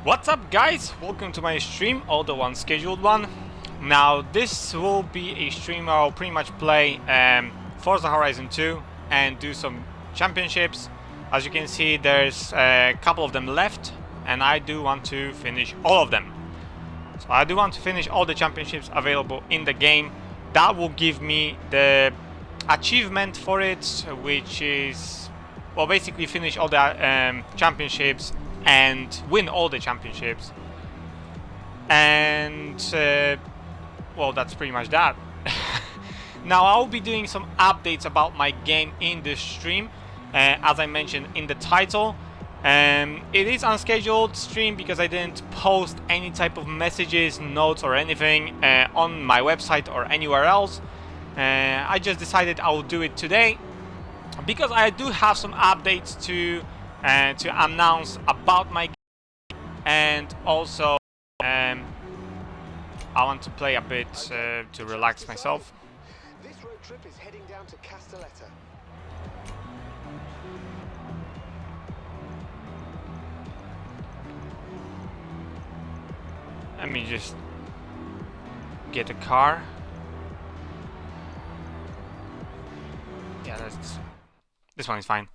What's up, guys? Welcome to my stream, although unscheduled one. Now this will be a stream where I'll pretty much play Forza Horizon 2 and do some championships. As you can see, there's a couple of them left and I do want to finish all of them. So I do want to finish all the championships available in the game. That will give me the achievement for it, which is, well, basically finish all the championships and win all the championships. And well, that's pretty much that. Now I'll be doing some updates about my game in this stream, as I mentioned in the title. It is unscheduled stream because I didn't post any type of messages, notes or anything on my website or anywhere else. I just decided I will do it today because I do have some updates to announce about my game, and also I want to play a bit to relax myself. This road trip is heading down to Castelletta. Let me just get a car. Yeah, this one is fine.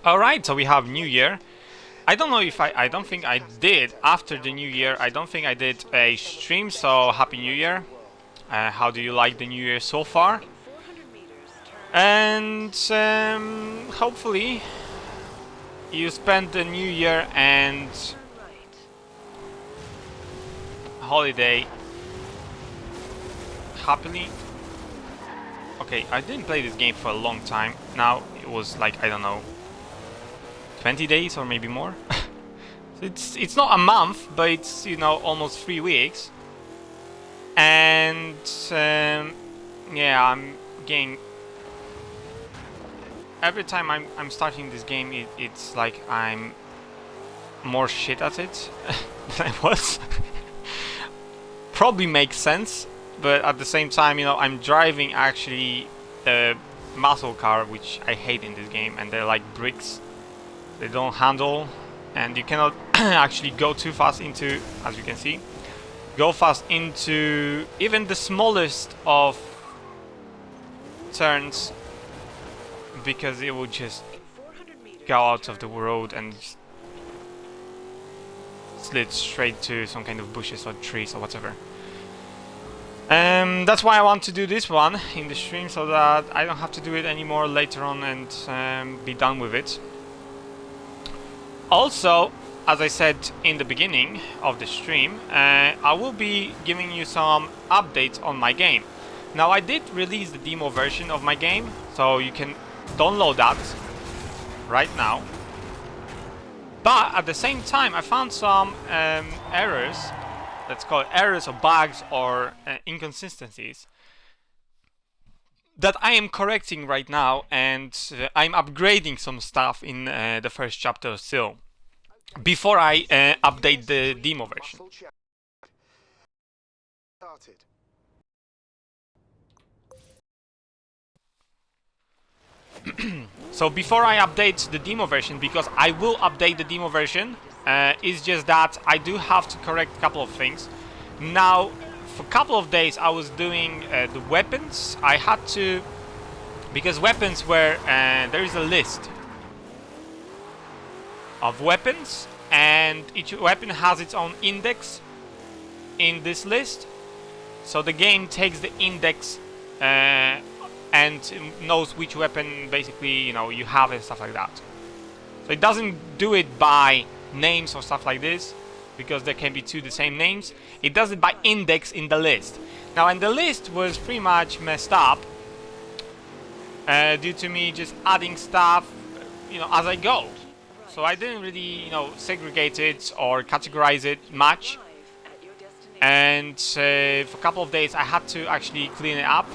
Alright, so we have New Year. I don't know if I don't think I did after the New Year. I don't think I did a stream, so Happy New Year. How do you like the New Year so far? And hopefully you spend the New Year and holiday happily. Okay, I didn't play this game for a long time. Now it was like, I don't know, 20 days or maybe more. It's not a month, but it's, you know, almost 3 weeks. And yeah, I'm getting, every time I'm starting this game, it's like I'm more shit at it than I was. Probably makes sense, but at the same time, you know, I'm driving actually the muscle car, which I hate in this game, and they're like bricks. They don't handle, and you cannot actually go too fast into, as you can see, go fast into even the smallest of turns, because it will just go out of the road and slid straight to some kind of bushes or trees or whatever. That's why I want to do this one in the stream, so that I don't have to do it anymore later on and be done with it. Also, as I said in the beginning of the stream, I will be giving you some updates on my game. Now, I did release the demo version of my game, so you can download that right now. But at the same time, I found some errors, let's call it errors or bugs or inconsistencies, that I am correcting right now, and I'm upgrading some stuff in the first chapter still, before I update the demo version. So before I update the demo version, because I will update the demo version, it's just that I do have to correct a couple of things. Now, for a couple of days I was doing the weapons. I had to, because weapons were, there is a list of weapons, and each weapon has its own index in this list. So the game takes the index and knows which weapon basically, you know, you have and stuff like that. So it doesn't do it by names or stuff like this, because there can be two the same names. It does it by index in the list. Now, and the list was pretty much messed up due to me just adding stuff, you know, as I go. So I didn't really, you know, segregate it or categorize it much. And for a couple of days I had to actually clean it up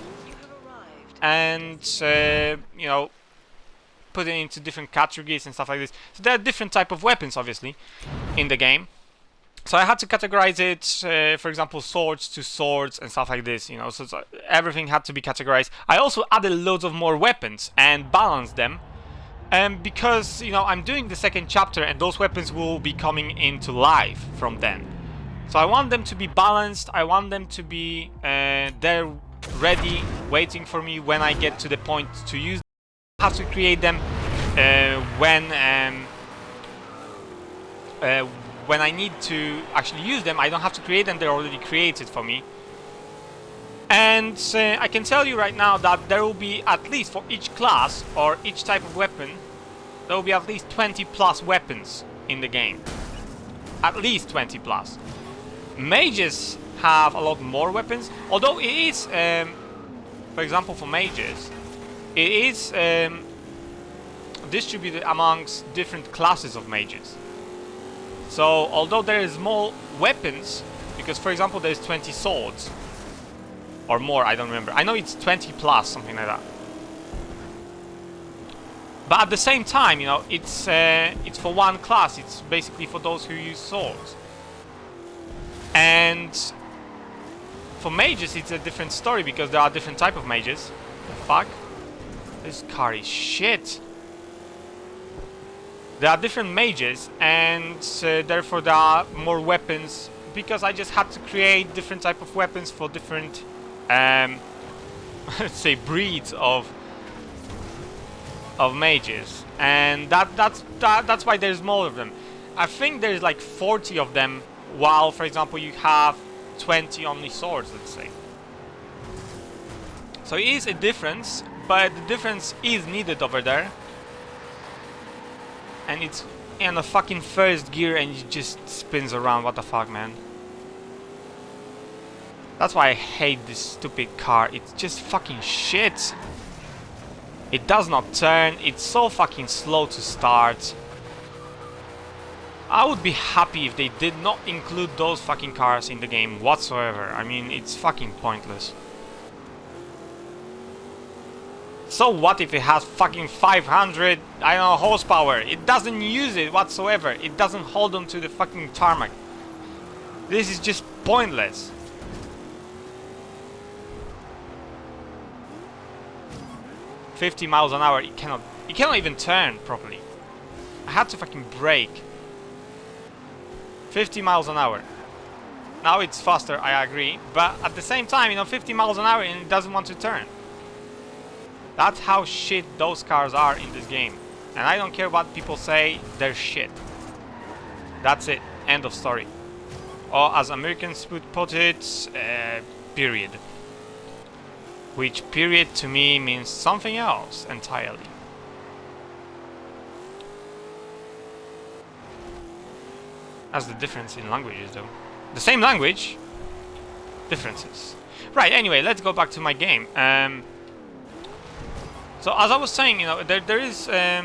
and you know, put it into different categories and stuff like this. So there are different type of weapons obviously in the game, So I had to categorize it, for example, swords to swords and stuff like this, you know, so everything had to be categorized. I also added loads of more weapons and balanced them, because, you know, I'm doing the second chapter and those weapons will be coming into life from then. So I want them to be balanced, I want them to be there, ready, waiting for me when I get to the point to use them. I have to create them when I need to actually use them. I don't have to create them, they're already created for me. And I can tell you right now that there will be, at least for each class or each type of weapon, there will be at least 20 plus weapons in the game. At least 20 plus. Mages have a lot more weapons, although it is, for example, for mages, it is distributed amongst different classes of mages. So, although there is more weapons, because for example there's 20 swords, or more, I don't remember. I know it's 20 plus, something like that. But at the same time, you know, it's for one class. It's basically for those who use swords. And for mages, it's a different story because there are different type of mages. The fuck? This car is shit. There are different mages, and therefore there are more weapons, because I just had to create different type of weapons for different, let's say, breeds of mages, and that's why there's more of them. I think there's like 40 of them, while, for example, you have 20 only swords, let's say. So it is a difference, but the difference is needed over there. And it's in a fucking first gear and it just spins around. What the fuck, man? That's why I hate this stupid car. It's just fucking shit. It does not turn. It's so fucking slow to start. I would be happy if they did not include those fucking cars in the game whatsoever. I mean, it's fucking pointless. So what if it has fucking 500, I don't know, horsepower? It doesn't use it whatsoever. It doesn't hold on to the fucking tarmac. This is just pointless. $50 miles an hour. It cannot even turn properly. I had to fucking brake. 50 miles an hour. Now it's faster, I agree, but at the same time, you know, 50 miles an hour and it doesn't want to turn. That's how shit those cars are in this game. And I don't care what people say, they're shit. That's it. End of story. Or as Americans would put it, period. Which period to me means something else entirely. That's the difference in languages though. The same language, differences. Right, anyway, let's go back to my game. So as I was saying, you know, there is I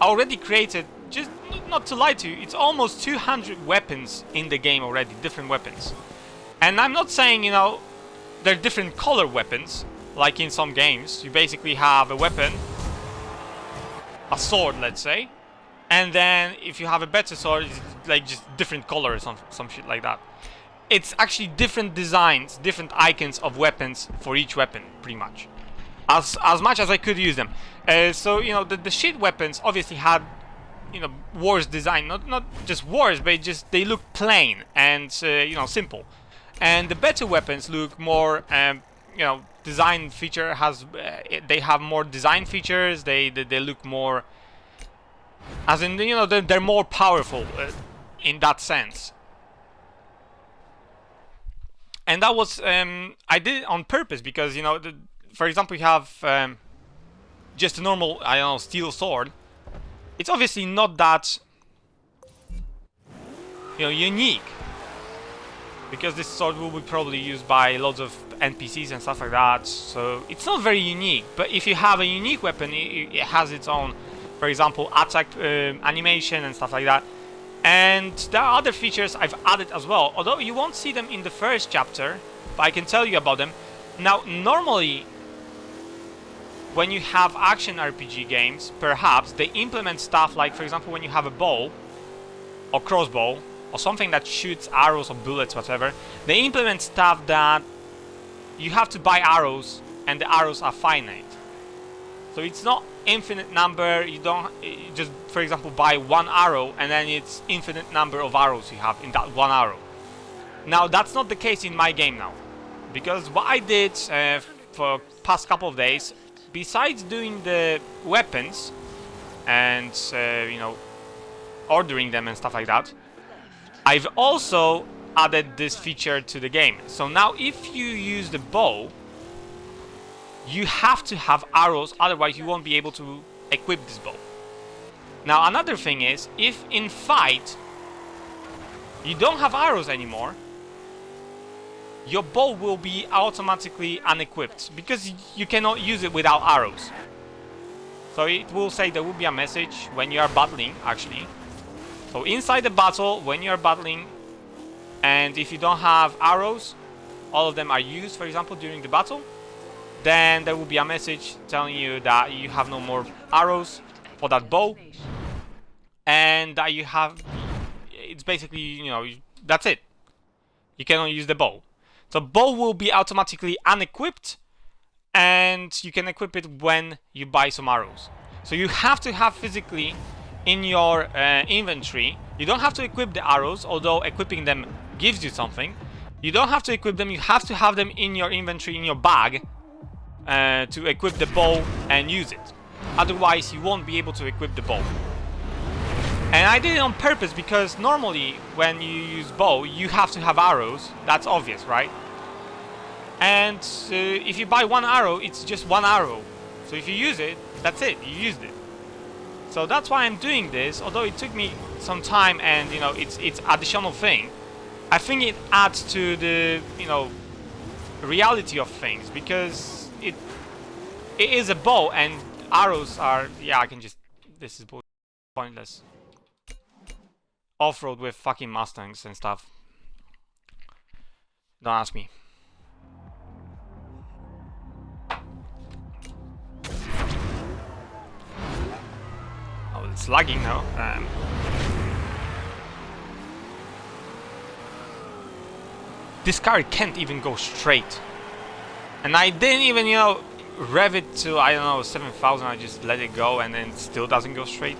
already created, just not to lie to you, it's almost 200 weapons in the game already, different weapons. And I'm not saying, you know, they're different color weapons, like in some games. You basically have a weapon, a sword, let's say, and then if you have a better sword, it's like just different color or some shit like that. It's actually different designs, different icons of weapons for each weapon, pretty much. As much as I could use them. So, you know, the shit weapons obviously had, you know, worse design. Not just worse, but they look plain and, you know, simple. And the better weapons look more, you know, design feature has, they have more design features. They look more, as in, you know, they're more powerful in that sense. And that was, I did it on purpose because, you know, for example, you have just a normal, I don't know, steel sword. It's obviously not that, you know, unique, because this sword will be probably used by loads of NPCs and stuff like that. So it's not very unique. But if you have a unique weapon, it has its own, for example, attack animation and stuff like that. And there are other features I've added as well, although you won't see them in the first chapter, but I can tell you about them. Now, normally, when you have action RPG games, perhaps they implement stuff like, for example, when you have a bow or crossbow, or something that shoots arrows or bullets, whatever, they implement stuff that you have to buy arrows, and the arrows are finite. So it's not infinite number. You don't just, for example, buy one arrow and then it's infinite number of arrows you have in that one arrow. Now that's not the case in my game now, because what I did for past couple of days, besides doing the weapons and you know, ordering them and stuff like that, I've also added this feature to the game. So now if you use the bow, you have to have arrows, otherwise you won't be able to equip this bow. Now another thing is, if in fight you don't have arrows anymore, your bow will be automatically unequipped, because you cannot use it without arrows. So it will say, there will be a message when you are battling, actually. So inside the battle, when you are battling, and if you don't have arrows, all of them are used, for example, during the battle, then there will be a message telling you that you have no more arrows for that bow, and that you have, it's basically, you know, that's it. You cannot use the bow. So bow will be automatically unequipped, and you can equip it when you buy some arrows. So you have to have physically in your inventory, you don't have to equip the arrows, although equipping them gives you something. You don't have to equip them, you have to have them in your inventory, in your bag, to equip the bow and use it. Otherwise you won't be able to equip the bow. And I did it on purpose, because normally when you use bow you have to have arrows. That's obvious, right? And if you buy one arrow, it's just one arrow. So if you use it, that's it, you used it. So that's why I'm doing this, although it took me some time, and you know, it's additional thing. I think it adds to the, you know, reality of things, because it is a bow and arrows are, yeah, I can just, this is pointless. Off-road with fucking Mustangs and stuff. Don't ask me. Oh, it's lagging now. This car can't even go straight. And I didn't even, you know, rev it to, I don't know, 7,000. I just let it go, and then it still doesn't go straight.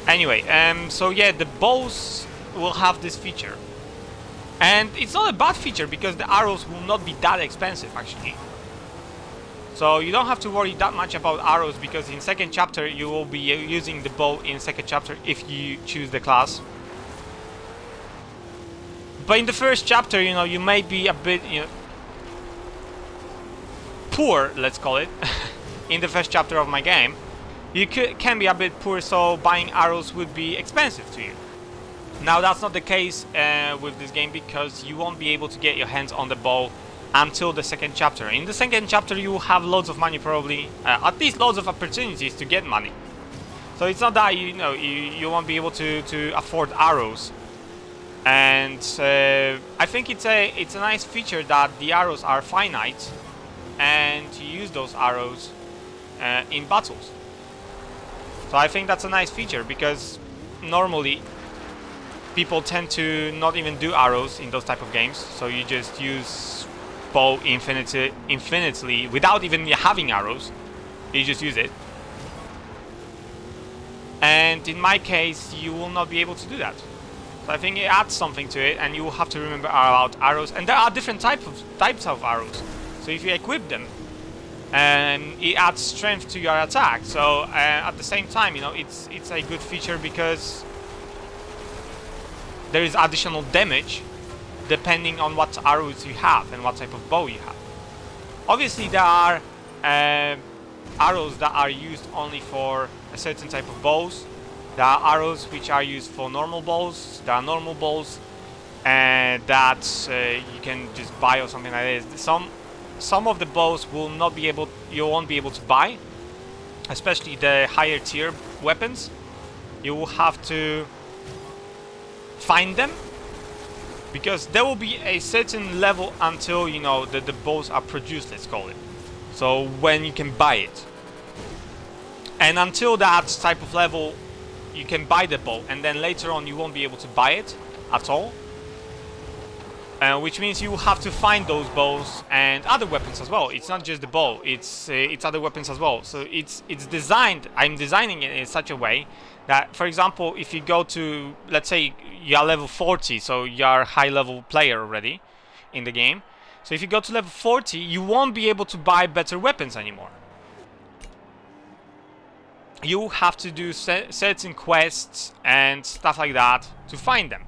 Anyway, so yeah, the bows will have this feature. And it's not a bad feature, because the arrows will not be that expensive, actually. So you don't have to worry that much about arrows, because in second chapter you will be using the bow in second chapter if you choose the class. But in the first chapter, you know, you may be a bit, you know, poor, let's call it, in the first chapter of my game. You can be a bit poor, so buying arrows would be expensive to you. Now that's not the case with this game, because you won't be able to get your hands on the bow until the second chapter. In the second chapter you will have loads of money, probably, at least loads of opportunities to get money. So it's not that, you know, you won't be able to afford arrows. And I think it's a nice feature that the arrows are finite, and you use those arrows in battles. So I think that's a nice feature, because normally people tend to not even do arrows in those type of games. So you just use bow infinitely without even having arrows. You just use it. And in my case, you will not be able to do that. So I think it adds something to it, and you will have to remember about arrows. And there are different types of arrows. So if you equip them, it adds strength to your attack. So at the same time, you know, it's a good feature, because there is additional damage depending on what arrows you have and what type of bow you have. Obviously there are arrows that are used only for a certain type of bows. There are arrows which are used for normal bows. There are normal bows that you can just buy or something like this. Some of the bows will not be able, you won't be able to buy, especially the higher tier weapons. You will have to find them, because there will be a certain level until, you know, the bows are produced, let's call it. So when you can buy it, and until that type of level, you can buy the bow, and then later on you won't be able to buy it at all. Which means you will have to find those bows and other weapons as well. It's not just the bow; it's other weapons as well. So it's designed. I'm designing it in such a way that, for example, if you go to, let's say you are level 40, so you are a high-level player already in the game. So if you go to level 40, you won't be able to buy better weapons anymore. You have to do certain quests and stuff like that to find them.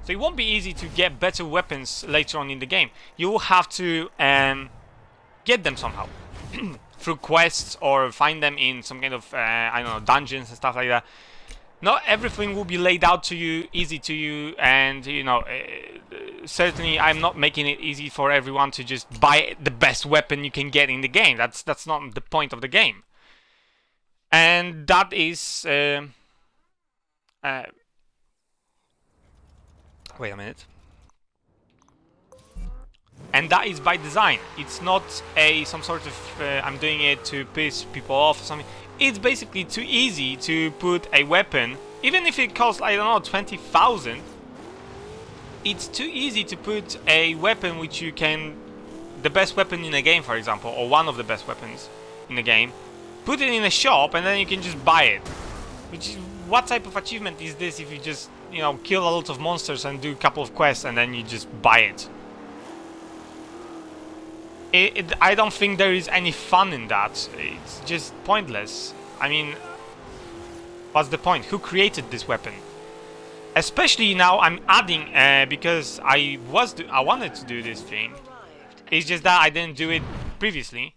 So it won't be easy to get better weapons later on in the game. You will have to get them somehow. Through quests, or find them in some kind of, I don't know, dungeons and stuff like that. Not everything will be laid out to you, easy to you, and, you know, certainly I'm not making it easy for everyone to just buy the best weapon you can get in the game. That's not the point of the game. And that is... wait a minute. And that is by design. It's not some sort of I'm doing it to piss people off or something. It's basically too easy to put a weapon, even if it costs, I don't know, 20,000. It's too easy to put a weapon which you can, the best weapon in the game, for example, or one of the best weapons in the game, put it in a shop and then you can just buy it. Which is, what type of achievement is this if you just, you know, kill a lot of monsters and do a couple of quests and then you just buy it? I don't think there is any fun in that. It's just pointless. I mean, what's the point? Who created this weapon? Especially now I'm adding, because I wanted to do this thing. It's just that I didn't do it previously.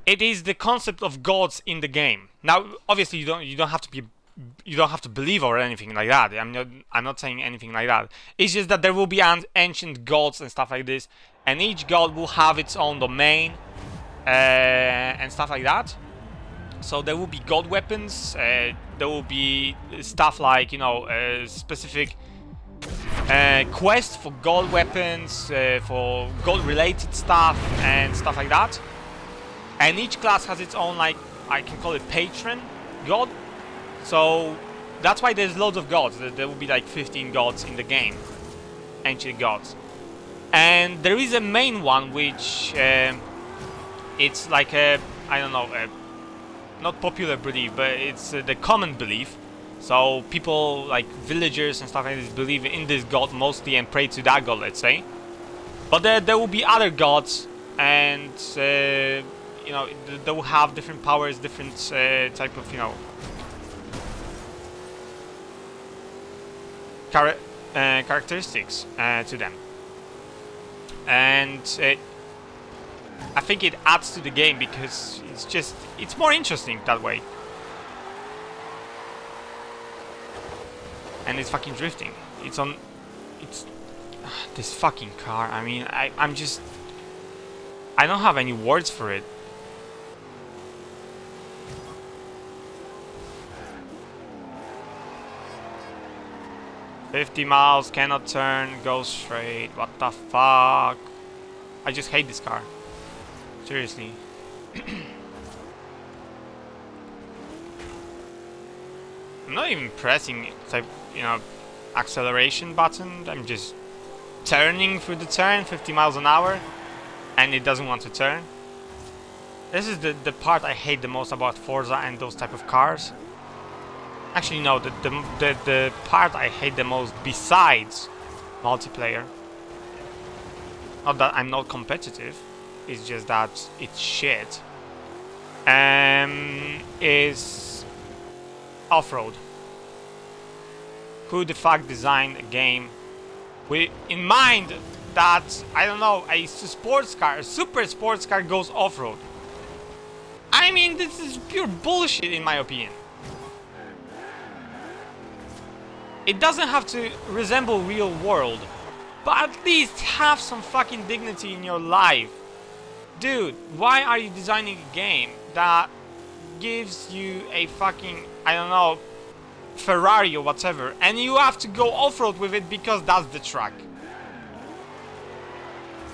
It is the concept of gods in the game. Now, obviously, you don't have to believe or anything like that. I'm not saying anything like that. It's just that there will be ancient gods and stuff like this, and each god will have its own domain and stuff like that. So there will be god weapons. There will be stuff like, you know, specific quests for god weapons, for god-related stuff and stuff like that. And each class has its own, like, I can call it patron god. So that's why there's loads of gods. There will be like 15 gods in the game, ancient gods. And there is a main one which it's like a, I don't know, not popular belief, but it's the common belief. So people like villagers and stuff like this believe in this god mostly and pray to that god, let's say. But there will be other gods, and you know, they will have different powers, different type of, you know, characteristics to them. And I think it adds to the game because it's more interesting that way. And it's fucking drifting. It's this fucking car. I mean, I don't have any words for it. "50 miles, cannot turn, go straight." What the fuck? I just hate this car. Seriously. I'm not even pressing type, you know, acceleration button. I'm just turning through the turn 50 miles an hour, and it doesn't want to turn. This is the part I hate the most about Forza and those type of cars. Actually, no, the part I hate the most besides multiplayer, not that I'm not competitive, it's just that it's shit, is off-road. Who the fuck designed a game with in mind that, I don't know, a sports car, a super sports car goes off-road? I mean, this is pure bullshit in my opinion. It doesn't have to resemble real world, but at least have some fucking dignity in your life. Dude, why are you designing a game that gives you a fucking, I don't know, Ferrari or whatever, and you have to go off-road with it because that's the track?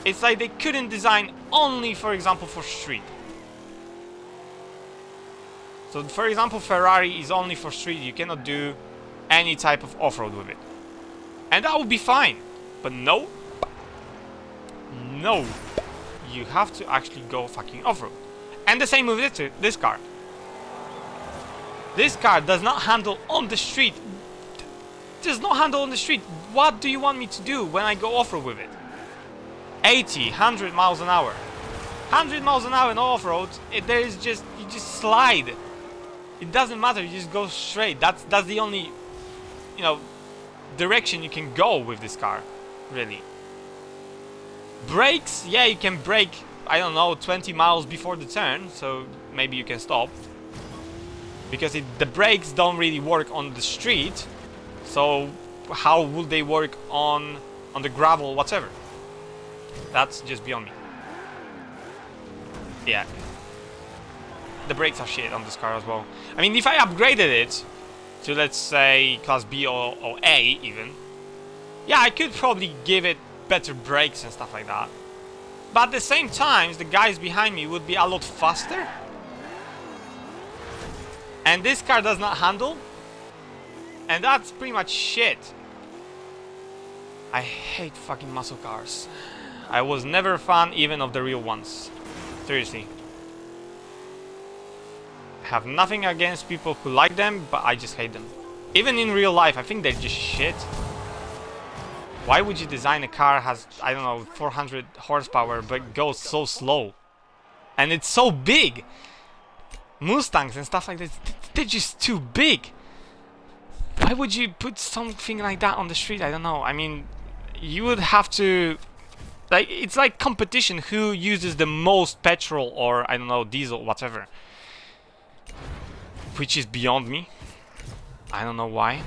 It's like they couldn't design only, for example, for street. So for example, Ferrari is only for street. You cannot do any type of off-road with it. And that would be fine. But no. No. You have to actually go fucking off-road. And the same with this car. This car does not handle on the street. Does not handle on the street. What do you want me to do when I go off-road with it? 80, 100 miles an hour. 100 miles an hour in off-road, there is just, you just slide. It doesn't matter, you just go straight. That's the only, you know, direction you can go with this car, really. Brakes, yeah, you can brake, I don't know, 20 miles before the turn, so maybe you can stop. Because the brakes don't really work on the street, so how would they work on the gravel, whatever? That's just beyond me. Yeah. The brakes are shit on this car as well. I mean, if I upgraded it to, let's say, class B or A even, yeah, I could probably give it better brakes and stuff like that. But at the same time, the guys behind me would be a lot faster. And this car does not handle. And that's pretty much shit. I hate fucking muscle cars. I was never a fan even of the real ones. Seriously. I have nothing against people who like them, but I just hate them. Even in real life, I think they're just shit. Why would you design a car has, I don't know, 400 horsepower, but goes so slow? And it's so big! Mustangs and stuff like this, they're just too big! Why would you put something like that on the street? I don't know. I mean, you would have to... Like, it's like competition who uses the most petrol or, I don't know, diesel, whatever. Which is beyond me. I don't know why.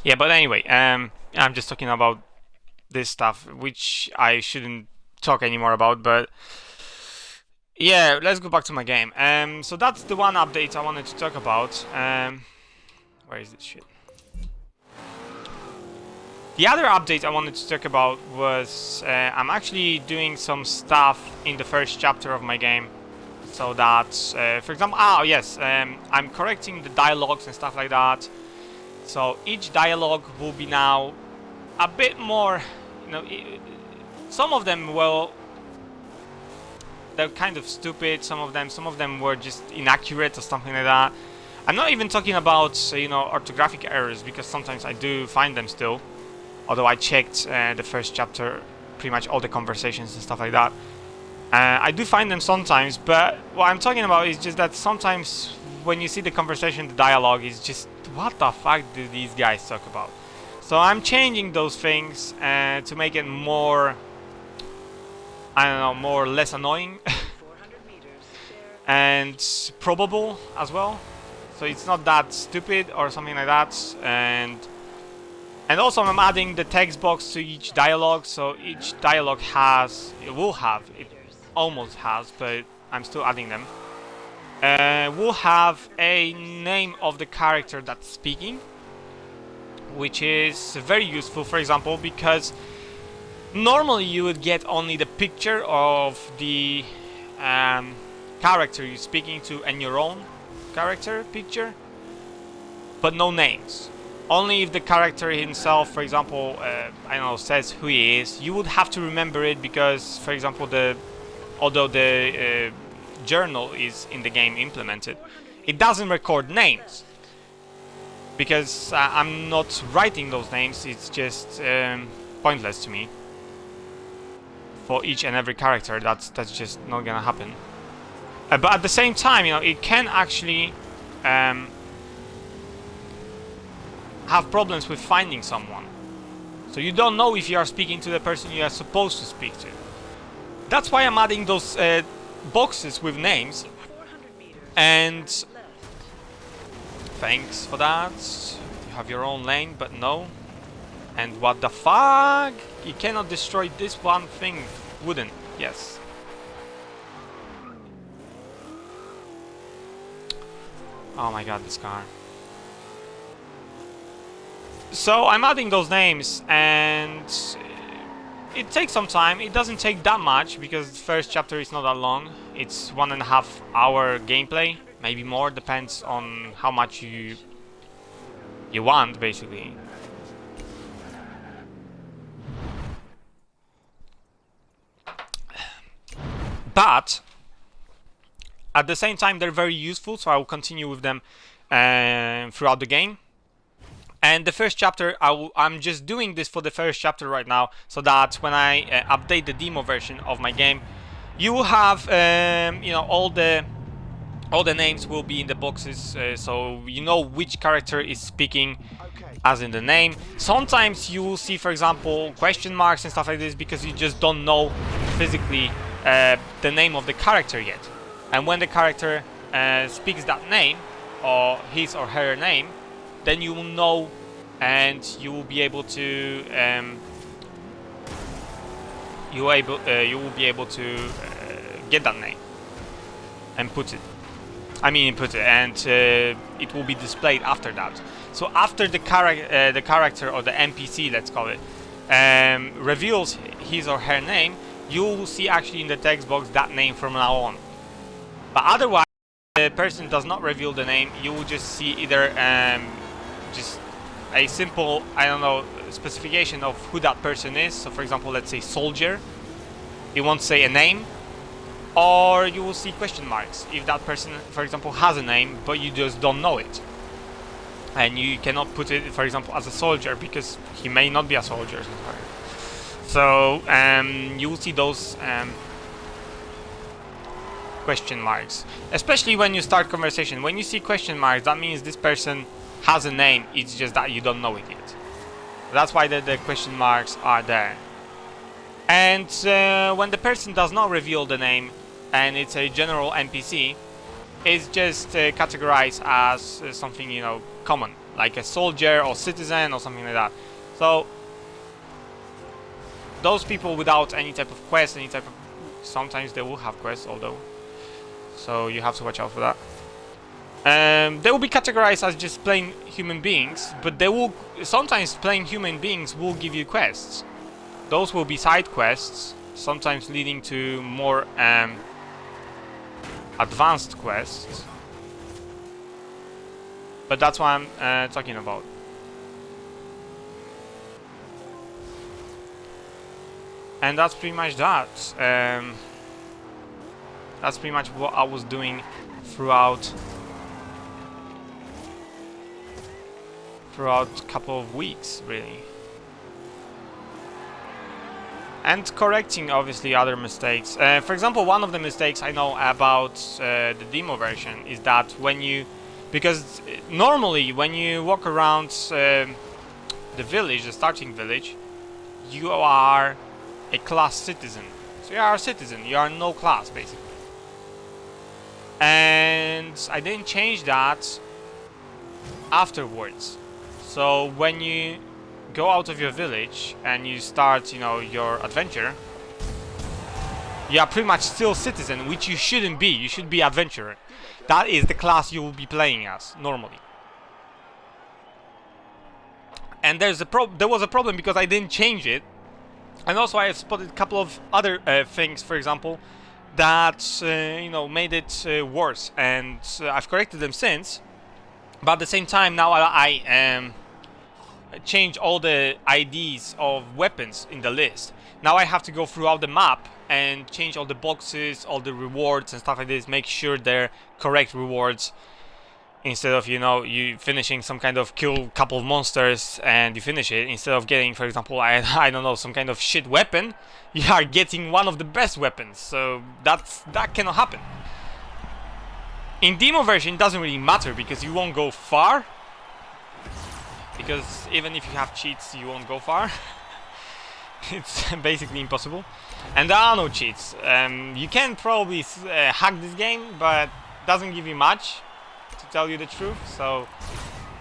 Yeah, but anyway, I'm just talking about this stuff, which I shouldn't talk anymore about, but... Yeah, let's go back to my game. So that's the one update I wanted to talk about. Where is this shit? The other update I wanted to talk about was I'm actually doing some stuff in the first chapter of my game. So that, for example, I'm correcting the dialogues and stuff like that. So each dialogue will be now a bit more, you know, some of them will, they're kind of stupid, some of them were just inaccurate or something like that. I'm not even talking about, you know, orthographic errors, because sometimes I do find them still. Although I checked the first chapter, pretty much all the conversations and stuff like that. I do find them sometimes, but what I'm talking about is just that sometimes when you see the conversation, the dialogue is just, what the fuck do these guys talk about? So I'm changing those things to make it more, I don't know, more less annoying and probable as well. So it's not that stupid or something like that. And also I'm adding the text box to each dialogue, so each dialogue has, it almost has, but I'm still adding them. Will have a name of the character that's speaking, which is very useful, for example, because normally you would get only the picture of the character you're speaking to and your own character picture, but no names. Only if the character himself, for example, I don't know, says who he is, you would have to remember it because, for example, although the journal is in the game implemented, it doesn't record names because I'm not writing those names. It's just pointless to me. For each and every character, that's just not gonna happen. But at the same time, you know, it can actually have problems with finding someone. So you don't know if you are speaking to the person you are supposed to speak to. That's why I'm adding those boxes with names. And thanks for that. You have your own lane, but no. And what the fuck? You cannot destroy this one thing. Wooden, yes. Oh my god, this car. So I'm adding those names, and it takes some time. It doesn't take that much because the first chapter is not that long. It's 1.5 hour gameplay, maybe more, depends on how much you want, basically. But at the same time, they're very useful, so I will continue with them throughout the game. And the first chapter, I'm just doing this for the first chapter right now, so that when I update the demo version of my game, you will have, you know, all the names will be in the boxes, so you know which character is speaking, as in the name. Sometimes you will see, for example, question marks and stuff like this because you just don't know physically the name of the character yet. And when the character speaks that name, or his or her name, then you will know, and you will be able to you will be able to get that name and put it. Input it, and it will be displayed after that. So after the character or the NPC, let's call it, reveals his or her name, you will see actually in the text box that name from now on. But otherwise, the person does not reveal the name. You will just see either just a simple, I don't know, specification of who that person is. So for example, let's say soldier. It won't say a name. Or you will see question marks if that person, for example, has a name, but you just don't know it. And you cannot put it, for example, as a soldier, because he may not be a soldier. So you will see those question marks. Especially when you start conversation. When you see question marks, that means this person has a name, it's just that you don't know it yet. That's why the question marks are there. And when the person does not reveal the name, and it's a general NPC, it's just categorized as something, you know, common, like a soldier or citizen or something like that. So those people without any type of quest, sometimes they will have quests, although, so you have to watch out for that. They will be categorized as just plain human beings, but they will sometimes plain human beings will give you quests. Those will be side quests, sometimes leading to more advanced quests. But that's what I'm talking about. And that's pretty much that. That's pretty much what I was doing throughout a couple of weeks, really. And correcting, obviously, other mistakes. For example, one of the mistakes I know about the demo version is that when you... Because normally, when you walk around the village, the starting village, you are a class citizen. So you are a citizen, you are no class, basically. And I didn't change that afterwards. So when you go out of your village and you start, you know, your adventure, you are pretty much still citizen, which you shouldn't be. You should be adventurer. That is the class you will be playing as normally. And there was a problem because I didn't change it, and also I have spotted a couple of other things, for example, that you know, made it worse, and I've corrected them since. But at the same time, now I change all the IDs of weapons in the list. Now I have to go throughout the map and change all the boxes, all the rewards and stuff like this, make sure they're correct rewards, instead of, you know, you finishing some kind of kill couple of monsters and you finish it, instead of getting, for example, I don't know, some kind of shit weapon, you are getting one of the best weapons. So that cannot happen. In demo version it doesn't really matter because you won't go far, because even if you have cheats you won't go far. It's basically impossible, and there are no cheats. You can probably hack this game, but it doesn't give you much, to tell you the truth, so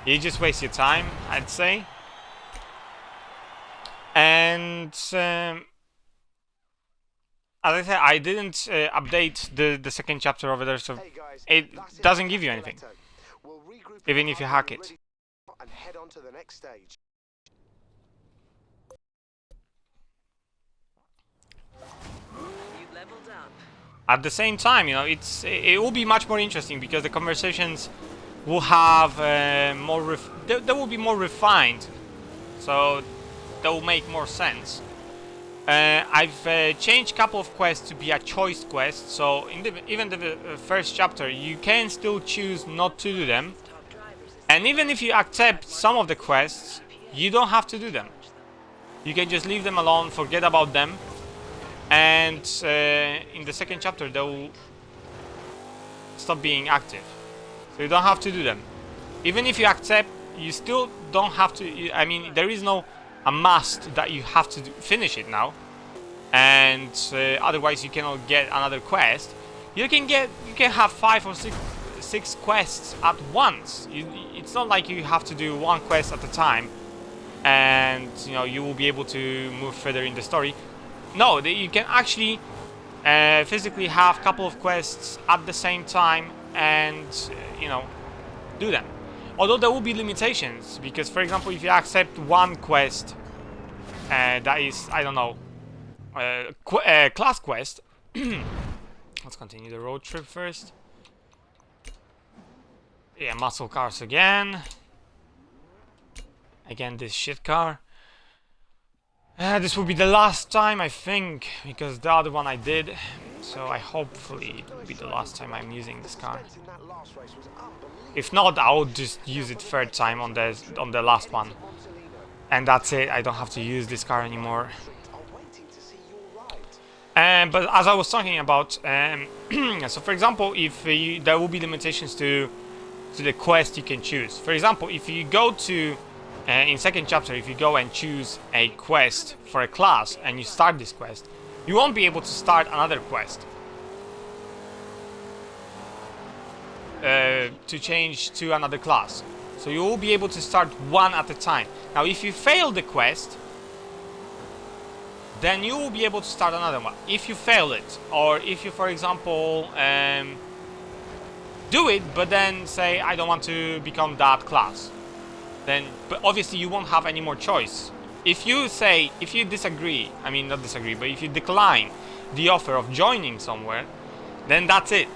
you just waste your time, I'd say. And as I said, I didn't update the second chapter over there, so it doesn't give you anything, even if you hack it. And head on to the next stage. At the same time, you know, it will be much more interesting because the conversations will have they will be more refined, so they will make more sense. I've changed a couple of quests to be a choice quest, so in even the first chapter you can still choose not to do them, and even if you accept some of the quests, you don't have to do them. You can just leave them alone, forget about them, and in the second chapter they will stop being active. So you don't have to do them. Even if you accept, you still don't have to. I mean, there is no a must that you have to finish it now, and otherwise you cannot get another quest. You can have 5 or 6 quests at once. It's not like you have to do one quest at a time, and you know you will be able to move further in the story. No, you can actually physically have a couple of quests at the same time, and you know, do them. Although there will be limitations, because for example, if you accept one quest that is, I don't know, class quest. Let's continue the road trip first. Yeah, muscle cars again. Again, this shit car. This will be the last time, I think, because the other one I did. So I hopefully it will be the last time I'm using this car. If not, I will just use it third time on the last one, and that's it. I don't have to use this car anymore. But as I was talking about, so for example, if there will be limitations to the quest you can choose. For example, if you go to in second chapter, if you go and choose a quest for a class and you start this quest, you won't be able to start another quest to change to another class. So you will be able to start one at a time. Now if you fail the quest, then you will be able to start another one. If you fail it, or if you, for example, do it but then say I don't want to become that class, then but obviously you won't have any more choice. If you disagree, I mean not disagree, but if you decline the offer of joining somewhere, then that's it.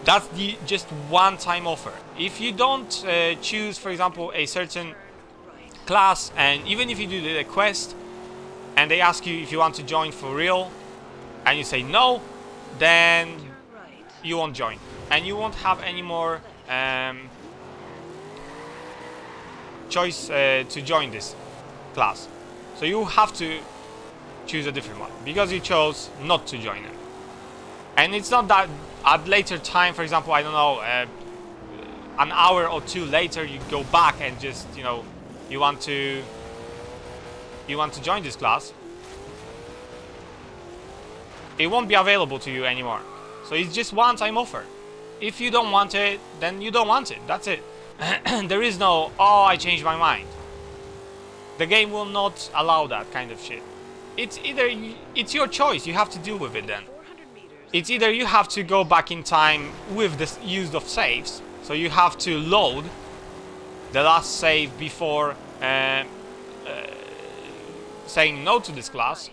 That's the just one-time offer. If you don't choose, for example, a certain class, and even if you do the quest and they ask you if you want to join for real and you say no, then you won't join and you won't have any more choice to join this class. So you have to choose a different one because you chose not to join it. And it's not that at later time, for example, I don't know, an hour or two later you go back and just, you know, you want to join this class, it won't be available to you anymore. So it's just one-time offer. If you don't want it, then you don't want it. That's it. There is no, oh, I changed my mind. The game will not allow that kind of shit. It's either it's your choice. You have to deal with it then. It's either you have to go back in time with the use of saves, so you have to load the last save before saying no to this class,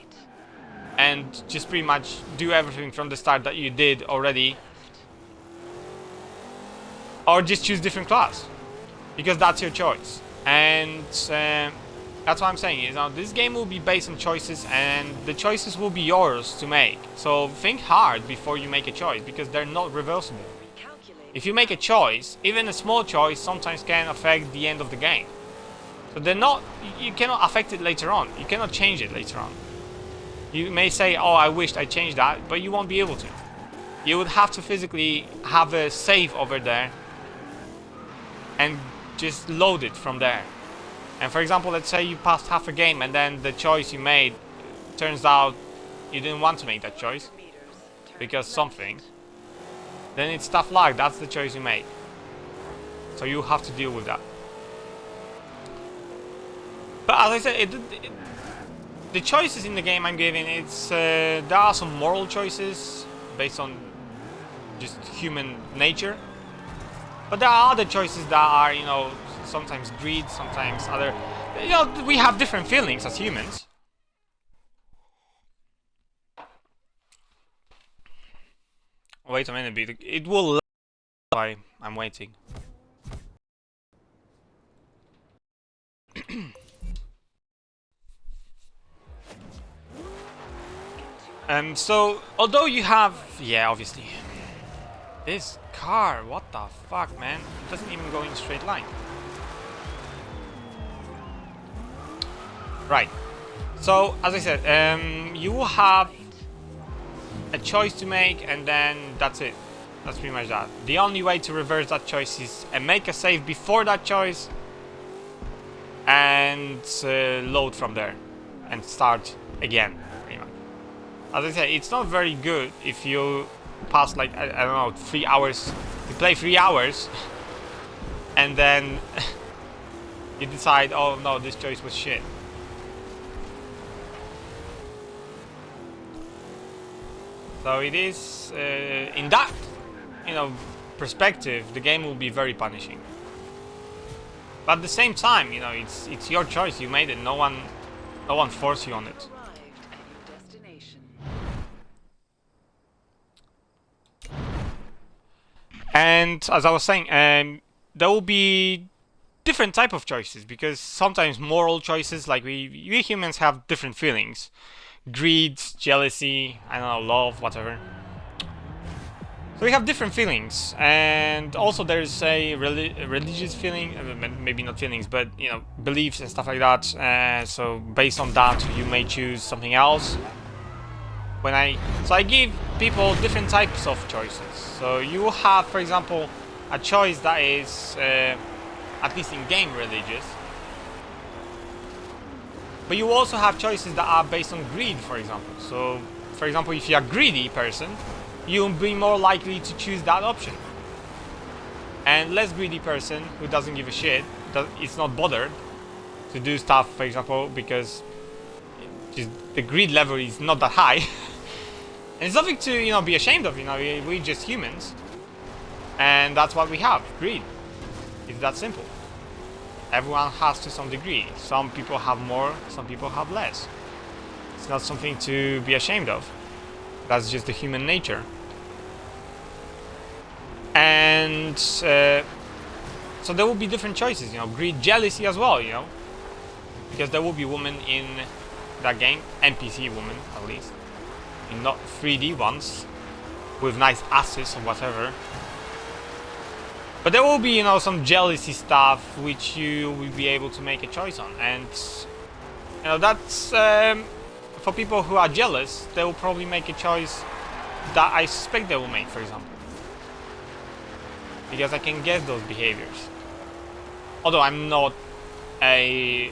and just pretty much do everything from the start that you did already, or just choose different class, because that's your choice. And that's what I'm saying, is now this game will be based on choices, and the choices will be yours to make. So think hard before you make a choice, because they're not reversible. If you make a choice, even a small choice sometimes can affect the end of the game. So they're not, you cannot affect it later on. You cannot change it later on. You may say, oh, I wished I changed that, but you won't be able to. You would have to physically have a save over there and just load it from there. And for example, let's say you passed half a game and then the choice you made turns out you didn't want to make that choice because something, then it's tough luck. That's the choice you made. So you have to deal with that. But as I said, the choices in the game I'm giving, there are some moral choices based on just human nature. But there are other choices that are, you know, sometimes greed, sometimes other, you know, we have different feelings as humans. Wait a minute, it will. Why I'm waiting. So although you have, yeah, obviously, this car, what the fuck, man? It doesn't even go in a straight line. Right. So as I said, you will have a choice to make, and then that's it. That's pretty much that. The only way to reverse that choice is make a save before that choice and load from there and start again, pretty much. As I said, it's not very good if you pass like, I don't know, 3 hours. You play 3 hours and then you decide, oh no, this choice was shit. So it is, in that, perspective, the game will be very punishing. But at the same time, it's your choice. You made it. No one forced you on it. And as I was saying, there will be different type of choices, because sometimes moral choices, like we humans have different feelings: greed, jealousy, I don't know, love, whatever. So we have different feelings, and also there's a religious feeling, maybe not feelings, but beliefs and stuff like that. So based on that, you may choose something else. So I give people different types of choices. So you will have, for example, a choice that is, at least in game, religious. But you also have choices that are based on greed, for example. So, for example, if you're a greedy person, you'll be more likely to choose that option. And less greedy person who doesn't give a shit, is not bothered to do stuff, for example, because the greed level is not that high. And it's nothing to be ashamed of. We're just humans, and that's what we have: greed. It's that simple. Everyone has to some degree. Some people have more, some people have less. It's not something to be ashamed of. That's just the human nature. And so there will be different choices, greed, jealousy as well, because there will be women in that game, NPC women at least, not 3D ones with nice asses or whatever. But there will be, some jealousy stuff which you will be able to make a choice on, and that's for people who are jealous. They will probably make a choice that I suspect they will make, for example, because I can guess those behaviors. Although I'm not a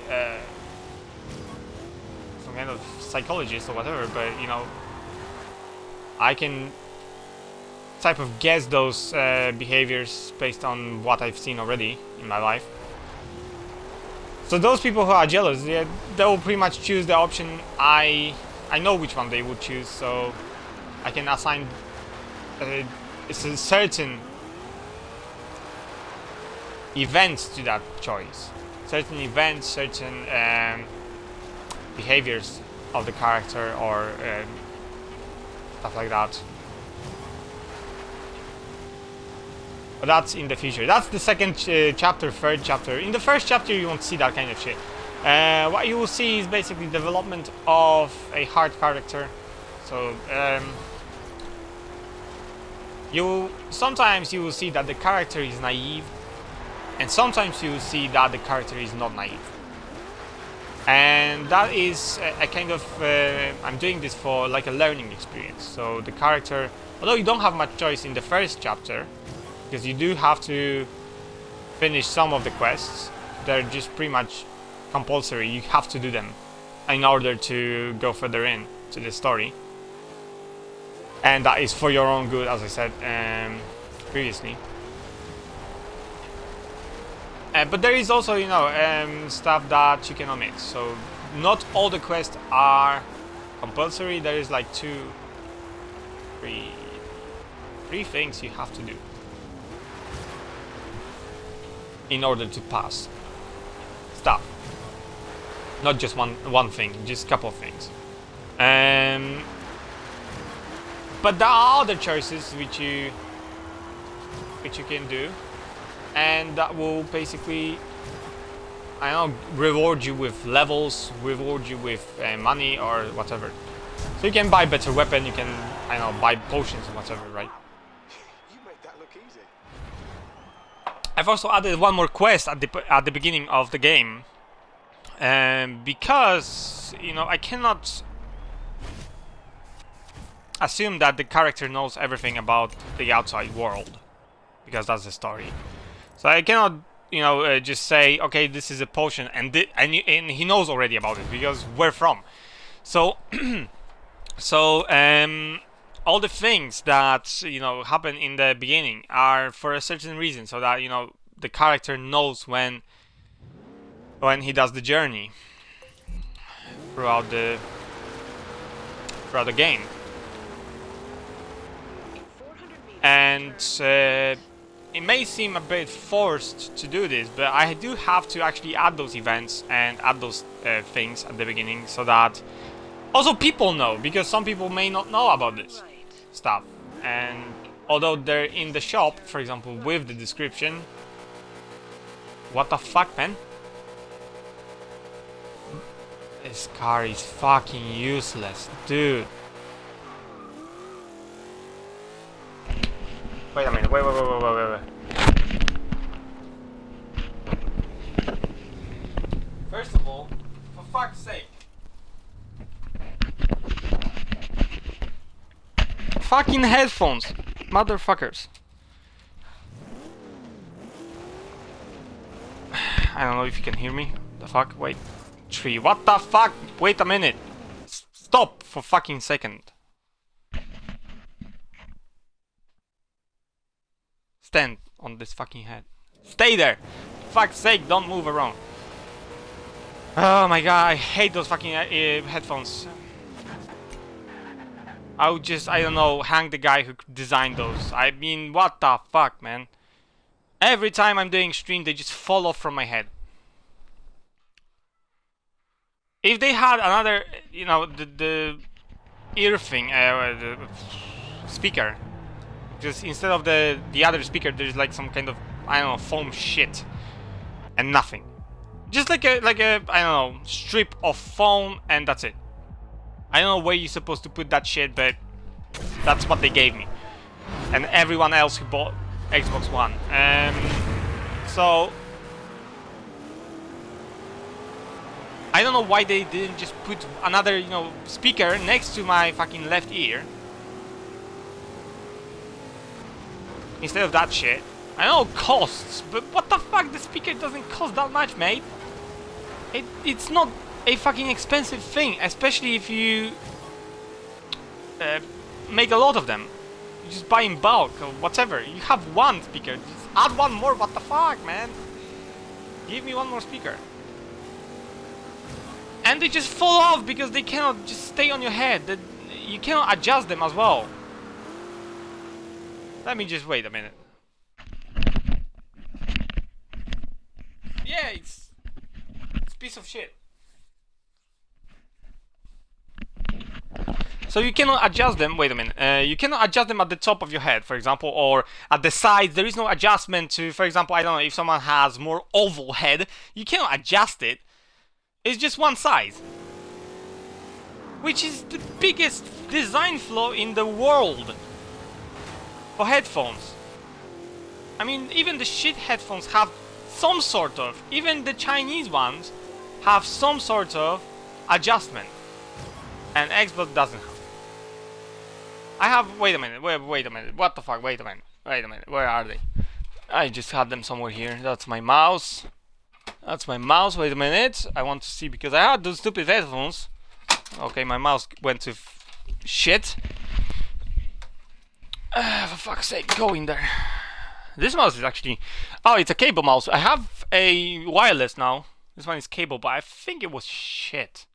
some kind of psychologist or whatever, but I can type of guess those behaviors based on what I've seen already in my life. So those people who are jealous, they will pretty much choose the option I know which one they would choose, so I can assign it's a certain events to that choice, certain events, certain behaviors of the character, or stuff like that. But that's in the future. That's the second chapter, third chapter. In the first chapter you won't see that kind of shit. What you will see is basically development of a hard character. So sometimes you will see that the character is naive, and sometimes you will see that the character is not naive. And that is a kind of I'm doing this for like a learning experience. So the character, although you don't have much choice in the first chapter, because you do have to finish some of the quests, they're just pretty much compulsory. You have to do them in order to go further in to the story, and that is for your own good, as I said previously. But there is also, stuff that you can omit. So not all the quests are compulsory. There is like three things you have to do in order to pass stuff. Not just one thing, just a couple of things. But there are other choices which you can do, and that will basically, I don't know, reward you with levels, reward you with money or whatever. So you can buy better weapon, you can, I don't know, buy potions or whatever, right? You made that look easy. I've also added one more quest at the beginning of the game, because you know I cannot assume that the character knows everything about the outside world, because that's the story. So I cannot, you know, just say, okay, this is a potion, and he knows already about it because where from. So, all the things that, you know, happen in the beginning are for a certain reason, so that, you know, the character knows when he does the journey throughout the game. And it may seem a bit forced to do this, but I do have to actually add those events and add those things at the beginning, so that also people know, because some people may not know about this stuff. And although they're in the shop, for example, with the description. What the fuck, man? This car is fucking useless, dude. Wait a minute, wait. First of all, for fuck's sake. Fucking headphones, motherfuckers. I don't know if you can hear me. The fuck? Wait. Tree. What the fuck? Wait a minute. Stop for fucking second. Stand on this fucking head. Stay there. Fuck's sake, don't move around. Oh my god, I hate those fucking headphones. I would just, I don't know, hang the guy who designed those. I mean, what the fuck, man? Every time I'm doing stream, they just fall off from my head. If they had another, you know, the ear thing, the speaker, just instead of the other speaker, there's like some kind of, I don't know, foam shit and nothing. Just like a I don't know, strip of foam, and that's it. I don't know where you're supposed to put that shit, but that's what they gave me, and everyone else who bought Xbox One. So I don't know why they didn't just put another, you know, speaker next to my fucking left ear instead of that shit. I know it costs, but what the fuck? The speaker doesn't cost that much, mate. It's not a fucking expensive thing, especially if you make a lot of them. You just buy in bulk or whatever. You have one speaker, just add one more. What the fuck, man? Give me one more speaker. And they just fall off because they cannot just stay on your head. You cannot adjust them as well. Let me just wait a minute. Yeah, it's a piece of shit. So you cannot adjust them. Wait a minute. You cannot adjust them at the top of your head, for example, or at the sides. There is no adjustment to, for example, I don't know, if someone has more oval head, you cannot adjust it. It's just one size, which is the biggest design flaw in the world for headphones. I mean, even the shit headphones have some sort of, even the Chinese ones have some sort of adjustment, and Xbox doesn't have. I have, wait a minute, wait a minute, what the fuck, wait a minute, where are they? I just had them somewhere here. That's my mouse. That's my mouse. Wait a minute. I want to see, because I had those stupid headphones. Okay, my mouse went to shit. For fuck's sake, go in there. This mouse is actually... Oh, it's a cable mouse. I have a wireless now. This one is cable, but I think it was shit.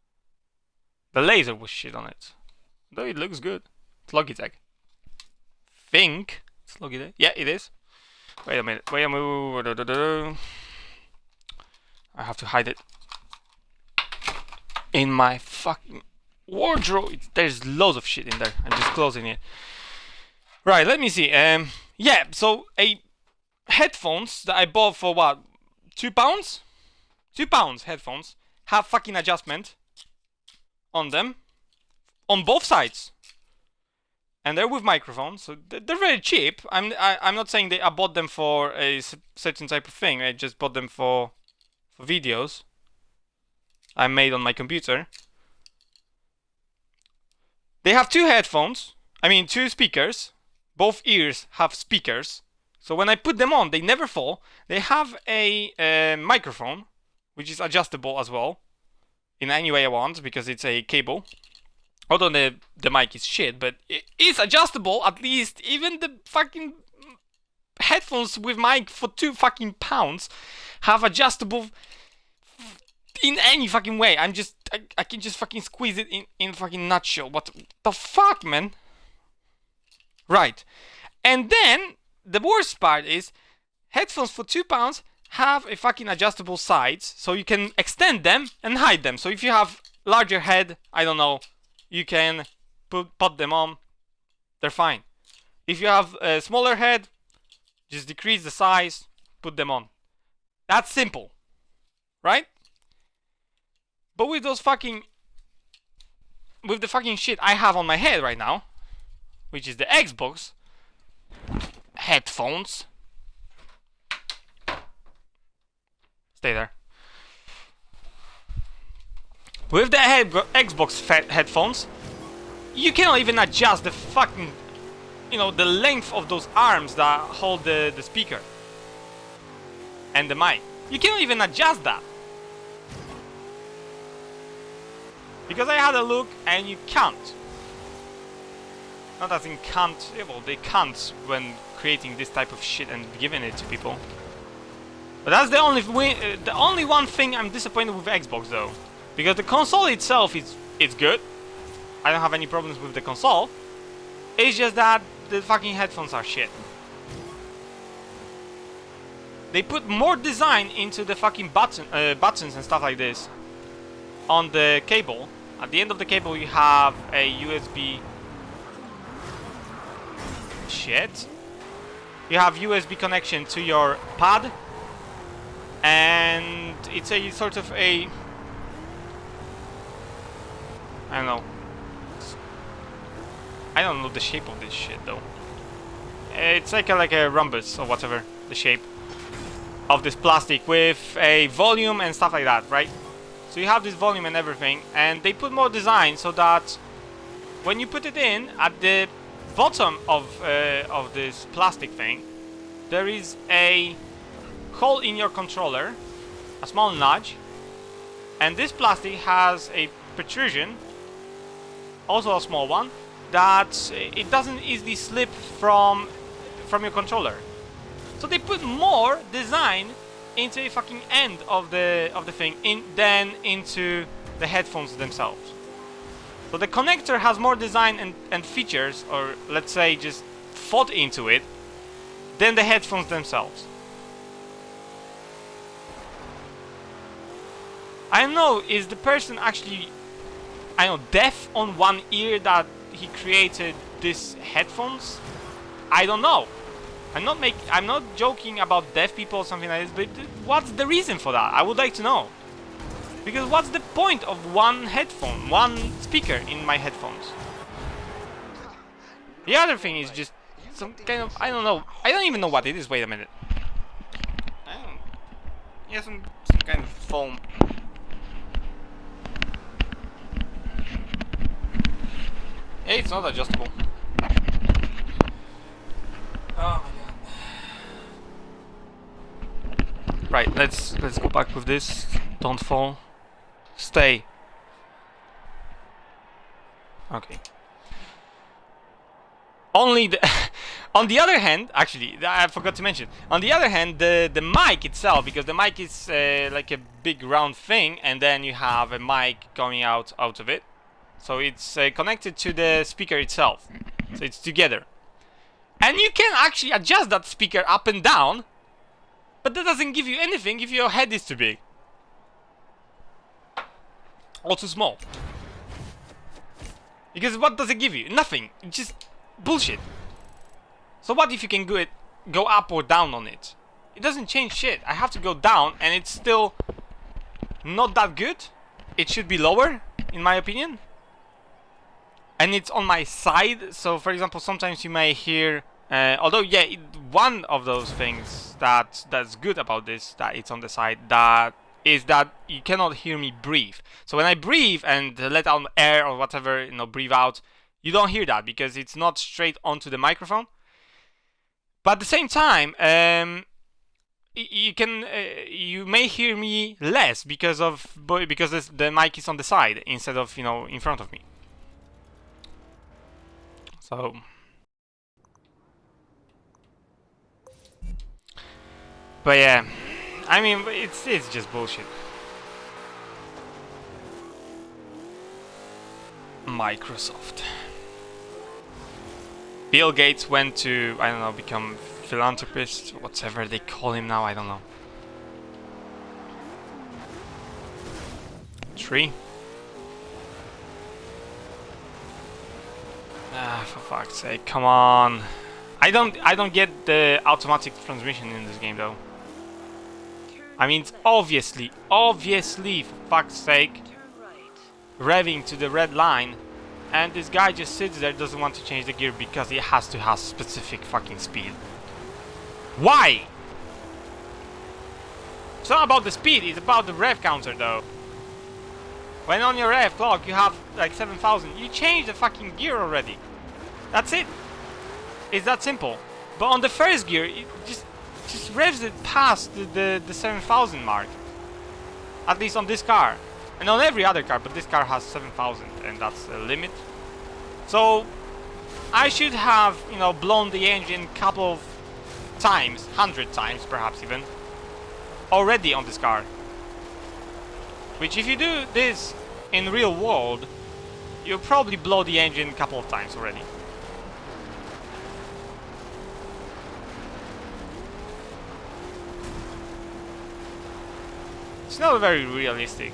The laser was shit on it. Though it looks good. It's Logitech. Think it's Logitech. Yeah, it is. Wait a minute. I have to hide it in my fucking wardrobe. There's loads of shit in there. I'm just closing it. Right, let me see. Yeah, so headphones that I bought for what? £2? £2 headphones have fucking adjustment on them on both sides. And they're with microphones, so they're very cheap. I'm not saying I bought them for a certain type of thing. I just bought them for videos I made on my computer. They have two speakers. Both ears have speakers. So when I put them on, they never fall. They have a microphone, which is adjustable as well, in any way I want, because it's a cable. Although the mic is shit, but it is adjustable, at least. Even the fucking headphones with mic for £2 have adjustable in any fucking way. I can just fucking squeeze it in a fucking nutshell. What the fuck, man? Right. And then, the worst part is, headphones for £2 have a fucking adjustable sides, so you can extend them and hide them. So if you have larger head, I don't know, you can put them on, they're fine. If you have a smaller head, just decrease the size, put them on. That's simple, right? But with the fucking shit I have on my head right now, which is the Xbox headphones. Stay there. With the Xbox headphones, you cannot even adjust the fucking, the length of those arms that hold the speaker and the mic. You cannot even adjust that. Because I had a look and you can't. Not as in can't, well, they can't when creating this type of shit and giving it to people. But that's the only one thing I'm disappointed with Xbox though. Because the console itself is good. I don't have any problems with the console. It's just that the fucking headphones are shit. They put more design into the fucking buttons and stuff like this on the cable. At the end of the cable you have a USB shit. You have USB connection to your pad, and it's a sort of a, I don't know the shape of this shit though. It's like a rhombus or whatever, the shape of this plastic with a volume and stuff like that, right? So you have this volume and everything, and they put more design so that when you put it in, at the bottom of this plastic thing, there is a hole in your controller, a small nudge, and this plastic has a protrusion, also a small one, that it doesn't easily slip from your controller. So they put more design into the fucking end of the thing than into the headphones themselves. So the connector has more design and features, or let's say just thought into it, than the headphones themselves. I don't know, is the person actually, deaf on one ear that he created these headphones? I don't know. I'm not joking about deaf people or something like this, but what's the reason for that? I would like to know. Because what's the point of one headphone, one speaker in my headphones? The other thing is just some kind of, I don't know, I don't even know what it is, wait a minute. Yeah, some kind of foam. Hey, it's not adjustable. Oh my god. Right, let's go back with this. Don't fall. Stay. Okay. Only the on the other hand, actually, I forgot to mention. On the other hand, the mic itself, because the mic is like a big round thing, and then you have a mic coming out of it. So it's connected to the speaker itself. So it's together. And you can actually adjust that speaker up and down, but that doesn't give you anything if your head is too big or too small. Because what does it give you? Nothing. It's just bullshit. So what if you can go up or down on it? It doesn't change shit. I have to go down and it's still not that good. It should be lower, in my opinion. And it's on my side. So for example, sometimes you may hear, although yeah, one of those things that's good about this, that it's on the side, that is that you cannot hear me breathe. So when I breathe and let out air or whatever, you know, breathe out, you don't hear that because it's not straight onto the microphone. But at the same time, you may hear me less because the mic is on the side instead of, you know, in front of me. So but yeah, I mean, it's just bullshit. Microsoft. Bill Gates went to, I don't know, become philanthropist, whatever they call him now, I don't know. 3. Ah, for fuck's sake, come on. I don't get the automatic transmission in this game though. I mean, it's obviously, for fuck's sake, revving to the red line, and this guy just sits there, doesn't want to change the gear because he has to have specific fucking speed. Why? It's not about the speed, it's about the rev counter though. When on your rev clock you have like 7,000, you change the fucking gear already. That's it. It's that simple. But on the first gear, it just revs it past the 7,000 mark. At least on this car. And on every other car, but this car has 7,000 and that's the limit. So I should have, you know, blown the engine a couple of times, 100 times perhaps even, already on this car. Which if you do this in real world, you'll probably blow the engine a couple of times already. It's not very realistic.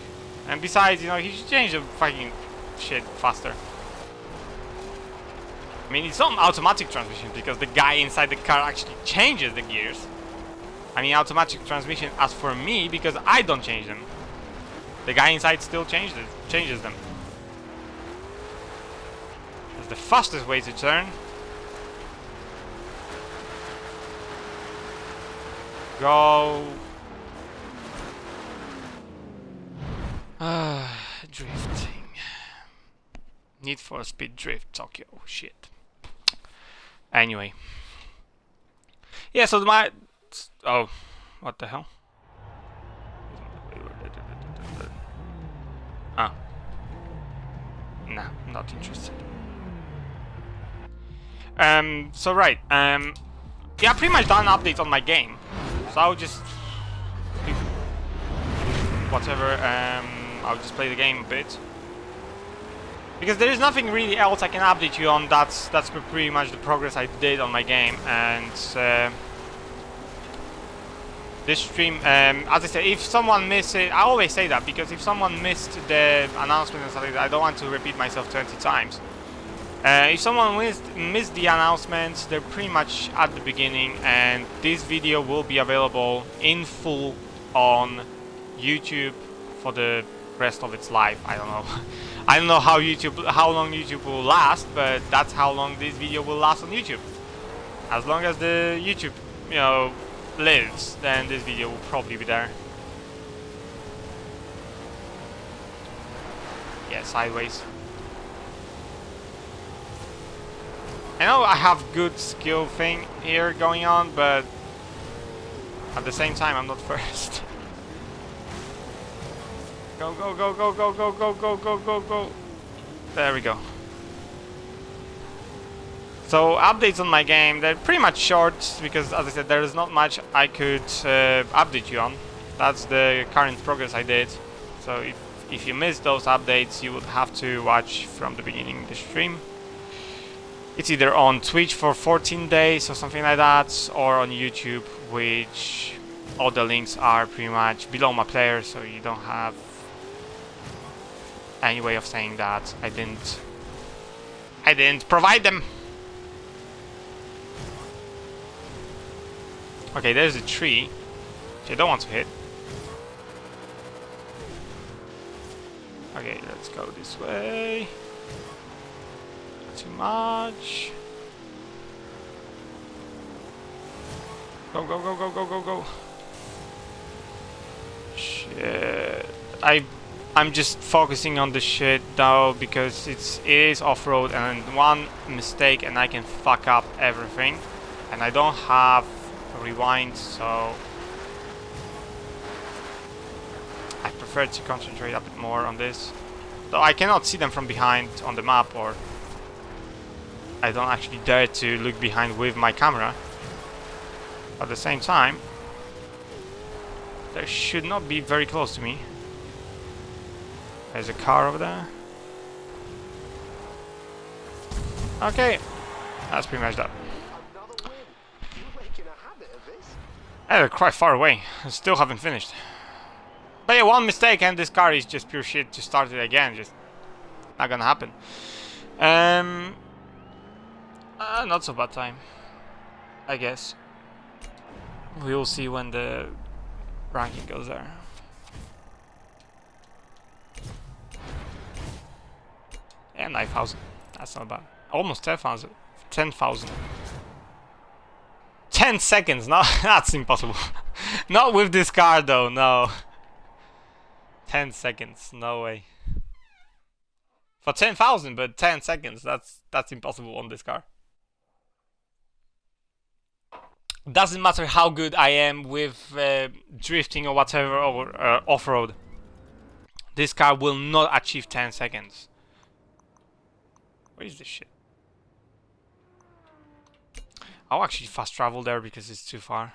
And besides, you know, he should change the fucking shit faster. I mean, it's not an automatic transmission because the guy inside the car actually changes the gears. I mean, automatic transmission as for me because I don't change them. The guy inside still changes them. That's the fastest way to turn. Go. Drifting. Need for Speed Drift Tokyo. Shit. Anyway. Yeah, so oh, what the hell? Ah. Nah, not interested. So right, yeah, pretty much done updates on my game. So I'll just whatever, I'll just play the game a bit. Because there is nothing really else I can update you on. That's pretty much the progress I did on my game. And this stream, as I said, if someone missed it, I always say that because if someone missed the announcement and stuff like that, I don't want to repeat myself 20 times. If someone missed the announcements, they're pretty much at the beginning, and this video will be available in full on YouTube for the rest of its life. I don't know. I don't know how long YouTube will last, but that's how long this video will last on YouTube. As long as the YouTube, you know, lives, then this video will probably be there. Yeah, sideways. I know I have good skill thing here going on, but at the same time I'm not first. Go, go, go, go, go, go, go, go, go, go, go. There we go. So updates on my game, they're pretty much short because, as I said, there is not much I could update you on. That's the current progress I did. So if you missed those updates, you would have to watch from the beginning the stream. It's either on Twitch for 14 days or something like that, or on YouTube, which all the links are pretty much below my player, so you don't have any way of saying that I didn't I didn't provide them. Okay, there's a tree, which I don't want to hit. Okay, let's go this way. Not too much. Go, go, go, go, go, go, go. Shit. I'm just focusing on the shit now because it is off-road, and one mistake and I can fuck up everything. And I don't have rewind, so I prefer to concentrate a bit more on this. Though I cannot see them from behind on the map, or I don't actually dare to look behind with my camera. At the same time, they should not be very close to me. There's a car over there. Okay, that's pretty much that. Another win. You're making a habit of this. They're quite far away. I still haven't finished. But yeah, one mistake and this car is just pure shit to start it again. Just not gonna happen. Not so bad time, I guess. We'll see when the ranking goes there. Yeah, 9,000. That's not bad. Almost 10,000. 10,000. 10 seconds. No, that's impossible. Not with this car, though. No. 10 seconds. No way. For 10,000, but 10 seconds. That's impossible on this car. Doesn't matter how good I am with drifting or whatever, or off-road. This car will not achieve 10 seconds. Where is this shit? I'll actually fast travel there because it's too far.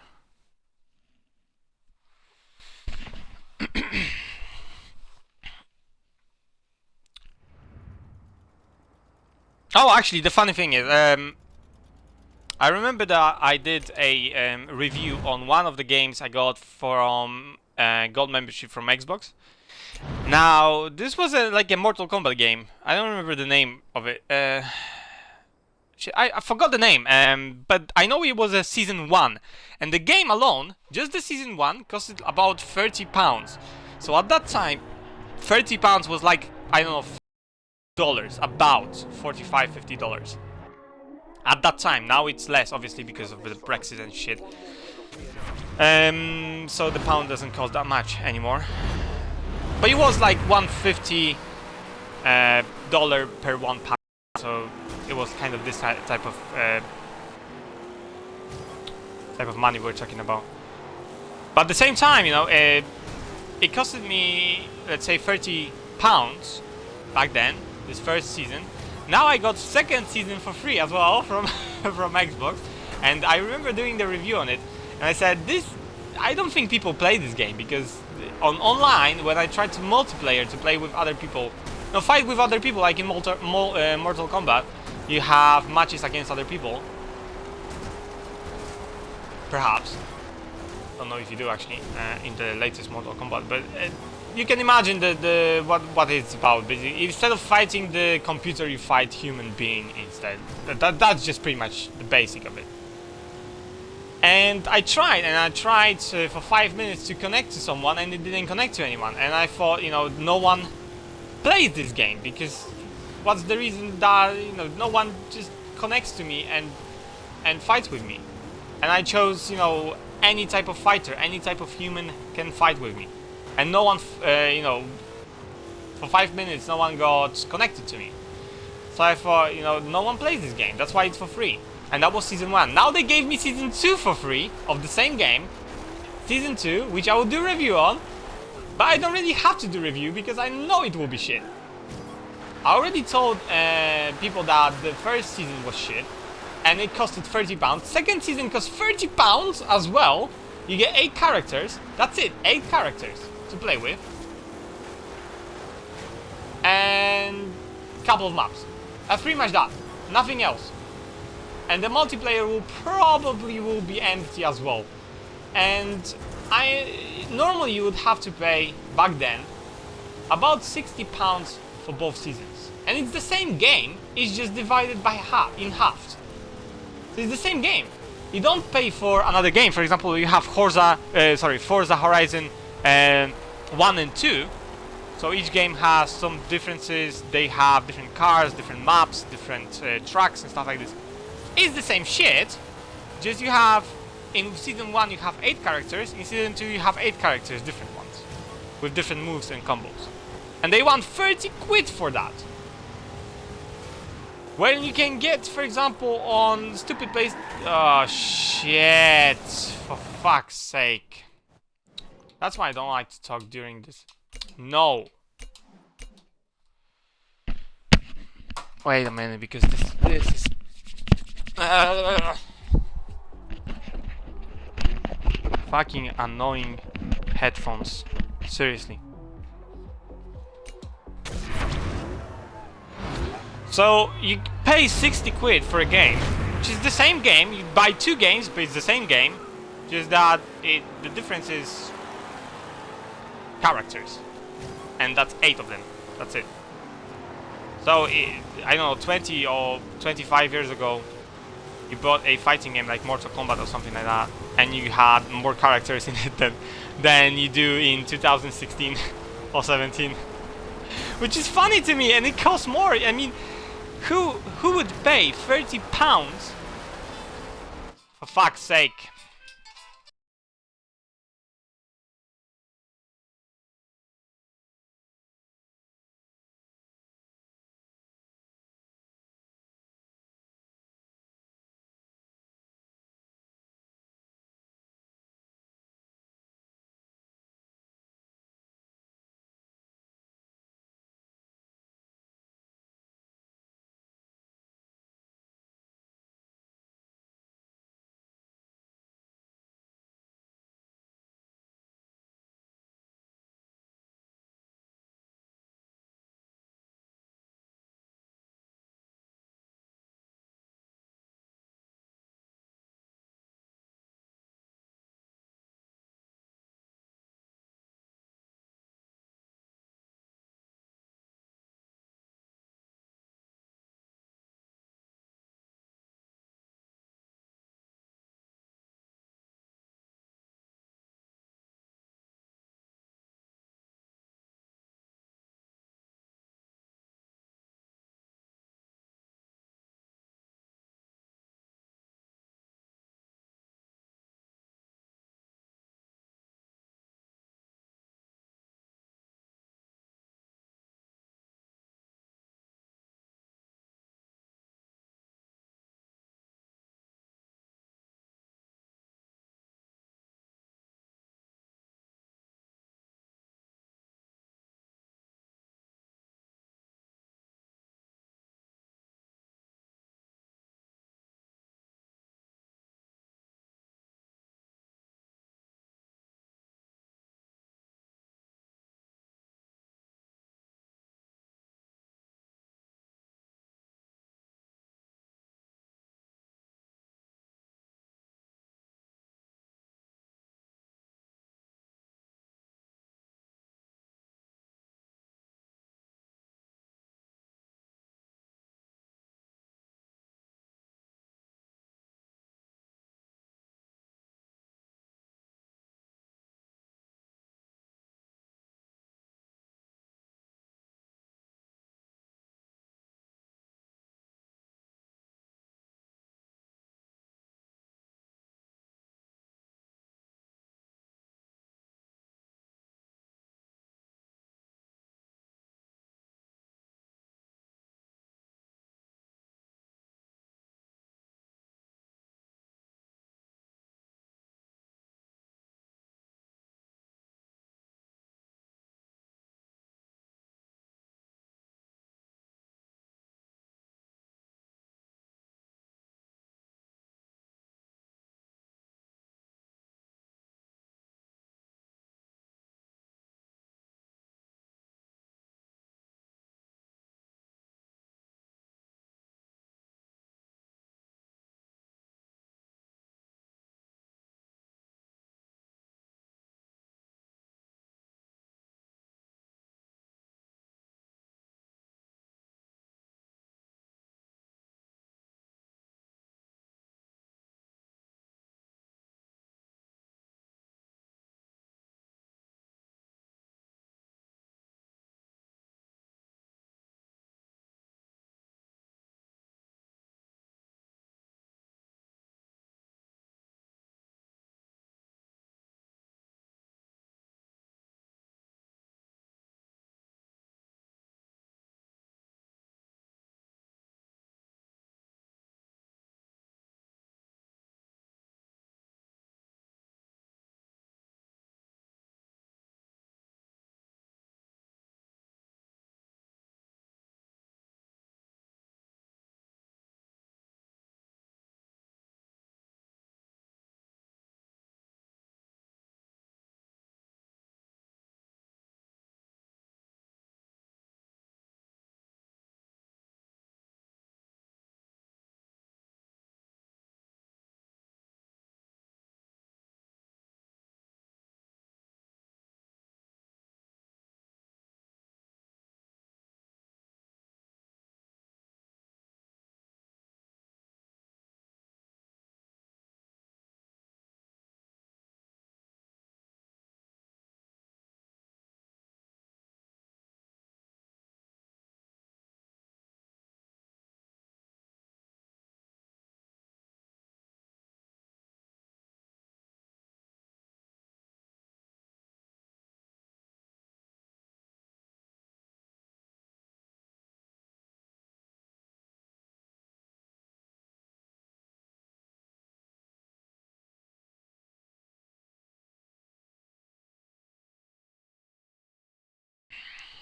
Oh, actually, the funny thing is, I remember that I did a review on one of the games I got from Gold membership from Xbox. Now, this was like a Mortal Kombat game. I don't remember the name of it. I forgot the name, but I know it was a Season 1. And the game alone, just the Season 1, costed about £30. So at that time, £30 was like, I don't know, $50, about $45, $50. At that time. Now it's less, obviously, because of the Brexit and shit. So the pound doesn't cost that much anymore. But it was like $150 per 1 pound. So it was kind of this type of money we're talking about. But at the same time, you know, it costed me, let's say, £30 back then, this first season. Now I got second season for free as well from from Xbox, and I remember doing the review on it, and I said I don't think people play this game, because online when I tried to multiplayer to play with other people, no, fight with other people, like in Mortal Kombat, you have matches against other people. Perhaps, don't know if you do actually in the latest Mortal Kombat, but you can imagine what it's about. Basically, instead of fighting the computer, you fight human being instead. That's just pretty much the basic of it. And I tried for 5 minutes to connect to someone, and it didn't connect to anyone. And I thought, you know, no one plays this game, because what's the reason that, you know, no one just connects to me and fights with me? And I chose, you know, any type of fighter, any type of human can fight with me. And no one, you know, for 5 minutes, no one got connected to me. So I thought, you know, no one plays this game. That's why it's for free. And that was Season 1. Now they gave me Season 2 for free of the same game. Season 2, which I will do review on. But I don't really have to do review because I know it will be shit. I already told people that the first season was shit. And it costed £30. Second season cost £30 as well. You get 8 characters. That's it. 8 characters to play with. And a couple of maps. That's pretty much that. Nothing else. And the multiplayer will probably be empty as well. And normally you would have to pay back then about £60 for both seasons. And it's the same game, it's just divided by half. So it's the same game. You don't pay for another game. For example, you have Forza Horizon 1 and 2. So each game has some differences. They have different cars, different maps, different tracks and stuff like this. It's the same shit, just you have, in season 1 you have 8 characters, in season 2 you have 8 characters, different ones, with different moves and combos. And they want 30 quid for that. When you can get, for example, on stupid place... Oh shit, for fuck's sake. That's why I don't like to talk during this. No. Wait a minute, because this is... fucking annoying headphones. Seriously. So you pay 60 quid for a game, which is the same game. You buy 2 games, but it's the same game. Just that the difference is characters, and that's 8 of them. That's it. So I don't know, 20 or 25 years ago, you bought a fighting game like Mortal Kombat or something like that, and you had more characters in it than you do in 2016 or 17, which is funny to me, and it costs more. I mean, who would pay £30 for fuck's sake?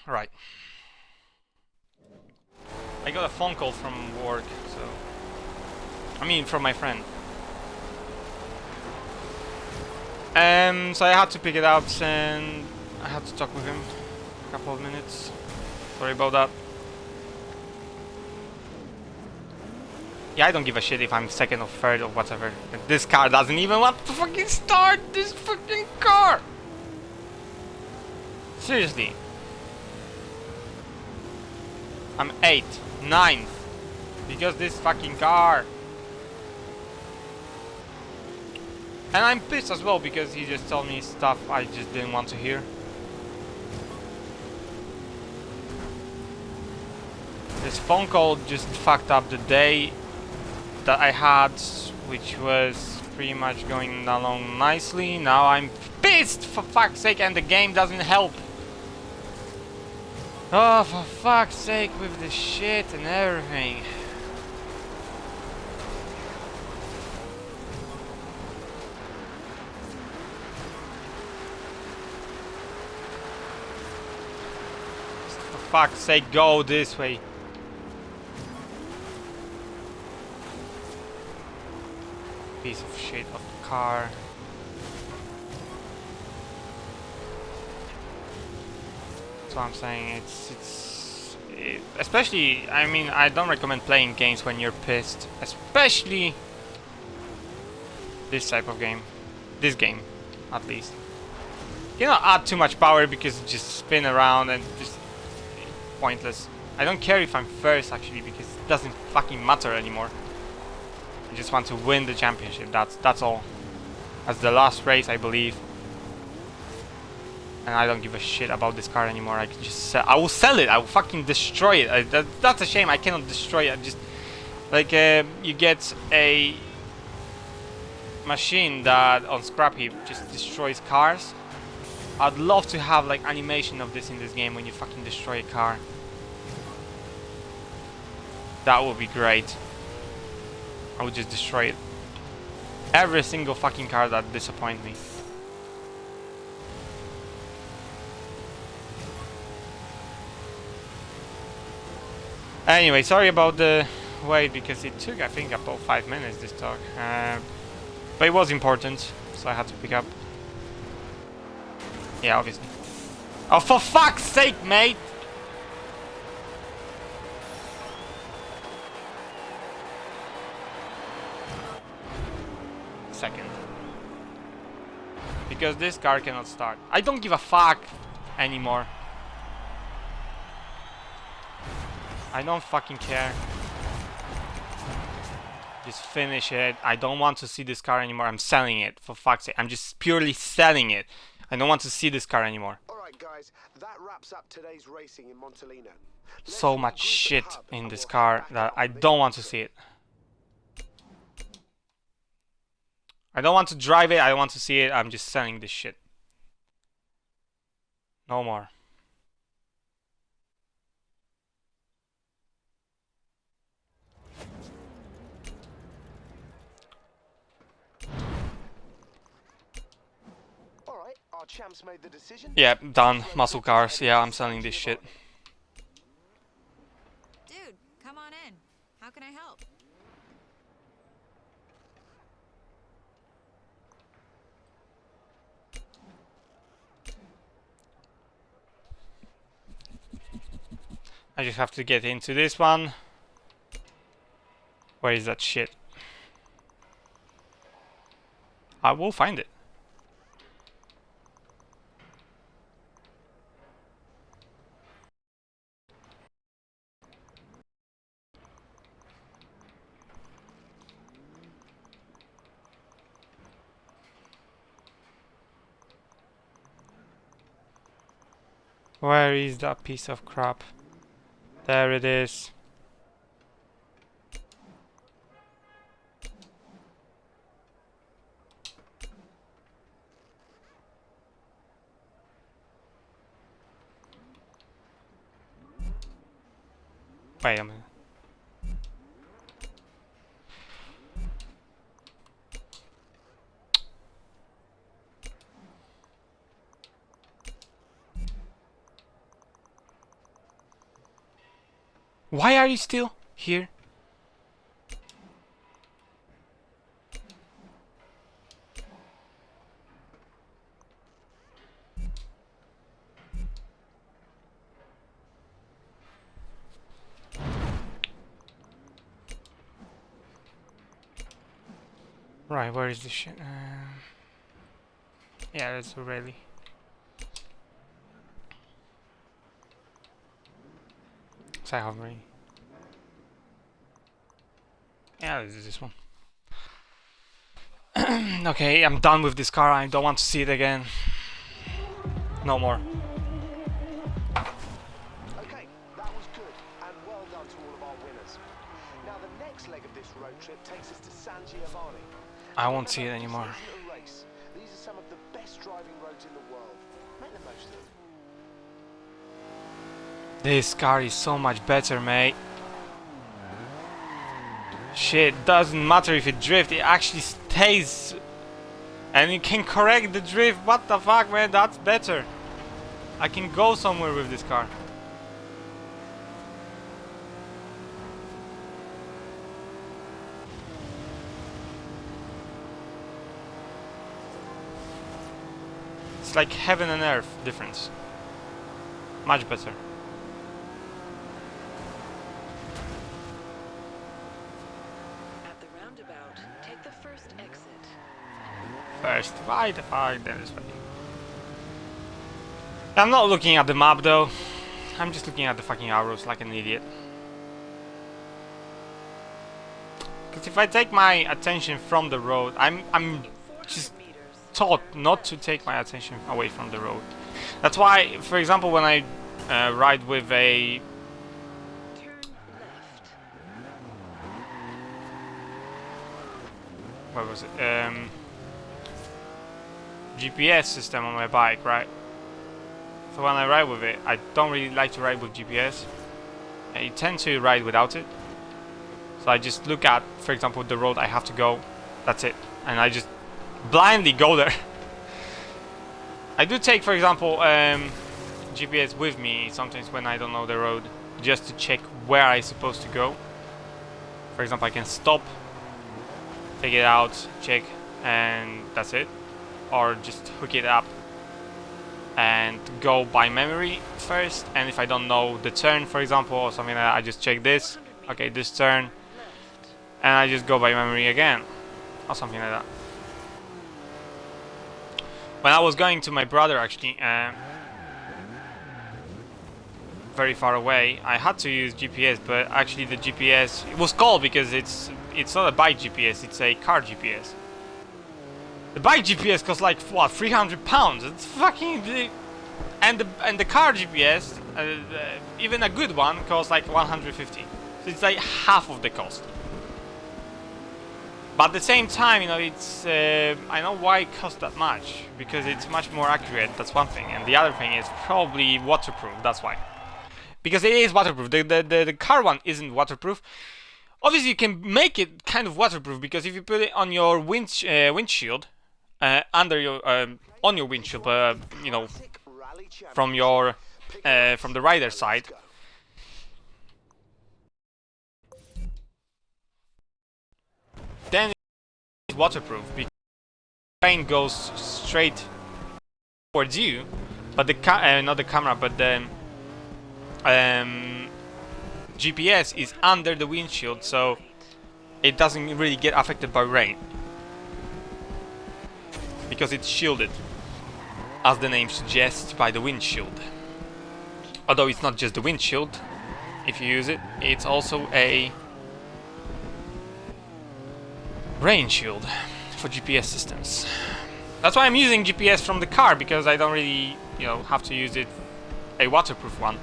Right. I got a phone call from work, so... I mean, from my friend. So I had to pick it up and I had to talk with him a couple of minutes. Sorry about that. Yeah, I don't give a shit if I'm second or third or whatever. This car doesn't even want to fucking start! This fucking car! Seriously. I'm 8th, 9th. Because this fucking car. And I'm pissed as well because he just told me stuff I just didn't want to hear. This phone call just fucked up the day that I had, which was pretty much going along nicely. Now I'm pissed, for fuck's sake, and the game doesn't help. Oh, for fuck's sake, with the shit and everything. For fuck's sake, go this way. Piece of shit of car. That's what I'm saying. Especially, I mean, I don't recommend playing games when you're pissed, especially this type of game. This game, at least. You don't add too much power because it just spin around and just pointless. I don't care if I'm first actually because it doesn't fucking matter anymore. I just want to win the championship. That's all. That's the last race, I believe. And I don't give a shit about this car anymore. I can just I will sell it. I will fucking destroy it. That's a shame. I cannot destroy it. I just like you get a machine that on Scrap Heap just destroys cars. I'd love to have like animation of this in this game when you fucking destroy a car. That would be great. I would just destroy it. Every single fucking car that disappoints me. Anyway, sorry about the wait because it took I think about 5 minutes this talk. But it was important, so I had to pick up. Yeah, obviously. Oh, for fuck's sake, mate! Second. Because this car cannot start. I don't give a fuck anymore. I don't fucking care. Just finish it. I don't want to see this car anymore. I'm selling it, for fuck's sake. I'm just purely selling it. I don't want to see this car anymore. Alright guys, that wraps up today's racing in Montalino. So much shit in this car that I don't want to see it. I don't want to drive it, I don't want to see it. I'm just selling this shit. No more. Alright, our champs made the decision. Yeah, done. Muscle cars. Yeah, I'm selling this shit. Dude, come on in. How can I help? I just have to get into this one. Where is that shit? I will find it. Where is that piece of crap? There it is. Wait a minute. Why are you still here? Right, where is this shit? Yeah, that's really. Side hovering. Yeah, this is this one. Okay, I'm done with this car. I don't want to see it again. No more. Okay, that was good, and well done to all of our winners. Now the next leg of this road trip takes us to San Giovanni. I won't see it anymore. This isn't a race. These are some of the best driving roads in the world. Make the most of them. This car is so much better, mate. Shit, doesn't matter if it drifts, it actually stays. And you can correct the drift. What the fuck, man? That's better. I can go somewhere with this car. It's like heaven and earth difference. Much better. At the roundabout, take the first exit. First, why the fuck then this way? I'm not looking at the map though. I'm just looking at the fucking arrows like an idiot. Because if I take my attention from the road, I'm just taught not to take my attention away from the road. That's why, for example, when I ride with a Turn left. what was it? GPS system on my bike, right? So when I ride with it, I don't really like to ride with GPS. I tend to ride without it. So I just look at, for example, the road I have to go. That's it, and I just blindly go there. I do take, for example, GPS with me sometimes when I don't know the road, just to check where I'm supposed to go. For example, I can stop, take it out, check, and that's it. Or just hook it up and go by memory first. And if I don't know the turn, for example, or something like that, I just check this. Okay, this turn, and I just go by memory again, or something like that. When I was going to my brother, actually, very far away, I had to use GPS, but actually the GPS, it was called because it's not a bike GPS, it's a car GPS. The bike GPS costs like what, £300? It's fucking, and the car GPS, even a good one, costs like 150. So it's like half of the cost. But at the same time, you know, it's I know why it costs that much, because it's much more accurate. That's one thing, and the other thing is probably waterproof. That's why, because it is waterproof. The car one isn't waterproof. Obviously, you can make it kind of waterproof, because if you put it on your windshield, under your on your windshield, you know, from your from the rider side. Then it's waterproof because the rain goes straight towards you, but the not the camera, but the GPS is under the windshield, so it doesn't really get affected by rain because it's shielded, as the name suggests, by the windshield. Although it's not just the windshield, if you use it, it's also a rain shield for GPS systems. That's why I'm using GPS from the car, because I don't really, you know, have to use it a waterproof one.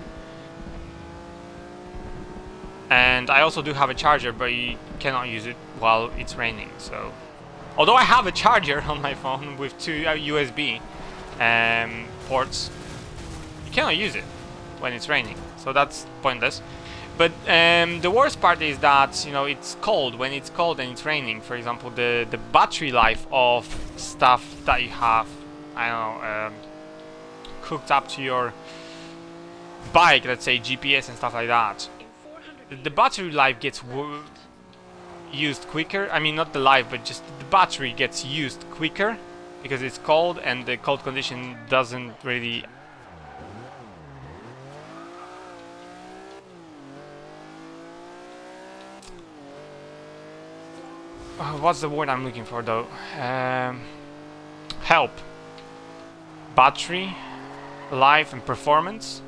And I also do have a charger, but you cannot use it while it's raining. So, although I have a charger on my phone with two USB ports, you cannot use it when it's raining. So that's pointless. But the worst part is that, you know, it's cold. When it's cold and it's raining, for example, the battery life of stuff that you have, I don't know, hooked up to your bike, let's say GPS and stuff like that, In 400 the battery life gets used quicker. I mean, not the life, but just the battery gets used quicker because it's cold, and the cold condition doesn't really what's the word I'm looking for though? Help battery life and performance.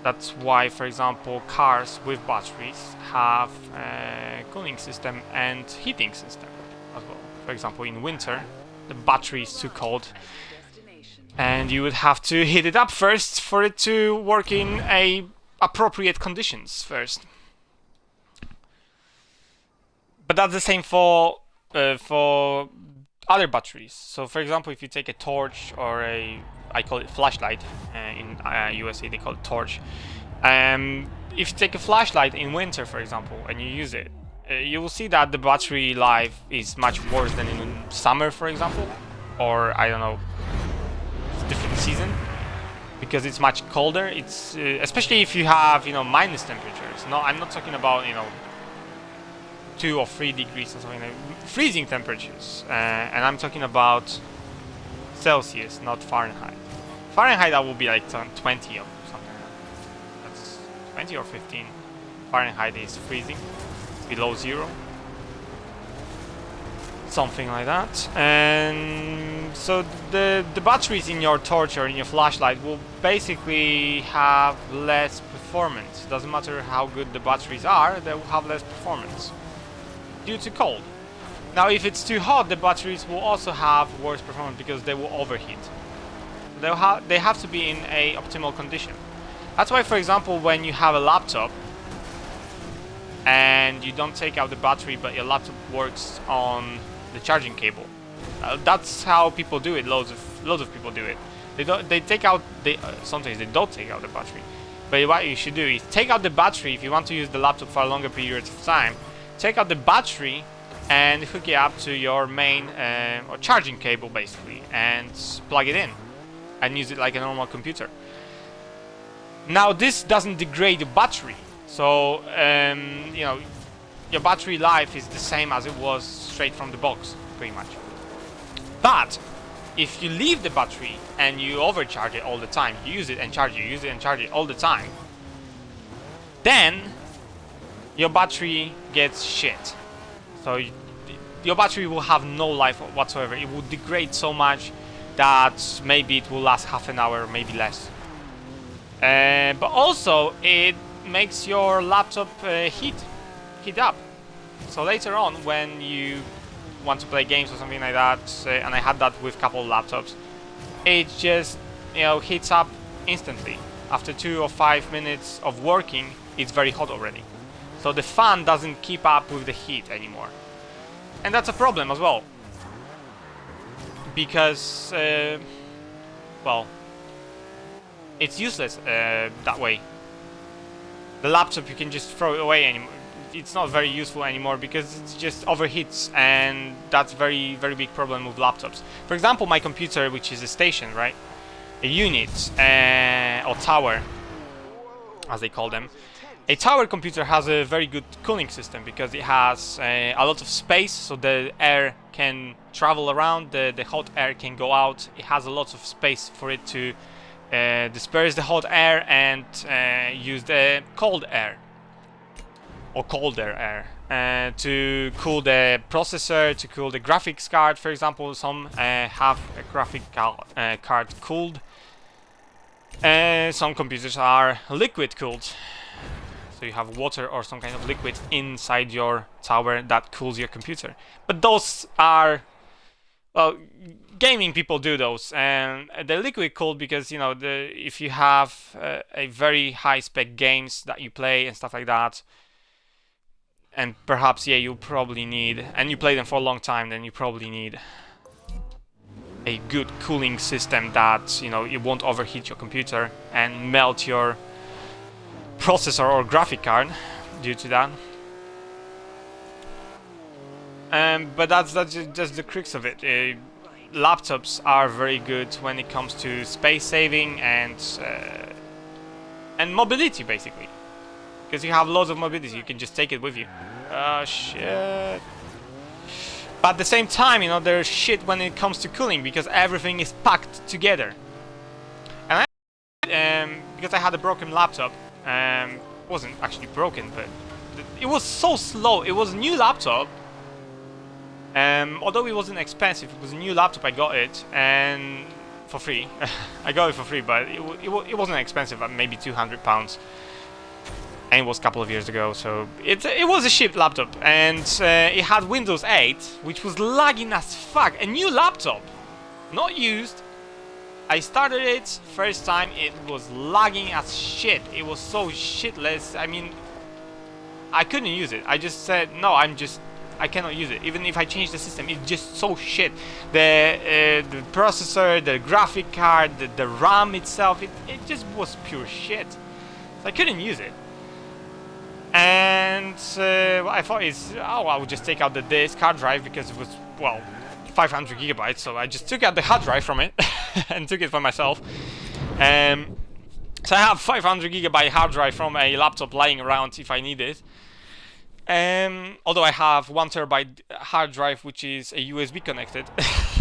That's why, for example, cars with batteries have a cooling system and heating system as well. For example, in winter, the battery is too cold, and you would have to heat it up first for it to work in appropriate conditions first. But that's the same for other batteries. So, for example, if you take a torch or I call it flashlight. In USA they call it torch. If you take a flashlight in winter, for example, and you use it, you will see that the battery life is much worse than in summer, for example, or I don't know, different season, because it's much colder. It's especially if you have, you know, minus temperatures. No, I'm not talking about, you know, 2 or 3 degrees or something like freezing temperatures, and I'm talking about Celsius, not Fahrenheit. Fahrenheit, that will be like 20 or something. That's 20 or 15. Fahrenheit is freezing, below 0, something like that. And so the batteries in your torch or in your flashlight will basically have less performance. Doesn't matter how good the batteries are, they will have less performance due to cold. Now, if it's too hot, the batteries will also have worse performance because they will overheat. They have to be in a optimal condition. That's why, for example, when you have a laptop and you don't take out the battery, but your laptop works on the charging cable, that's how people do it. Loads of people do it. They take out. Sometimes they don't take out the battery. But what you should do is take out the battery if you want to use the laptop for a longer period of time. Take out the battery and hook it up to your main or charging cable, basically, and plug it in and use it like a normal computer. Now, this doesn't degrade the battery, so you know, your battery life is the same as it was straight from the box, pretty much. But if you leave the battery and you overcharge it all the time, you use it and charge it, use it and charge it all the time, then your battery gets shit. So your battery will have no life whatsoever. It will degrade so much that maybe it will last half an hour, maybe less. But also it makes your laptop heat up. So later on, when you want to play games or something like that, and I had that with a couple of laptops, it just, you know, heats up instantly. After 2 or 5 minutes of working, it's very hot already. So the fan doesn't keep up with the heat anymore. And that's a problem as well. Because, well, it's useless that way. The laptop, you can just throw it away anymore. It's not very useful anymore because it just overheats, and that's very big problem with laptops. For example, my computer, which is a station, right? A unit or tower, as they call them. A tower computer has a very good cooling system because it has a lot of space, so the air can travel around, the hot air can go out. It has a lot of space for it to disperse the hot air and use the cold air or colder air to cool the processor, to cool the graphics card. For example, some have a graphic card cooled. Some computers are liquid cooled. So you have water or some kind of liquid inside your tower that cools your computer. But those are, well, gaming people do those, and they're liquid cooled because, you know, if you have a very high spec games that you play and stuff like that, and perhaps, yeah, you probably need, and you play them for a long time, then you probably need a good cooling system that, you know, it won't overheat your computer and melt your processor or graphic card due to that. But that's just the crux of it. Laptops are very good when it comes to space saving and mobility, basically. because you have loads of mobility. You can just take it with you. Oh shit. But at the same time, you know, there's shit when it comes to cooling because everything is packed together. And because I had a broken laptop, wasn't actually broken, but it was so slow. It was a new laptop. Although it wasn't expensive, it was a new laptop. I got it and for free. I got it for free, but it wasn't expensive. Maybe £200, and it was a couple of years ago. So it was a cheap laptop, and it had Windows 8, which was lagging as fuck. A new laptop, not used. I started it first time. It was lagging as shit. It was so shitless. I mean, I couldn't use it. I just said no. I cannot use it. Even if I change the system, it's just so shit. The processor, the graphic card, the RAM itself, it just was pure shit. So I couldn't use it. And what I thought is, oh, I would just take out the disk hard drive because it was, well, 500 gigabytes. So I just took out the hard drive from it and took it for myself. So I have 500 gigabyte hard drive from a laptop lying around if I need it. Although I have 1 terabyte hard drive which is a USB connected,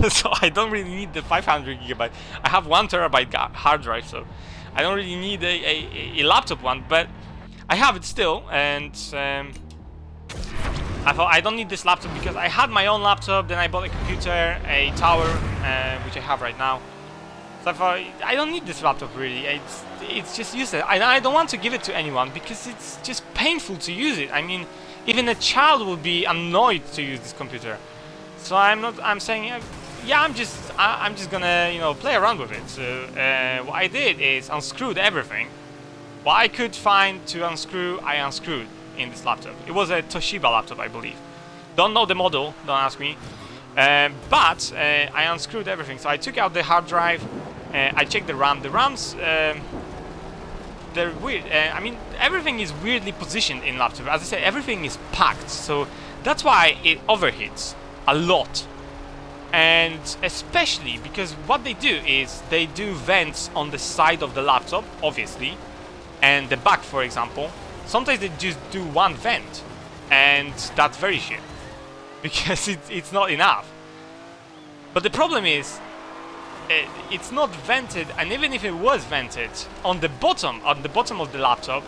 so I don't really need the 500 gigabyte. I have 1 terabyte hard drive, so I don't really need a laptop one, but I have it still. And I thought I don't need this laptop because I had my own laptop, then I bought a computer, a tower, which I have right now. So I thought I don't need this laptop really. It's just useless. I don't want to give it to anyone because it's just painful to use it. I mean, even a child would be annoyed to use this computer. So I'm saying, yeah, I'm just gonna, you know, play around with it. So what I did is unscrewed everything. What I could find to unscrew, I unscrewed in this laptop. It was a Toshiba laptop, I believe. Don't know the model, don't ask me. But I unscrewed everything. So I took out the hard drive. I checked the RAM. The RAMs, they're weird. I mean, everything is weirdly positioned in laptop. As I said, everything is packed, so that's why it overheats a lot. And especially because what they do is they do vents on the side of the laptop, obviously, and the back, for example. Sometimes they just do one vent, and that's very shit because it's not enough. But the problem is, it's not vented, and even if it was vented on the bottom of the laptop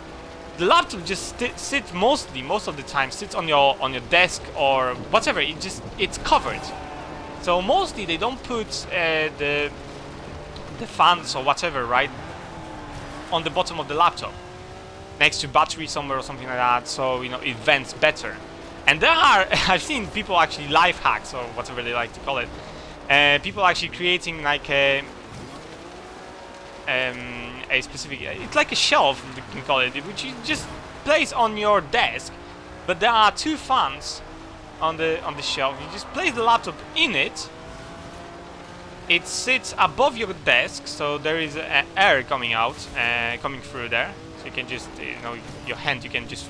just sits most of the time sits on your desk or whatever. It's covered. So mostly they don't put the fans or whatever right on the bottom of the laptop next to battery somewhere or something like that, so you know it vents better. And there are I've seen people actually life hacks or whatever they like to call it. People actually creating like a specific, it's like a shelf you can call it, which you just place on your desk, but there are 2 fans on the shelf. You just place the laptop in it. It sits above your desk, so there is air coming out, coming through there. So you can just, you know, your hand, you can just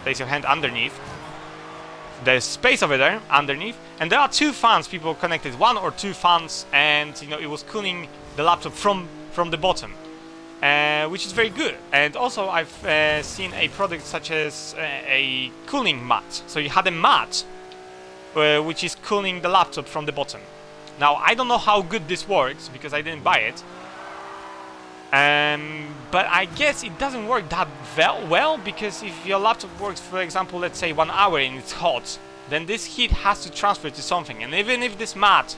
place your hand underneath. There's space over there underneath, and there are 2 fans people connected, 1 or 2 fans, and you know it was cooling the laptop from the bottom, which is very good. And also I've seen a product such as a cooling mat. So you had a mat which is cooling the laptop from the bottom. Now I don't know how good this works because I didn't buy it, but I guess it doesn't work that well, because if your laptop works, for example, let's say 1 hour and it's hot, then this heat has to transfer to something. And even if this mat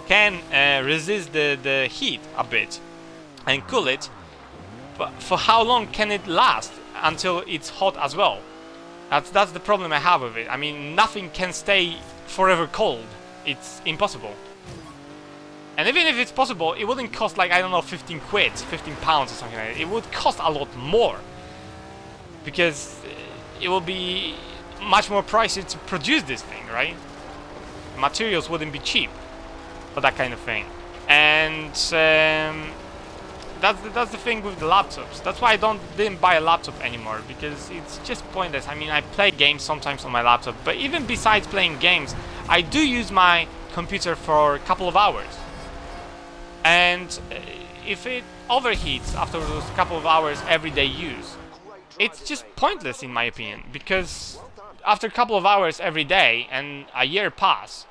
can resist the heat a bit and cool it, but for how long can it last until it's hot as well? That's the problem I have with it. I mean, nothing can stay forever cold. It's impossible. And even if it's possible, it wouldn't cost like, I don't know, 15 pounds or something like that. It would cost a lot more, because it will be much more pricey to produce this thing, right? Materials wouldn't be cheap for that kind of thing. And that's the thing with the laptops. That's why I didn't buy a laptop anymore, because it's just pointless. I mean, I play games sometimes on my laptop, but even besides playing games, I do use my computer for a couple of hours. And if it overheats after those couple of hours everyday use, it's just pointless in my opinion, because after a couple of hours every day and a year pass,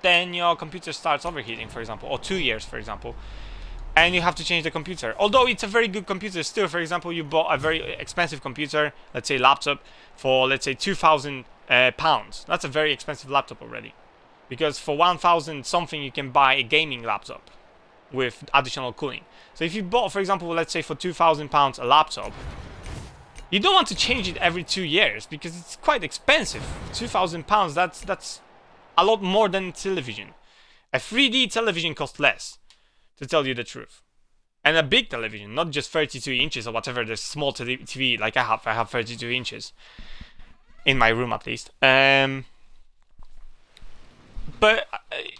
then your computer starts overheating, for example, or 2 years, for example, and you have to change the computer. Although it's a very good computer still, for example, you bought a very expensive computer, let's say laptop, for let's say £2,000. That's a very expensive laptop already, because for 1,000 something you can buy a gaming laptop with additional cooling. So if you bought, for example, let's say for £2,000 a laptop, you don't want to change it every 2 years because it's quite expensive. £2,000, that's a lot more than television. A 3D television costs less, to tell you the truth. And a big television, not just 32 inches or whatever, the small TV like I have 32 inches. In my room at least. But,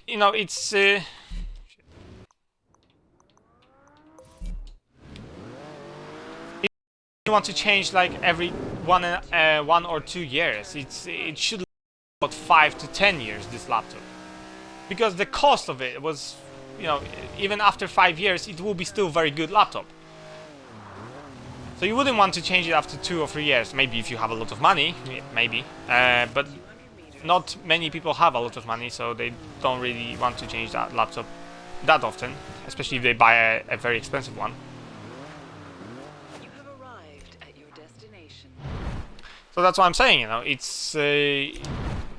you know, it's... you want to change like every 1 or 2 years. It should about 5 to 10 years, this laptop, because the cost of it was, you know, even after 5 years it will be still very good laptop. So you wouldn't want to change it after 2 or 3 years. Maybe if you have a lot of money, maybe, but not many people have a lot of money, so they don't really want to change that laptop that often, especially if they buy a very expensive one. So that's what I'm saying, you know, it's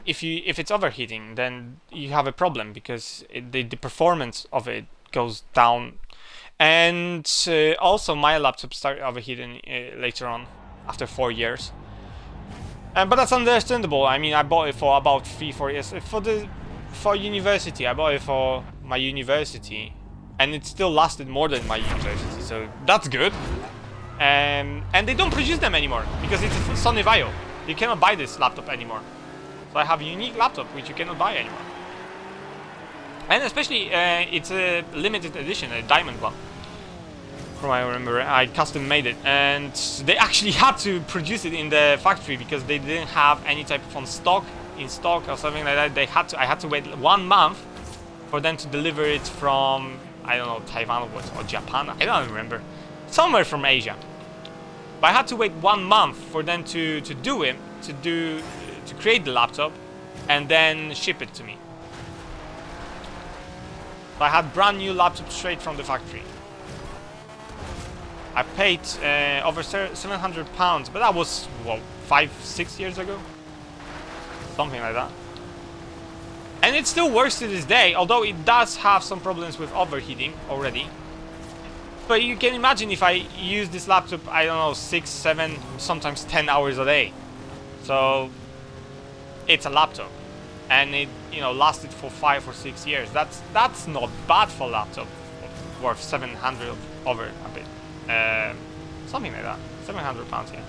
if it's overheating, then you have a problem, because the performance of it goes down. And also my laptop started overheating later on, after 4 years. But that's understandable. I mean, I bought it for about 3-4 years for university. I bought it for my university, and it still lasted more than my university, so that's good. And they don't produce them anymore because it's a Sony Vaio. You cannot buy this laptop anymore. So I have a unique laptop which you cannot buy anymore. And especially it's a limited edition, a diamond one. From what I remember, I custom made it, and they actually had to produce it in the factory because they didn't have any type of in stock or something like that. I had to wait 1 month for them to deliver it from, I don't know, Taiwan or Japan. I don't remember, somewhere from Asia. But I had to wait 1 month for them to create the laptop and then ship it to me. So I had brand new laptop straight from the factory. I paid over £700, but that was, what, 5-6 years ago? Something like that. And it still works to this day, although it does have some problems with overheating already. But you can imagine if I use this laptop, I don't know, 6, 7, sometimes 10 hours a day. So it's a laptop, and it, you know, lasted for 5 or 6 years. That's not bad for a laptop worth 700 over a bit. Something like that, £700, yeah.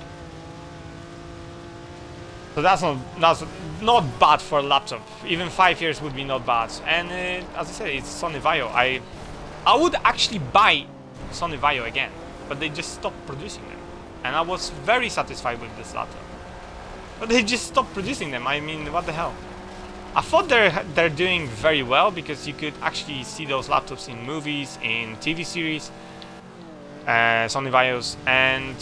So that's not bad for a laptop. Even 5 years would be not bad. And as I said, it's Sony Vaio. I would actually buy Sony Vaio again, but they just stopped producing them, and I was very satisfied with this laptop. But they just stopped producing them. I mean, what the hell? I thought they're doing very well, because you could actually see those laptops in movies, in TV series. Sony Vaios, and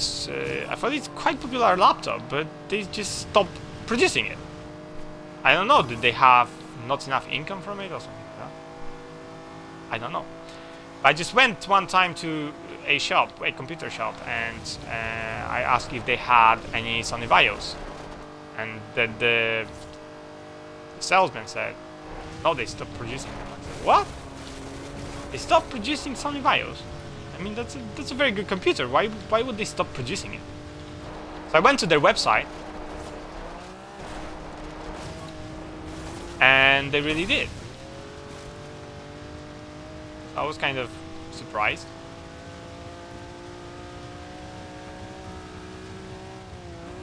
I thought it's quite popular laptop, but they just stopped producing it. I don't know, did they have not enough income from it or something like that? I don't know. I just went one time to a shop, a computer shop, and I asked if they had any Sony Vaios, and the salesman said, no, they stopped producing them. I said, what? They stopped producing Sony Vaios? I mean, that's a very good computer. Why would they stop producing it? So I went to their website, and they really did. I was kind of surprised.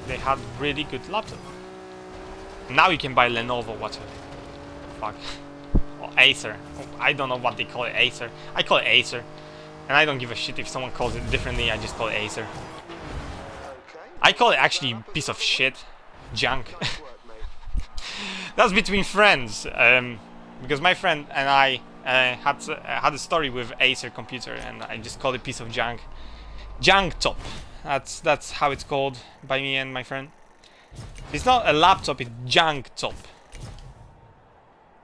They had really good laptop. Now you can buy Lenovo, whatever. Fuck. Or Acer. I don't know what they call it, Acer. I call it Acer. And I don't give a shit if someone calls it differently, I just call it Acer. I call it actually piece of shit. Junk. That's between friends. Because my friend and I had a story with Acer computer, and I just called it piece of junk. Junk top. That's how it's called by me and my friend. It's not a laptop, it's junk top.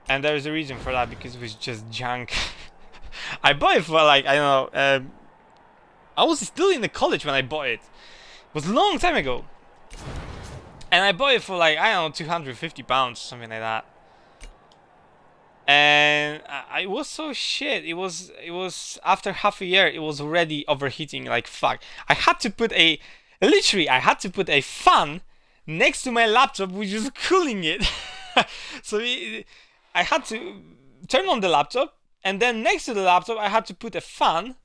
And there's a reason for that, because it was just junk. I bought it for like, I don't know, I was still in the college when I bought it. It was a long time ago. And I bought it for like, I don't know, £250, something like that. And I was so shit. It was after half a year, it was already overheating like fuck. I had to put a fan next to my laptop, which was cooling it. So I had to turn on the laptop, and then next to the laptop I had to put a fan,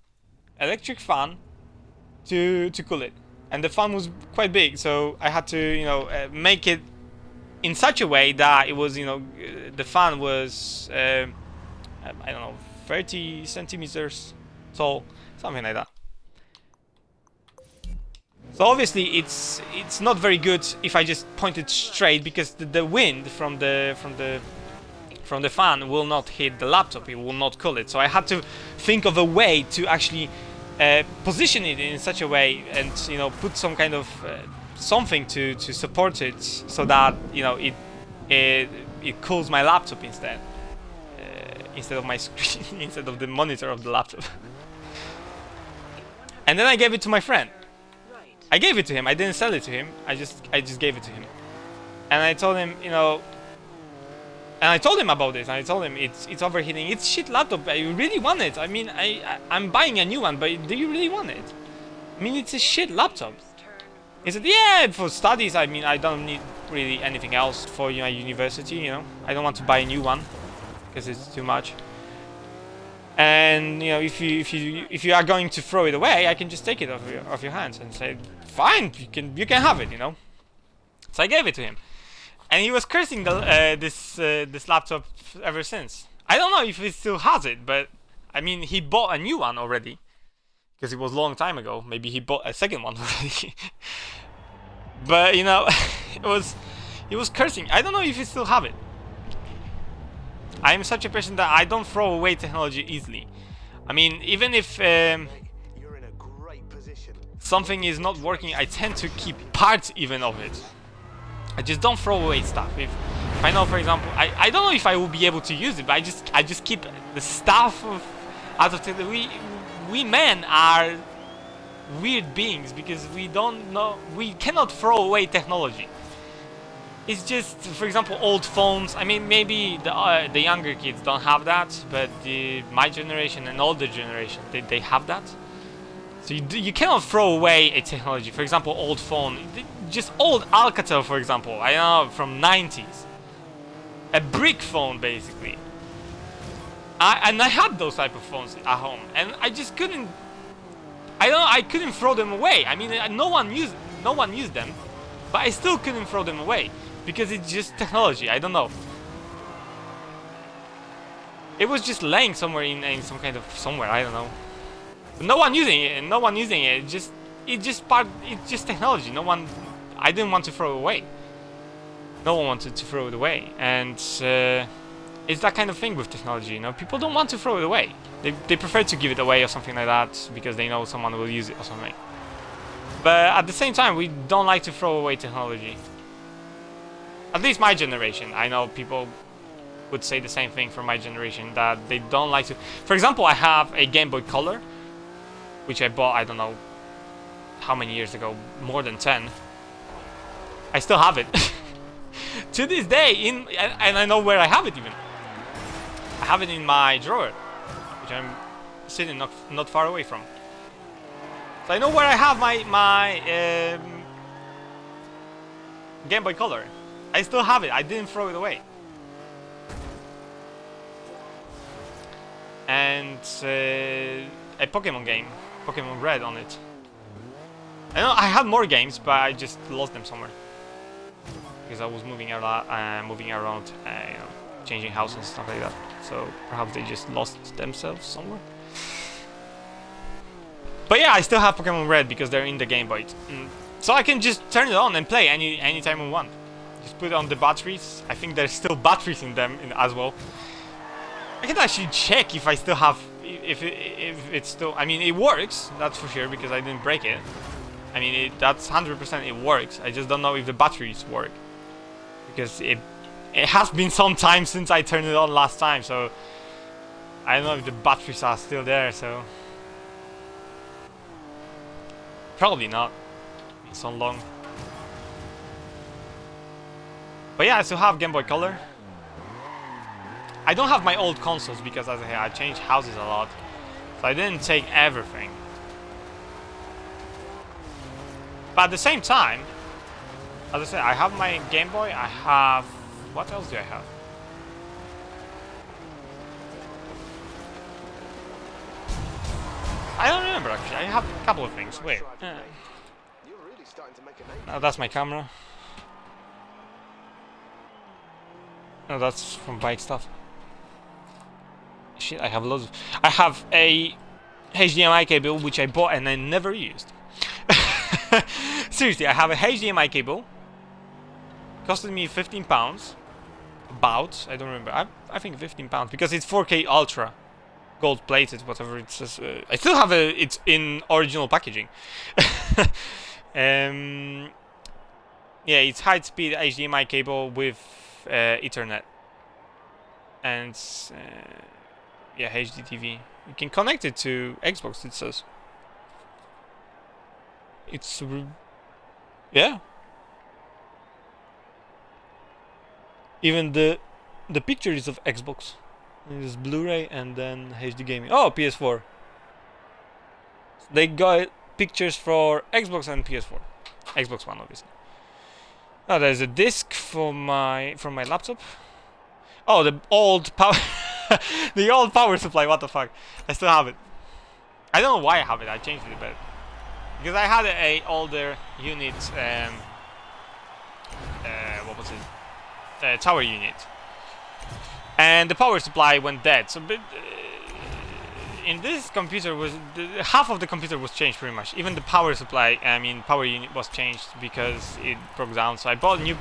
electric fan, to cool it. And the fan was quite big, so I had to, you know, make it in such a way that it was, you know, the fan was, I don't know, 30 centimeters tall, something like that. So obviously it's not very good if I just point it straight, because the wind from the fan will not hit the laptop, it will not cool it. So I had to think of a way to actually position it in such a way, and, you know, put some kind of something to support it, so that, you know, it cools my laptop instead of my screen, instead of the monitor of the laptop. And then I gave it to my friend. I gave it to him. I didn't sell it to him. I just gave it to him. And I told him, you know, and I told him about this. And I told him it's overheating. It's shit laptop. I really want it. I mean, I'm buying a new one, but do you really want it? I mean, it's a shit laptop. He said, yeah, for studies. I mean, I don't need really anything else for my university. You know, I don't want to buy a new one because it's too much. And, you know, if you are going to throw it away, I can just take it off your hands and say, fine, you can have it, you know. So I gave it to him, and he was cursing this laptop ever since. I don't know if he still has it, but I mean, he bought a new one already, because it was a long time ago. Maybe he bought a second one already. But, you know, he was cursing. I don't know if he still have it. I am such a person that I don't throw away technology easily. I mean, even if You're in a great position. something is not working, I tend to keep parts even of it. I just don't throw away stuff. If I know, for example, I don't know if I will be able to use it, but I just keep the stuff out of technology. We men are weird beings, because we don't know, we cannot throw away technology. It's just, for example, old phones. I mean, maybe the younger kids don't have that, but my generation and older generation, they have that. So you cannot throw away a technology. For example, old phone, just old Alcatel, for example. I don't know, from 90s, a brick phone basically. And I had those type of phones at home, and I just couldn't. I couldn't throw them away. I mean, no one used them, but I still couldn't throw them away. Because it's just technology, I don't know. It was just laying somewhere in some kind of somewhere, I don't know. But no one using it, It's just technology. I didn't want to throw it away. No one wanted to throw it away, and it's that kind of thing with technology. You know, people don't want to throw it away. They prefer to give it away or something like that, because they know someone will use it or something. But at the same time, we don't like to throw away technology. At least my generation. I know people would say the same thing for my generation, that they don't like to. For example, I have a Game Boy Color, which I bought, I don't know how many years ago, more than 10. I still have it to this day, and I know where I have it even. I have it in my drawer, which I'm sitting not far away from. So I know where I have my Game Boy Color. I still have it. I didn't throw it away. And a Pokemon game, Pokemon Red, on it. I know I had more games, but I just lost them somewhere because I was moving around, you know, changing houses and stuff like that. So perhaps they just lost themselves somewhere. But yeah, I still have Pokemon Red because they're in the Game Boy, so I can just turn it on and play anytime I want. Just put on the batteries. I think there's still batteries in them as well. I can actually check if I still have, if it's still. I mean, it works. That's for sure, because I didn't break it. I mean, that's 100% it works. I just don't know if the batteries work, because it has been some time since I turned it on last time, so I don't know if the batteries are still there. So probably not. It's so long. But yeah, I still have Game Boy Color. I don't have my old consoles because, as I say, I changed houses a lot, so I didn't take everything. But at the same time, as I said, I have my Game Boy. I have... What else do I have? I don't remember actually. I have a couple of things. Wait. You're really starting to make a name. Oh, that's my camera. No, that's from bike stuff. Shit, I have loads of... I have a HDMI cable which I bought and I never used. Seriously, I have a HDMI cable. Costed me £15. About, I don't remember. I think £15 because it's 4K Ultra, gold plated, whatever it says. I still have it's in original packaging. Yeah, it's high speed HDMI cable with Ethernet, and yeah, HD TV. You can connect it to Xbox. It says. It's yeah. Even the picture is of Xbox. It's Blu-ray and then HD gaming. Oh, PS4. They got pictures for Xbox and PS4. Xbox One, obviously. Oh, there's a disc from my laptop. Oh, the old power, the old power supply. What the fuck? I still have it. I don't know why I have it. I changed it, but because I had a older unit. What was it? Tower unit, and the power supply went dead. So, in this computer was half of the computer was changed pretty much. Even the power supply, I mean power unit, was changed because it broke down. So I bought a new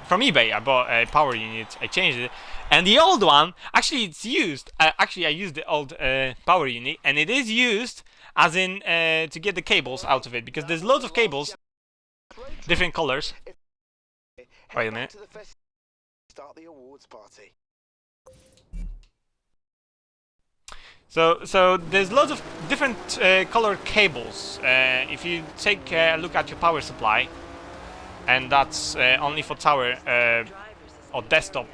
from eBay. I bought a power unit. I changed it, and the old one actually it's used. Actually, I used the old power unit, and it is used as in to get the cables out of it because there's loads of cables, different colors. Wait a minute. Start the awards party. So there's lots of different color cables. If you take a look at your power supply, and that's only for tower or desktop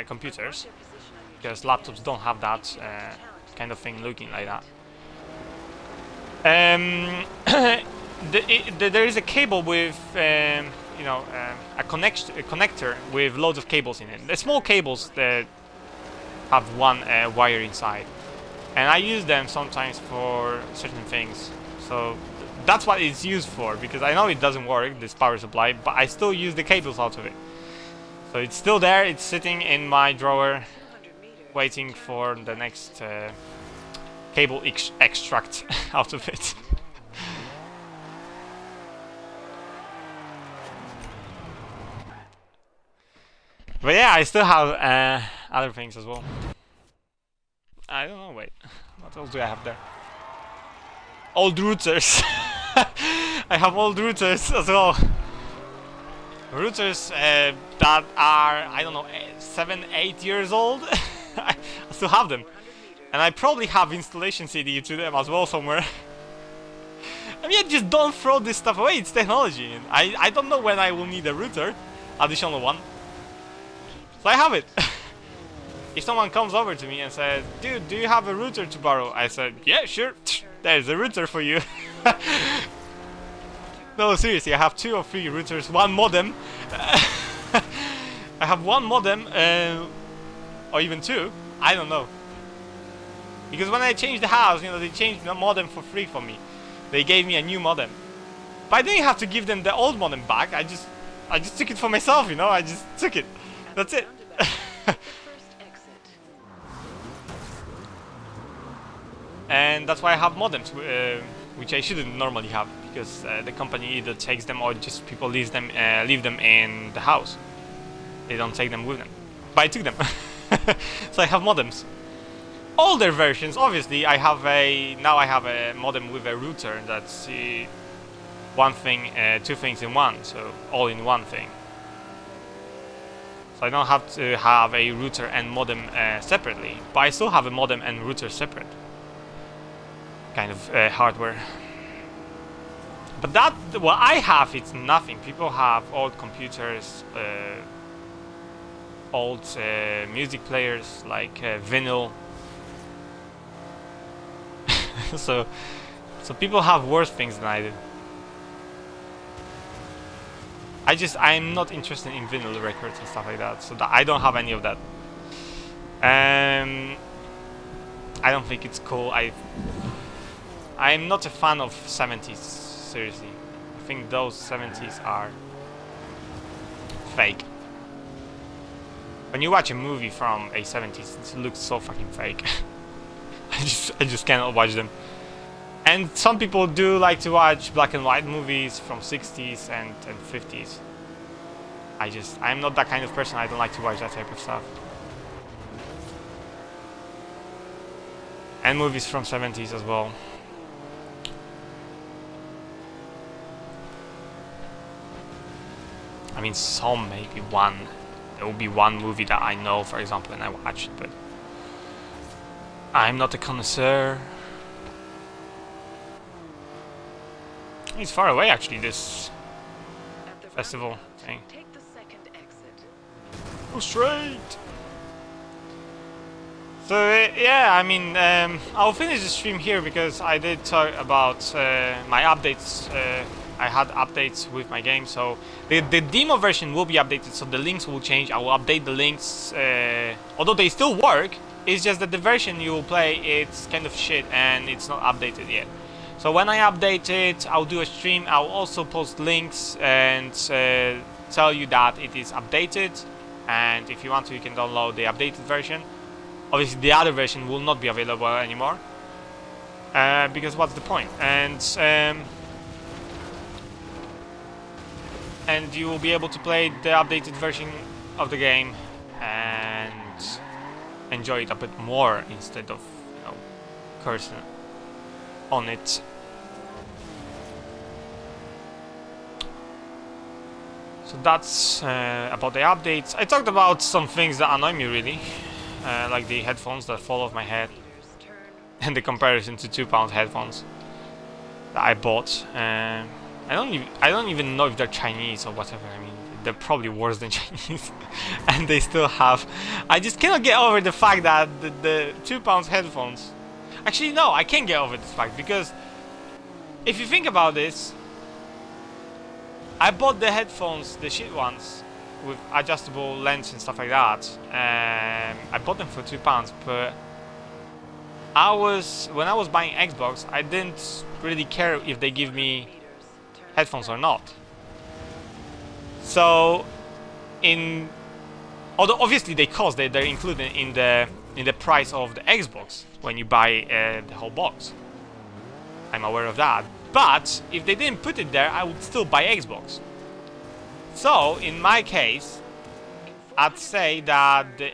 computers, because laptops don't have that kind of thing looking like that. There is a cable with you know, a connector with loads of cables in it. The small cables that have one wire inside, and I use them sometimes for certain things. So that's what it's used for, because I know it doesn't work, this power supply, but I still use the cables out of it. So it's still there. It's sitting in my drawer, waiting for the next cable extract out of it. But yeah, I still have other things as well. I don't know, wait. What else do I have there? Old routers. I have old routers as well. Routers that are, I don't know, 7, 8 years old. I still have them. And I probably have installation CD to them as well somewhere. I mean, just don't throw this stuff away, it's technology. I don't know when I will need a router, additional one. So I have it. If someone comes over to me and says, dude, do you have a router to borrow? I said, yeah, sure. There's a router for you. No, seriously, I have 2 or 3 routers, 1 modem. I have 1 modem, or even 2. I don't know. Because when I changed the house, you know, they changed the modem for free for me. They gave me a new modem. But I didn't have to give them the old modem back. I just took it for myself, you know. I just took it. That's it. And that's why I have modems, which I shouldn't normally have, because the company either takes them or just people leave them in the house. They don't take them with them. But I took them. So I have modems. Older versions, obviously, now I have a modem with a router that's one thing, two things in one, so all in one thing. So I don't have to have a router and modem separately, but I still have a modem and router separate kind of hardware. But that, what I have, it's nothing. People have old computers, old music players like vinyl. so people have worse things than I do. I'm not interested in vinyl records and stuff like that, so that I don't have any of that. I don't think it's cool. I'm not a fan of 70s, seriously. I think those 70s are fake. When you watch a movie from a 70s, it looks so fucking fake. I just cannot watch them. And some people do like to watch black and white movies from 60s and 50s. I'm not that kind of person. I don't like to watch that type of stuff. And movies from 70s as well. I mean, some, maybe one. There will be one movie that I know, for example, and I watched, but I'm not a connoisseur. It's far away, actually, this festival thing. Take the second exit. Go straight! So, yeah, I mean, I'll finish the stream here because I did talk about my updates. I had updates with my game, so the demo version will be updated, so the links will change. I will update the links, although they still work. It's just that the version you will play, it's kind of shit and it's not updated yet. So when I update it, I'll do a stream. I'll also post links and tell you that it is updated. And if you want to, you can download the updated version. Obviously, the other version will not be available anymore. Because what's the point? And you will be able to play the updated version of the game and enjoy it a bit more instead of, you know, cursing on it. So that's about the updates. I talked about some things that annoy me really, like the headphones that fall off my head, and the comparison to £2 headphones that I bought. I don't even know if they're Chinese or whatever. I mean, they're probably worse than Chinese, and they still have. I just cannot get over the fact that the £2 headphones. Actually, no, I can't get over this fact, because if you think about this, I bought the headphones, the shit ones, with adjustable lens and stuff like that. I bought them for £2, but when I was buying Xbox, I didn't really care if they give me headphones or not. So, although obviously they cost, they're included in the price of the Xbox when you buy the whole box. I'm aware of that. But if they didn't put it there, I would still buy Xbox. So in my case, I'd say that the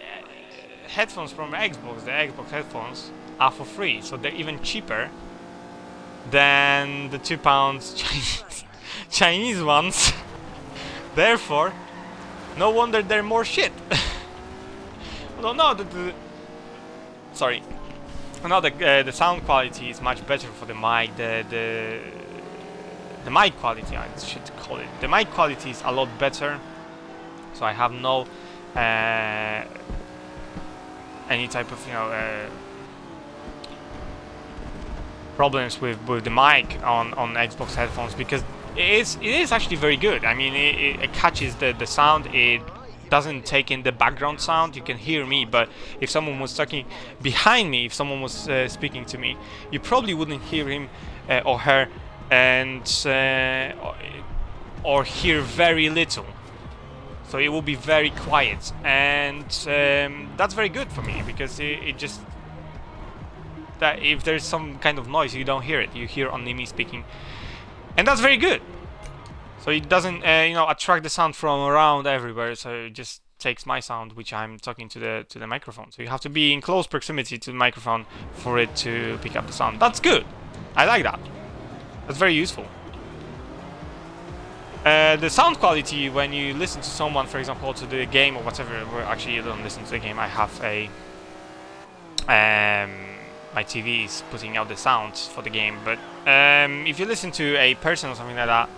headphones from Xbox, the Xbox headphones, are for free. So they're even cheaper than the £2 Chinese ones. Therefore, no wonder they're more shit. No, sorry. No, the sound quality is much better for the mic. The mic quality, I should call it. The mic quality is a lot better. So I have no any type of, you know, problems with the mic on Xbox headphones, because it is actually very good. I mean, it catches the sound. It doesn't take in the background sound. You can hear me, but if someone was talking behind me, if someone was speaking to me, you probably wouldn't hear him or her, and or hear very little. So it will be very quiet, and that's very good for me, because it just, that if there's some kind of noise, you don't hear it. You hear only me speaking, and that's very good. So it doesn't, you know, attract the sound from around everywhere. So it just takes my sound, which I'm talking to the microphone. So you have to be in close proximity to the microphone for it to pick up the sound. That's good. I like that. That's very useful. The sound quality when you listen to someone, for example, to the game or whatever. Well, actually, you don't listen to the game. I have a my TV is putting out the sound for the game, but if you listen to a person or something like that,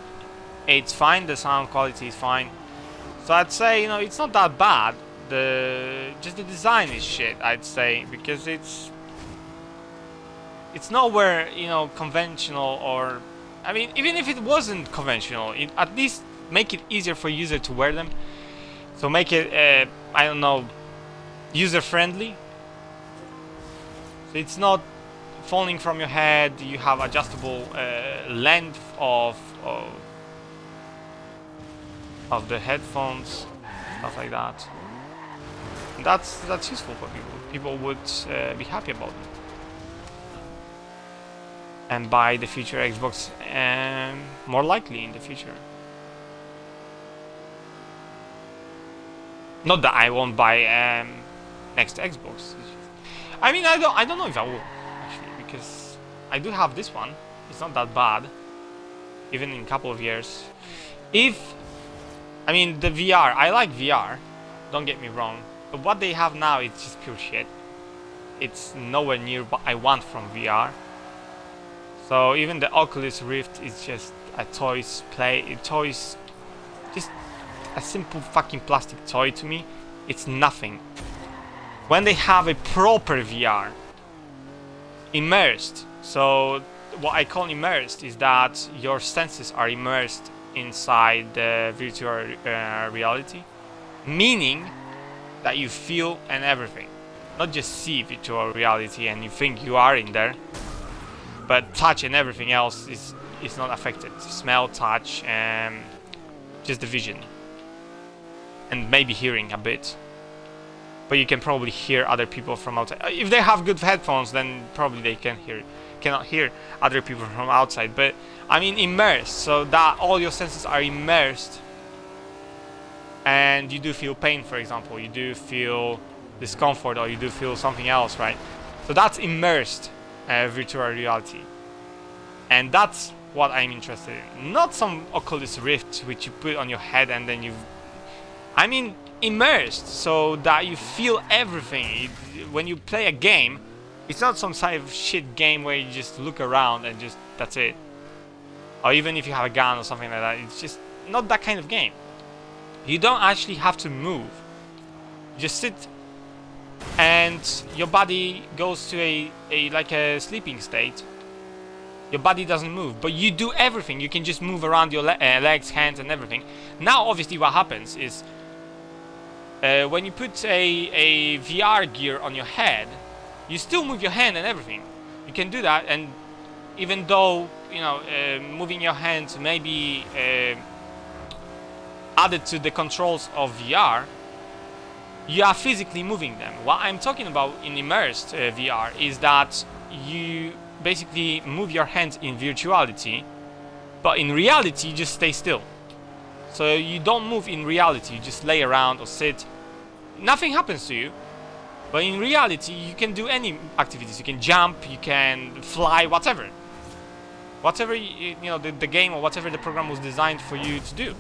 it's fine. The sound quality is fine. So I'd say, you know, it's not that bad. Just the design is shit, I'd say, because it's nowhere, you know, conventional. Or I mean, even if it wasn't conventional, at least make it easier for user to wear them. So make it I don't know, user friendly. So it's not falling from your head. You have adjustable length of the headphones, stuff like that. And that's useful for people. People would be happy about them. And buy the future Xbox more likely in the future. Not that I won't buy next Xbox. I mean, I don't know if I will actually, because I do have this one. It's not that bad, even in a couple of years. I mean, the VR, I like VR, don't get me wrong, but what they have now is just pure shit. It's nowhere near what I want from VR. So even the Oculus Rift is just a just a simple fucking plastic toy to me. It's nothing. When they have a proper VR, immersed, so what I call immersed is that your senses are immersed inside the virtual reality, meaning that you feel and everything, not just see virtual reality and you think you are in there, but touch and everything else is not affected. Smell, touch, and just the vision, and maybe hearing a bit. But you can probably hear other people from outside. If they have good headphones, then probably they cannot hear other people from outside. But I mean immersed, so that all your senses are immersed, and you do feel pain, for example, you do feel discomfort, or you do feel something else, right? So that's immersed virtual reality, and that's what I'm interested in. Not some Oculus Rift which you put on your head and then I mean immersed, so that you feel everything. When you play a game, it's not some sort of shit game where you just look around and just that's it. Or even if you have a gun or something like that, it's just not that kind of game. You don't actually have to move. You just sit and your body goes to a like a sleeping state. Your body doesn't move, but you do everything. You can just move around your legs, hands, and everything. Now, obviously, what happens is when you put a VR gear on your head, you still move your hand and everything. You can do that, and even though, you know, moving your hands may be added to the controls of VR, you are physically moving them. What I'm talking about in immersed VR is that you basically move your hands in virtuality, but in reality you just stay still. So you don't move in reality, you just lay around or sit. Nothing happens to you, but in reality you can do any activities. You can jump, you can fly, whatever you know, the game or whatever the program was designed for you to do.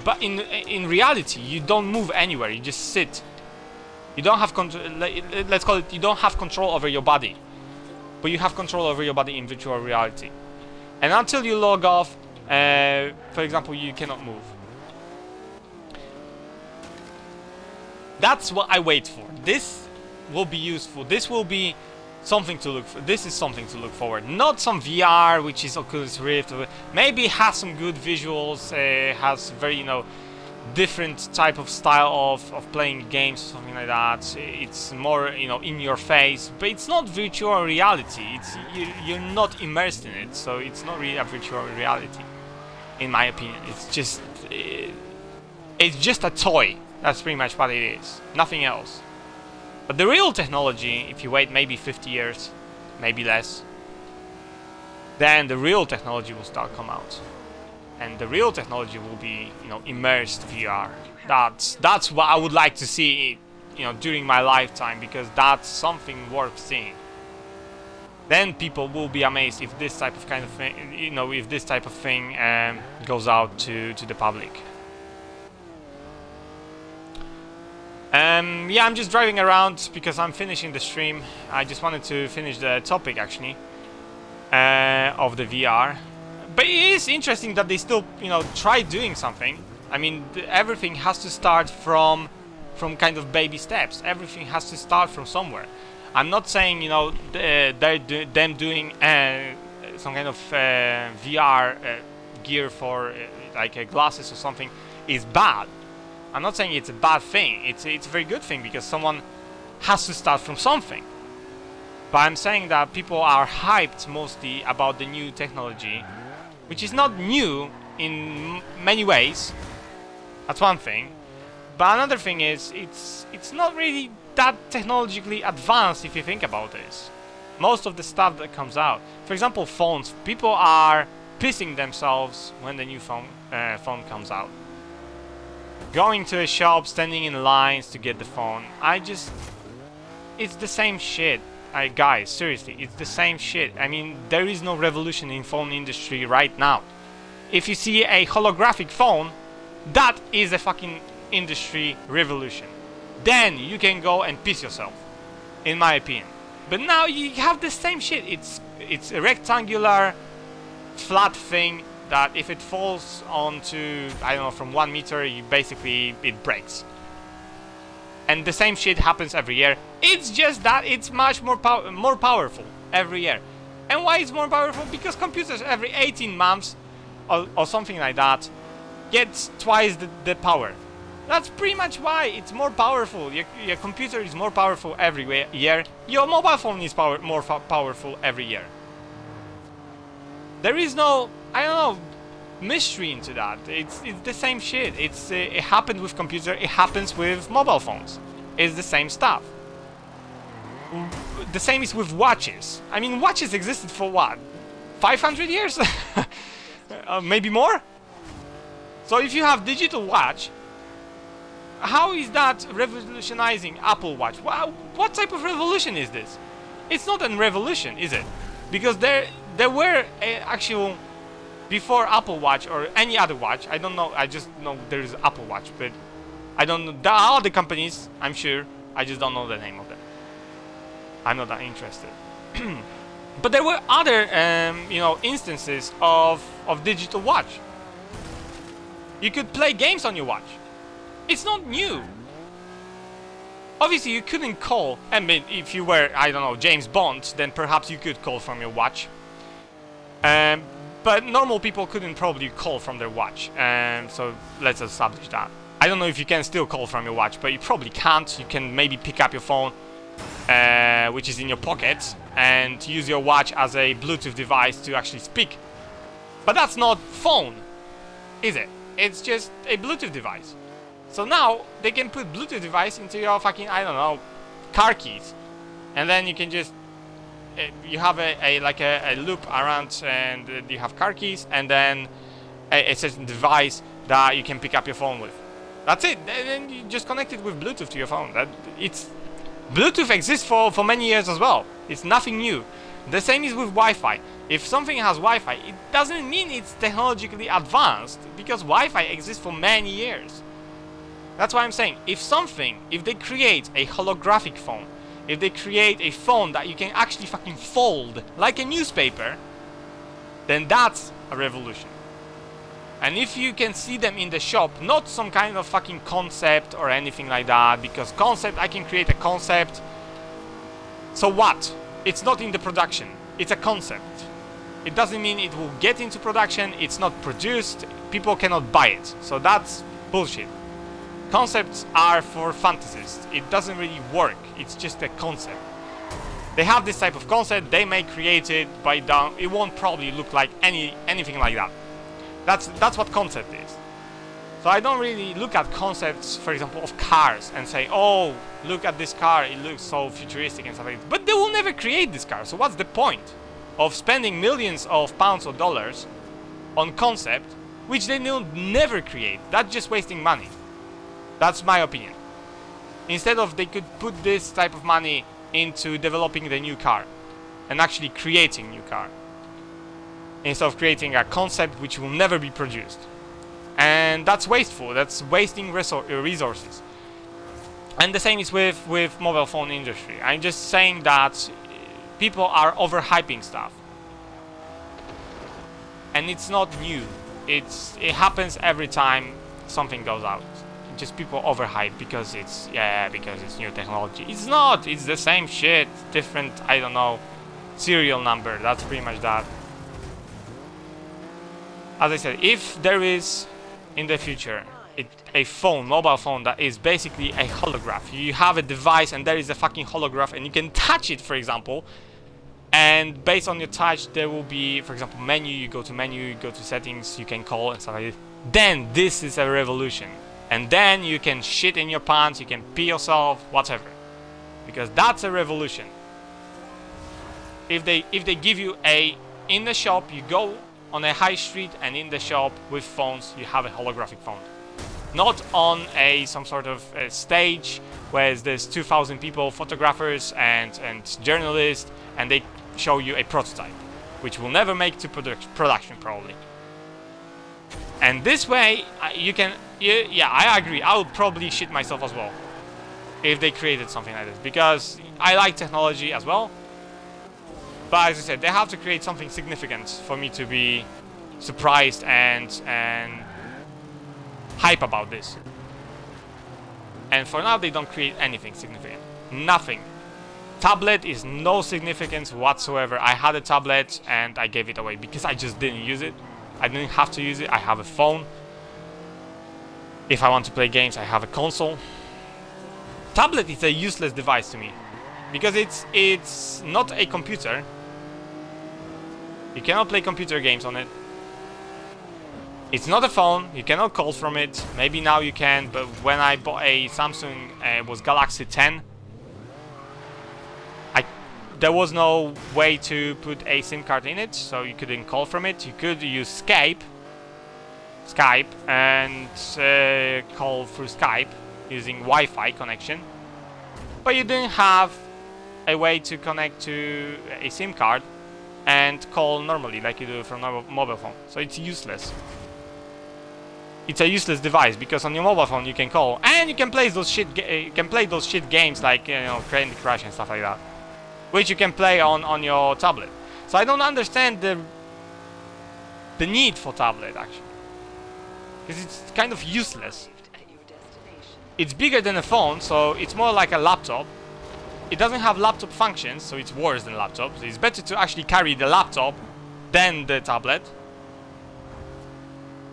But in reality you don't move anywhere, you just sit. You don't have control. Let's call it, you don't have control over your body, but you have control over your body in virtual reality. And until you log off, for example, you cannot move. That's what I wait for. This will be useful. This will be something to look for. This is something to look forward. Not some VR, which is Oculus Rift. Maybe it has some good visuals. Has very, you know, different type of style of playing games, something like that. It's more, you know, in your face, but it's not virtual reality. It's you're not immersed in it, so it's not really a virtual reality, in my opinion. It's just a toy. That's pretty much what it is. Nothing else. But the real technology, if you wait maybe 50 years, maybe less, then the real technology will start come out. And the real technology will be, you know, immersed VR. That's what I would like to see, you know, during my lifetime, because that's something worth seeing. then people will be amazed if this type of kind of thing, you know, if this type of thing goes out to the public. Yeah, I'm just driving around because I'm finishing the stream. I just wanted to finish the topic actually of the VR. But it is interesting that they still, you know, try doing something. I mean, everything has to start from kind of baby steps. Everything has to start from somewhere. I'm not saying, you know, them doing some kind of VR gear for like glasses or something is bad. I'm not saying it's a bad thing. It's a very good thing because someone has to start from something. But I'm saying that people are hyped mostly about the new technology, which is not new in many ways. That's one thing. But another thing is it's not really that technologically advanced if you think about this. Most of the stuff that comes out, for example, phones, people are pissing themselves when the new phone comes out. Going to a shop, standing in lines to get the phone. It's the same shit. Guys, seriously, it's the same shit. I mean, there is no revolution in phone industry right now. If you see a holographic phone, that is a fucking industry revolution. Then you can go and piss yourself, in my opinion. But now you have the same shit. It's a rectangular, flat thing that if it falls onto, I don't know, from 1 meter, it breaks. And the same shit happens every year. It's just that it's much more powerful every year. And why it's more powerful? Because computers every 18 months or something like that gets twice the power. That's pretty much why it's more powerful. Your computer is more powerful every year. Your mobile phone is more powerful every year. There is no, I don't know, mystery into that. It's the same shit. It happened with computer. It happens with mobile phones. It's the same stuff. The same is with watches. I mean, watches existed for what? 500 years? Maybe more? So if you have digital watch, how is that revolutionizing Apple Watch? What type of revolution is this? It's not a revolution, is it? Because there were actual, before Apple Watch or any other watch, I don't know, I just know there is Apple Watch, but I don't know, there are other companies, I'm sure, I just don't know the name of them. I'm not that interested. But there were other, you know, instances of digital watch. You could play games on your watch. It's not new. Obviously, you couldn't call. I mean, if you were, I don't know, James Bond, then perhaps you could call from your watch. But normal people couldn't probably call from their watch. So let's establish that. I don't know if you can still call from your watch, but you probably can't. You can maybe pick up your phone, which is in your pocket, and use your watch as a Bluetooth device to actually speak. But that's not phone, is it? It's just a Bluetooth device. So now they can put Bluetooth device into your fucking, I don't know, car keys, and then you can just you have a loop around, and you have car keys, and then a certain device that you can pick up your phone with. That's it. And then you just connect it with Bluetooth to your phone. Bluetooth exists for many years as well. It's nothing new. The same is with Wi-Fi. If something has Wi-Fi, it doesn't mean it's technologically advanced, because Wi-Fi exists for many years. That's why I'm saying, if they create a holographic phone, if they create a phone that you can actually fucking fold like a newspaper, then that's a revolution. And if you can see them in the shop, not some kind of fucking concept or anything like that, because concept, I can create a concept. So what? It's not in the production. It's a concept. It doesn't mean it will get into production. It's not produced. People cannot buy it. So that's bullshit. Concepts are for fantasists. It doesn't really work. It's just a concept. They have this type of concept. They may create it, but it won't probably look like anything like that. That's what concept is. So I don't really look at concepts, for example, of cars and say, oh, look at this car, it looks so futuristic and stuff like that. But they will never create this car. So what's the point of spending millions of pounds or dollars on concept which they will never create? That's just wasting money. That's my opinion. Instead of, they could put this type of money into developing the new car. and actually creating new car, instead of creating a concept which will never be produced. And that's wasteful, that's wasting resources. And the same is with mobile phone industry. I'm just saying that people are overhyping stuff. And it's not new. It happens every time something goes out. Just people overhype because it's new technology. It's not. It's the same shit, different, I don't know, serial number. That's pretty much that. As I said, if there is in the future a phone, mobile phone that is basically a holograph, you have a device and there is a fucking holograph and you can touch it, for example, and based on your touch there will be, for example, menu, you go to settings, you can call and stuff like this, then this is a revolution. And then you can shit in your pants, you can pee yourself, whatever, because that's a revolution. If they give you in the shop, you go on a high street and in the shop with phones, you have a holographic phone, not on some sort of stage where there's 2,000 people, photographers and journalists, and they show you a prototype, which will never make to production probably. And this way, you can, yeah, I agree. I would probably shit myself as well if they created something like this, because I like technology as well. But as I said, they have to create something significant for me to be surprised and hype about this. And for now, they don't create anything significant. Nothing. Tablet is no significance whatsoever. I had a tablet and I gave it away because I just didn't use it. I didn't have to use it. I have a phone. If I want to play games, I have a console. Tablet is a useless device to me because it's not a computer. You cannot play computer games on it. It's not a phone. You cannot call from it. Maybe now you can, but when I bought a Samsung, it was Galaxy 10. There was no way to put a SIM card in it, so you couldn't call from it. You could use Skype and call through Skype using Wi-Fi connection, but you didn't have a way to connect to a SIM card and call normally like you do from a mobile phone. So it's useless. It's a useless device because on your mobile phone you can call and you can play those shit games like, you know, Candy Crush and stuff like that, which you can play on your tablet. So I don't understand the need for tablet actually, because it's kind of useless. It's bigger than a phone, so it's more like a laptop. It doesn't have laptop functions, so it's worse than laptop. So it's better to actually carry the laptop than the tablet.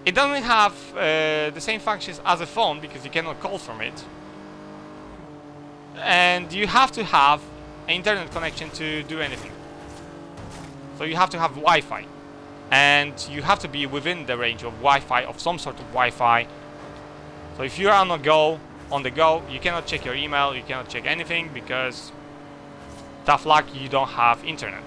It doesn't have the same functions as a phone because you cannot call from it, and you have to have an internet connection to do anything. So you have to have Wi-Fi, and you have to be within the range of Wi-Fi, of some sort of Wi-Fi. So if you are on the go, you cannot check your email, you cannot check anything because tough luck, you don't have internet.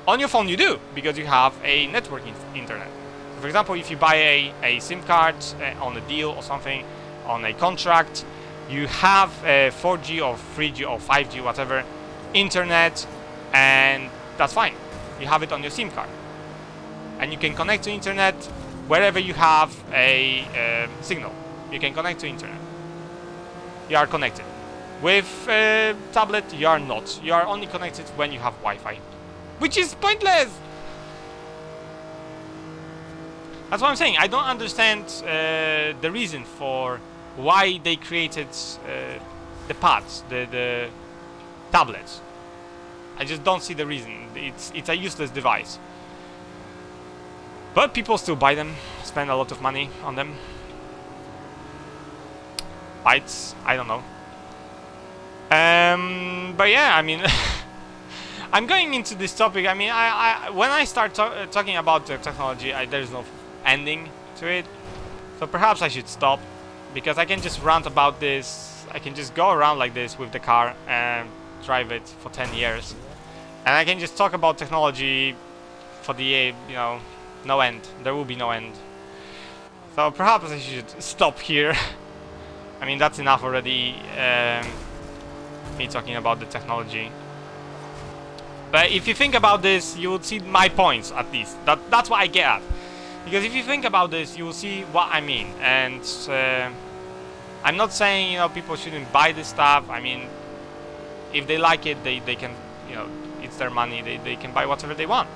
On your phone you do, because you have a network internet. So for example, if you buy a SIM card on a deal or something, on a contract, you have 4G or 3G or 5G, whatever, internet, and that's fine. You have it on your SIM card, and you can connect to internet wherever you have a signal. You can connect to internet. You are connected. With tablet, you are not. You are only connected when you have Wi-Fi, which is pointless. That's what I'm saying. I don't understand the reason for why they created the pads, the tablets. I just don't see the reason. It's a useless device. But people still buy them, spend a lot of money on them. Bytes, I don't know. But yeah, I mean, I'm going into this topic. I mean, when I start talking about the technology, there's no ending to it. So perhaps I should stop, because I can just rant about this. I can just go around like this with the car and drive it for 10 years. And I can just talk about technology for the, no end. There will be no end. So perhaps I should stop here. I mean, that's enough already, me talking about the technology. But if you think about this, you will see my points at least. That's what I get at. Because if you think about this, you will see what I mean. And I'm not saying, you know, people shouldn't buy this stuff. I mean, if they like it, they can, you know, it's their money. They can buy whatever they want.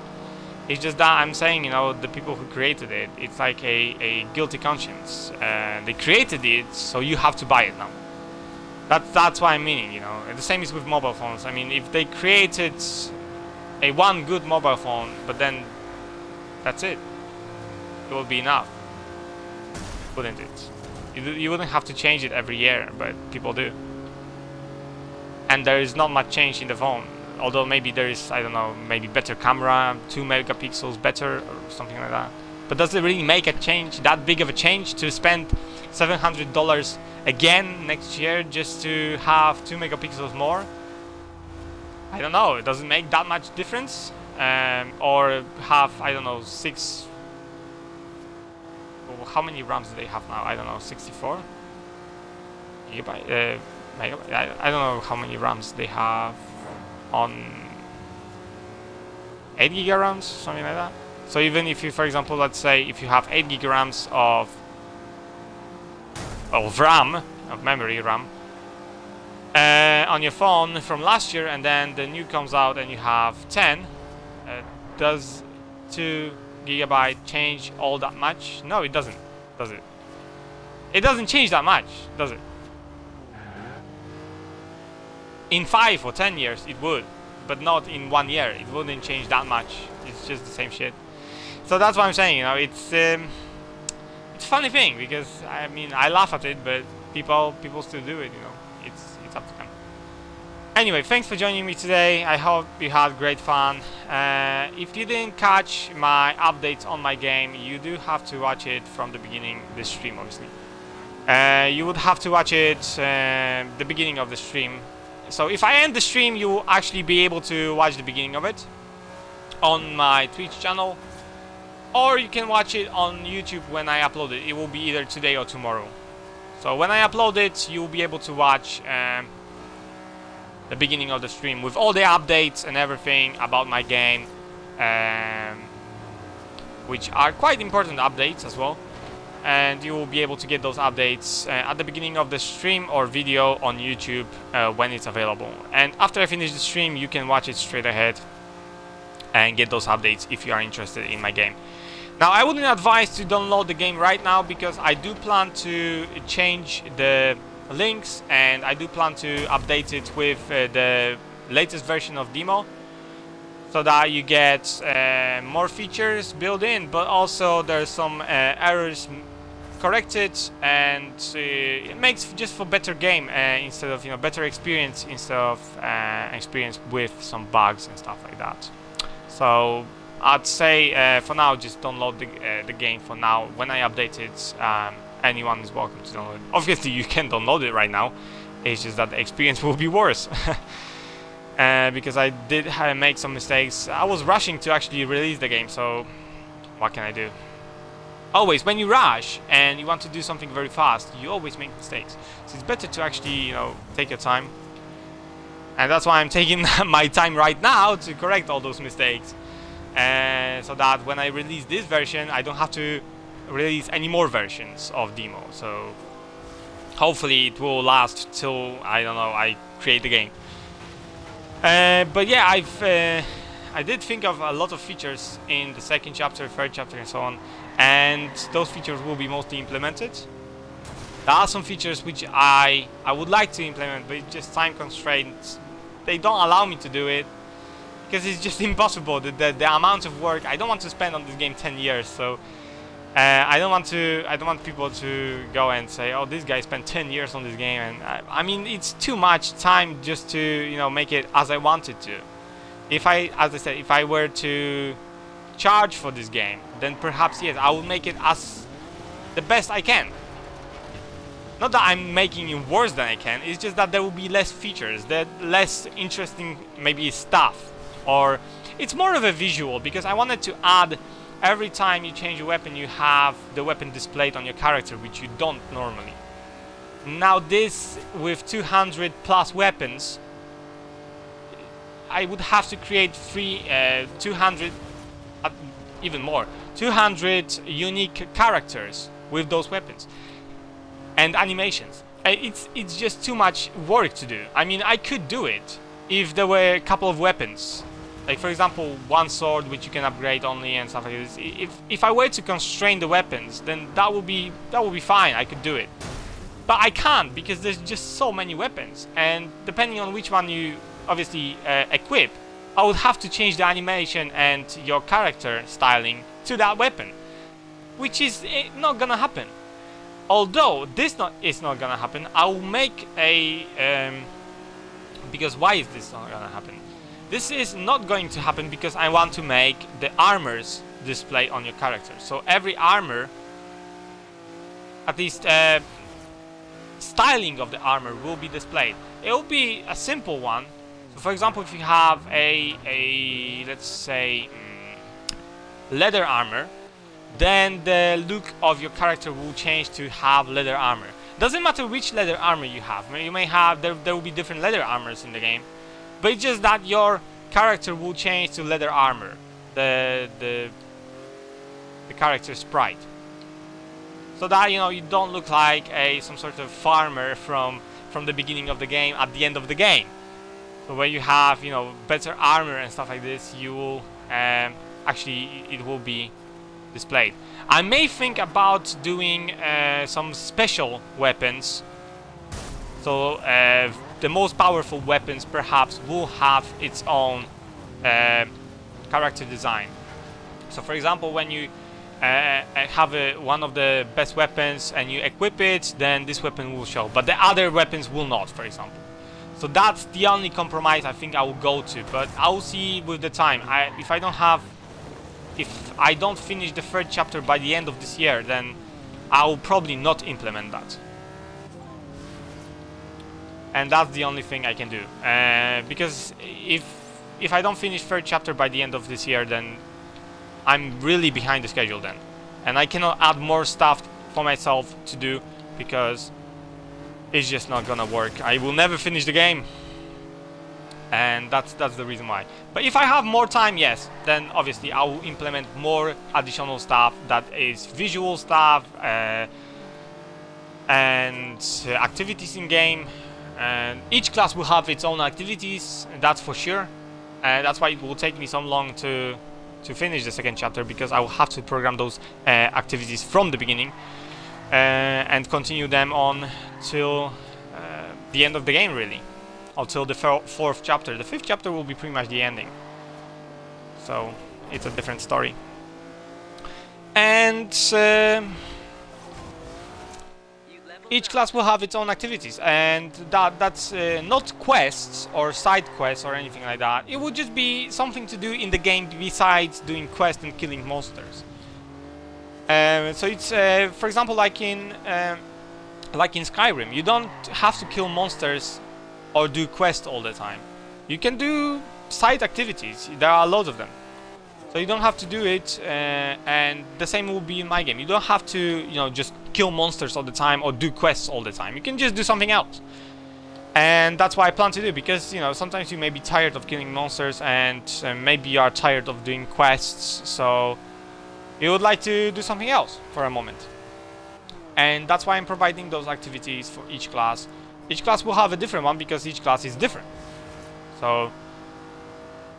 It's just that I'm saying, you know, the people who created it, it's like a guilty conscience. They created it, so you have to buy it now. That's what I'm meaning, you know. And the same is with mobile phones. I mean, if they created one good mobile phone, but then that's it. It will be enough, wouldn't it? You wouldn't have to change it every year, but people do. And there is not much change in the phone. Although maybe there is, I don't know, maybe better camera, 2 megapixels better, or something like that. But does it really make a change, that big of a change, to spend $700 again next year just to have 2 megapixels more? I don't know, it doesn't make that much difference. Or have, I don't know, 6... How many RAMs do they have now? I don't know, 64? Gigabyte? Megabyte? I don't know how many RAMs they have on 8 giga RAMs, something like that. So even if you, for example, let's say if you have 8 giga RAMs of RAM, of memory RAM, on your phone from last year, and then the new comes out and you have 10, does 2 gigabyte change all that much? No, it doesn't, does it? It doesn't change that much, does it? In 5 or 10 years it would, but not in 1 year. It wouldn't change that much. It's just the same shit. So that's what I'm saying, you know, it's a funny thing, because I mean, I laugh at it, but people still do it, you know. It's up to them. Anyway, thanks for joining me today. I hope you had great fun. If you didn't catch my updates on my game, you do have to watch it from the beginning, this stream obviously. You would have to watch it the beginning of the stream. So if I end the stream, you will actually be able to watch the beginning of it on my Twitch channel, or you can watch it on YouTube when I upload it. It will be either today or tomorrow. So when I upload it, you will be able to watch the beginning of the stream with all the updates and everything about my game, which are quite important updates as well. And you will be able to get those updates at the beginning of the stream or video on YouTube when it's available. And after I finish the stream, you can watch it straight ahead and get those updates if you are interested in my game. Now, I wouldn't advise to download the game right now, because I do plan to change the links and I do plan to update it with the latest version of demo, so that you get more features built in, but also there's some errors corrected, and it makes just for better game instead of, you know, better experience instead of experience with some bugs and stuff like that. So I'd say for now, just download the game for now. When I update it, anyone is welcome to download it. Obviously you can download it right now, it's just that the experience will be worse. Because I did make some mistakes. I was rushing to actually release the game, so what can I do? Always, when you rush and you want to do something very fast, you always make mistakes. So it's better to actually, you know, take your time. And that's why I'm taking my time right now to correct all those mistakes. So that when I release this version, I don't have to release any more versions of demo. So hopefully it will last till, I don't know, I create the game. But yeah, I did think of a lot of features in the second chapter, third chapter, and so on, and those features will be mostly implemented. There are some features which I would like to implement, but it's just time constraints. They don't allow me to do it because it's just impossible. The amount of work I don't want to spend on this game 10 years. So I don't want people to go and say, oh, this guy spent 10 years on this game, and I mean, it's too much time just to, you know, make it as I wanted to. As I said, if I were to charge for this game, then perhaps yes, I will make it as the best I can. Not that I'm making it worse than I can, it's just that there will be less features, that less interesting maybe stuff, or it's more of a visual, because I wanted to add, every time you change a weapon, you have the weapon displayed on your character, which you don't normally. Now this, with 200 plus weapons, I would have to create 200, even more, 200 unique characters with those weapons and animations. It's just too much work to do. I mean, I could do it if there were a couple of weapons, like for example one sword which you can upgrade only and stuff like this. If I were to constrain the weapons, then that would be fine. I could do it, but I can't, because there's just so many weapons, and depending on which one you obviously equip, I would have to change the animation and your character styling to that weapon, which is not gonna happen. Although this is not gonna happen, I will make a because why is this not gonna happen? This is not going to happen because I want to make the armors display on your character. So every armor, at least styling of the armor, will be displayed. It will be a simple one. So for example, if you have a let's say leather armor, then the look of your character will change to have leather armor. Doesn't matter which leather armor you have. You may have, there will be different leather armors in the game, but it's just that your character will change to leather armor, the character sprite, so that you don't look like some sort of farmer from the beginning of the game at the end of the game. So when you have better armor and stuff like this, you will actually, it will be displayed. I may think about doing some special weapons. So the most powerful weapons perhaps will have its own character design. So for example, when you have one of the best weapons and you equip it, then this weapon will show, but the other weapons will not, for example. So that's the only compromise I think I will go to, but I will see with the time. If I don't finish the third chapter by the end of this year, then I will probably not implement that. And that's the only thing I can do. Because if I don't finish third chapter by the end of this year, then I'm really behind the schedule then. And I cannot add more stuff for myself to do, because it's just not gonna work. I will never finish the game. And that's the reason why. But if I have more time, yes, then obviously I will implement more additional stuff, that is visual stuff and activities in game. And each class will have its own activities, that's for sure. That's why it will take me so long to finish the second chapter, because I will have to program those activities from the beginning and continue them on till the end of the game, really. Until the fourth chapter. The fifth chapter will be pretty much the ending. So it's a different story. And each class will have its own activities, and that's not quests or side quests or anything like that. It would just be something to do in the game besides doing quests and killing monsters. So it's for example, like in Skyrim, you don't have to kill monsters or do quests all the time. You can do side activities. There are loads of them, so you don't have to do it. And the same will be in my game. You don't have to just kill monsters all the time or do quests all the time. You can just do something else. And that's what I plan to do, because sometimes you may be tired of killing monsters, and maybe you are tired of doing quests, so you would like to do something else for a moment. And that's why I'm providing those activities for each class. Each class will have a different one, because each class is different. So,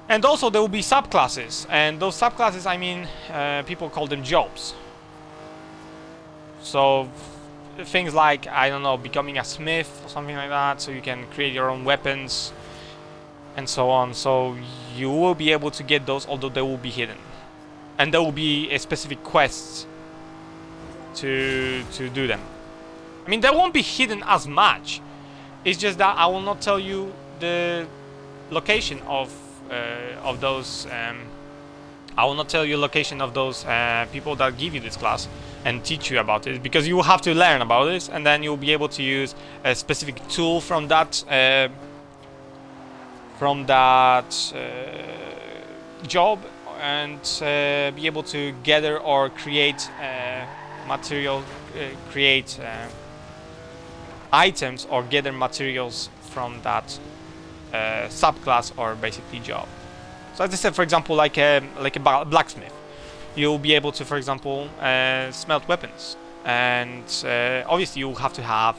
and also there will be subclasses, and those subclasses, I mean, people call them jobs. So things like, I don't know, becoming a smith or something like that, so you can create your own weapons and so on. So you will be able to get those, although they will be hidden, and there will be a specific quests to do them. I mean, they won't be hidden as much. It's just that I will not tell you the location of those. I will not tell you location of those people that give you this class and teach you about it, because you will have to learn about this, and then you'll be able to use a specific tool from that job, and be able to gather or create material, create items, or gather materials from that subclass or basically job. So as I said, for example, like a blacksmith, you'll be able to, for example, smelt weapons, and obviously you'll have to have.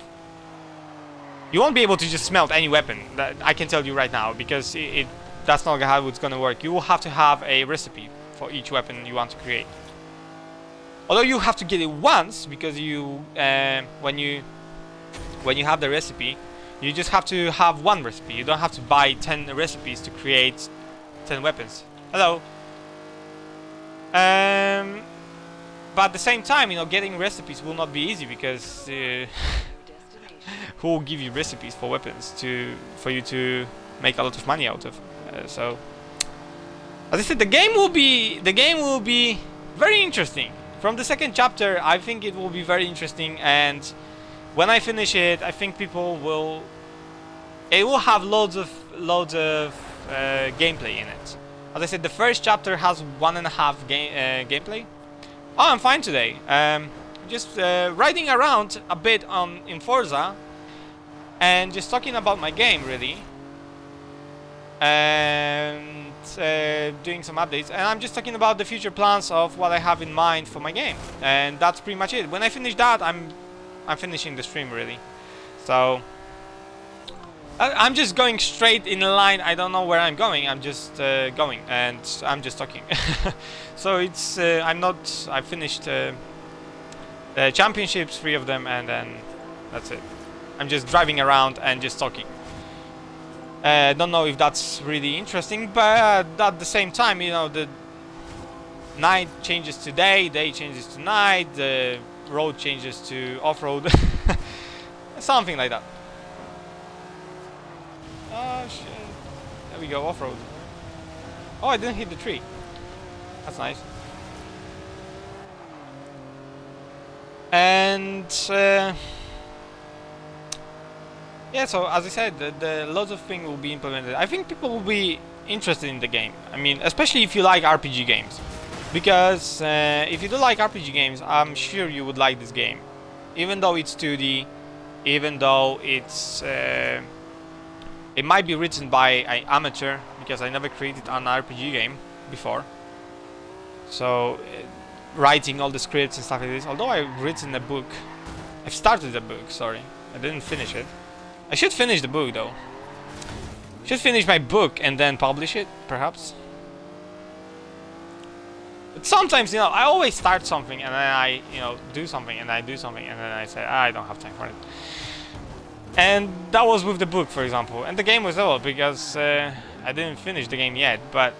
You won't be able to just smelt any weapon. That I can tell you right now, because that's not how it's gonna work. You will have to have a recipe for each weapon you want to create. Although you have to get it once, because you when you have the recipe, you just have to have one recipe. You don't have to buy 10 recipes to create 10 weapons. Hello. But at the same time, you know, getting recipes will not be easy, because who will give you recipes for weapons for you to make a lot of money out of? So, as I said, the game will be very interesting. From the second chapter, I think it will be very interesting, and when I finish it, I think it will have loads of gameplay in it. As I said, the first chapter has 1.5 gameplay. Oh, I'm fine today. Just riding around a bit in Forza, and just talking about my game, really, and doing some updates. And I'm just talking about the future plans of what I have in mind for my game, and that's pretty much it. When I finish that, I'm finishing the stream, really. So I'm just going straight in line. I don't know where I'm going. I'm just going, and I'm just talking. So it's I finished the championships, 3 of them, and then that's it. I'm just driving around and just talking. Don't know if that's really interesting, but at the same time, you know, the night changes to day changes to night, the road changes to off-road, something like that. Oh shit! There we go, off-road. Oh, I didn't hit the tree. That's nice. And yeah, so as I said, the lots of things will be implemented. I think people will be interested in the game. I mean, especially if you like RPG games, because if you do like RPG games, I'm sure you would like this game. Even though it's 2D, even though it's it might be written by an amateur, because I never created an RPG game before. So writing all the scripts and stuff like this. Although I've written a book, I've started a book. Sorry, I didn't finish it. I should finish the book though. Should finish my book and then publish it, perhaps. But sometimes, you know, I always start something and then I, you know, do something and I do something and then I say, I don't have time for it. And that was with the book, for example. And the game was over because I didn't finish the game yet. But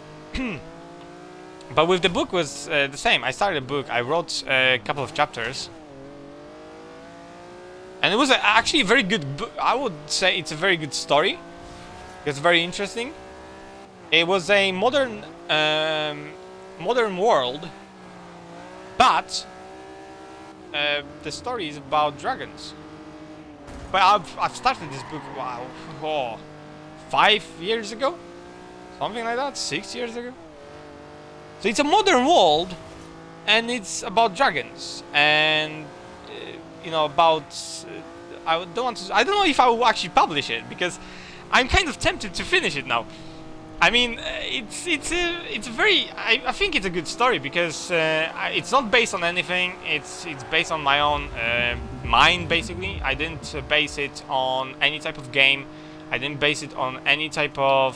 but with the book was the same. I started a book. I wrote a couple of chapters. And it was actually a very good book. I would say it's a very good story. It's very interesting. It was a modern world, but the story is about dragons. But I've started this book, wow, 5 years ago, something like that, 6 years ago. So it's a modern world, and it's about dragons, and you know, about I don't know if I will actually publish it, because I'm kind of tempted to finish it now. I mean, it's a very I think it's a good story, because it's not based on anything. It's based on my own mind, basically. I didn't base it on any type of game. I didn't base it on any type of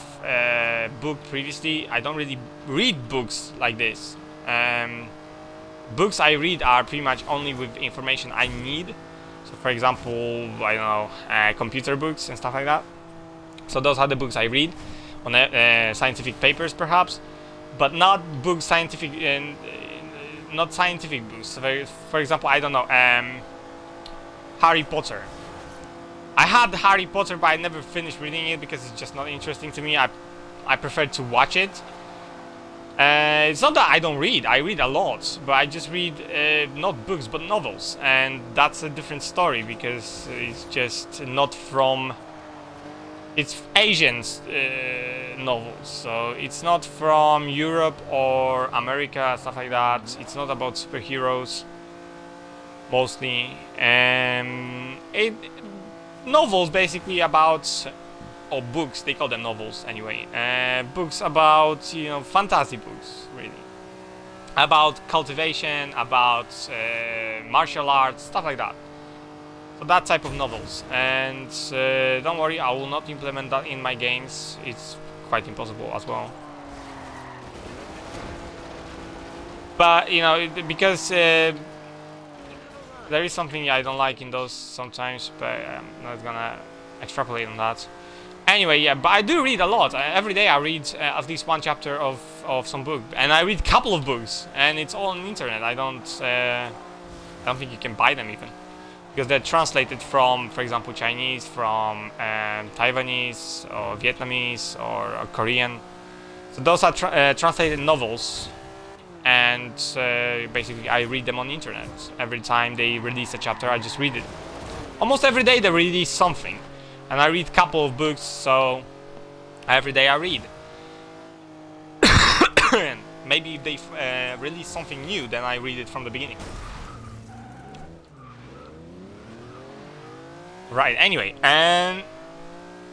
book previously. I don't really read books like this. Books I read are pretty much only with information I need. So, for example, I don't know, computer books and stuff like that. So those are the books I read, on scientific papers perhaps, but not books scientific, not scientific books. For example, I don't know, Harry Potter. I had Harry Potter, but I never finished reading it because it's just not interesting to me. I prefer to watch it. It's not that I don't read. I read a lot, but I just read not books but novels, and that's a different story, because it's just not from. It's Asian novels, so it's not from Europe or America, stuff like that. It's not about superheroes, mostly. Novels basically about or books, they call them novels anyway, books about, you know, fantasy books, really, about cultivation, about martial arts, stuff like that. So that type of novels. And don't worry, I will not implement that in my games. It's quite impossible as well. But, you know, because there is something I don't like in those sometimes, but I'm not gonna extrapolate on that. Anyway, yeah, but I do read a lot. Every day I read at least one chapter of some book, and I read a couple of books, and it's all on the internet. I don't think you can buy them even, because they're translated from, for example, Chinese, from Taiwanese or Vietnamese or Korean. So those are translated novels, and basically I read them on the internet. Every time they release a chapter, I just read it. Almost every day they release something, and I read a couple of books, so every day I read. And maybe if they release something new, then I read it from the beginning. Right, anyway,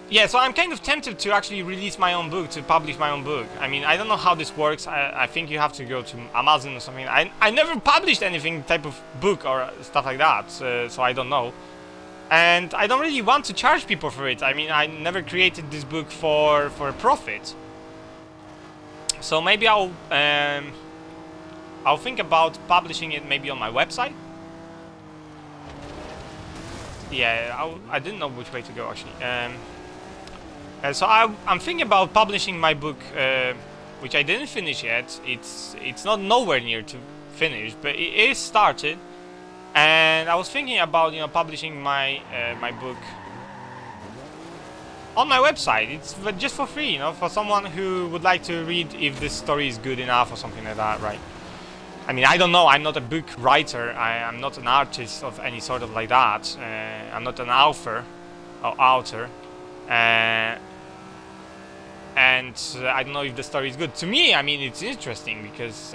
yeah, so I'm kind of tempted to actually release my own book, to publish my own book. I mean, I don't know how this works. I think you have to go to Amazon or something. I never published anything type of book or stuff like that, so I don't know. And I don't really want to charge people for it. I mean, I never created this book for a profit. So maybe I'll think about publishing it maybe on my website. Yeah, I didn't know which way to go actually. So I'm thinking about publishing my book, which I didn't finish yet. It's not nowhere near to finish, but it is started. And I was thinking about, you know, publishing my my book on my website. It's just for free, you know, for someone who would like to read if this story is good enough or something like that, right? I mean, I don't know. I'm not a book writer. I'm not an artist of any sort of like that. I'm not an author or author. And I don't know if the story is good. To me, I mean, it's interesting because,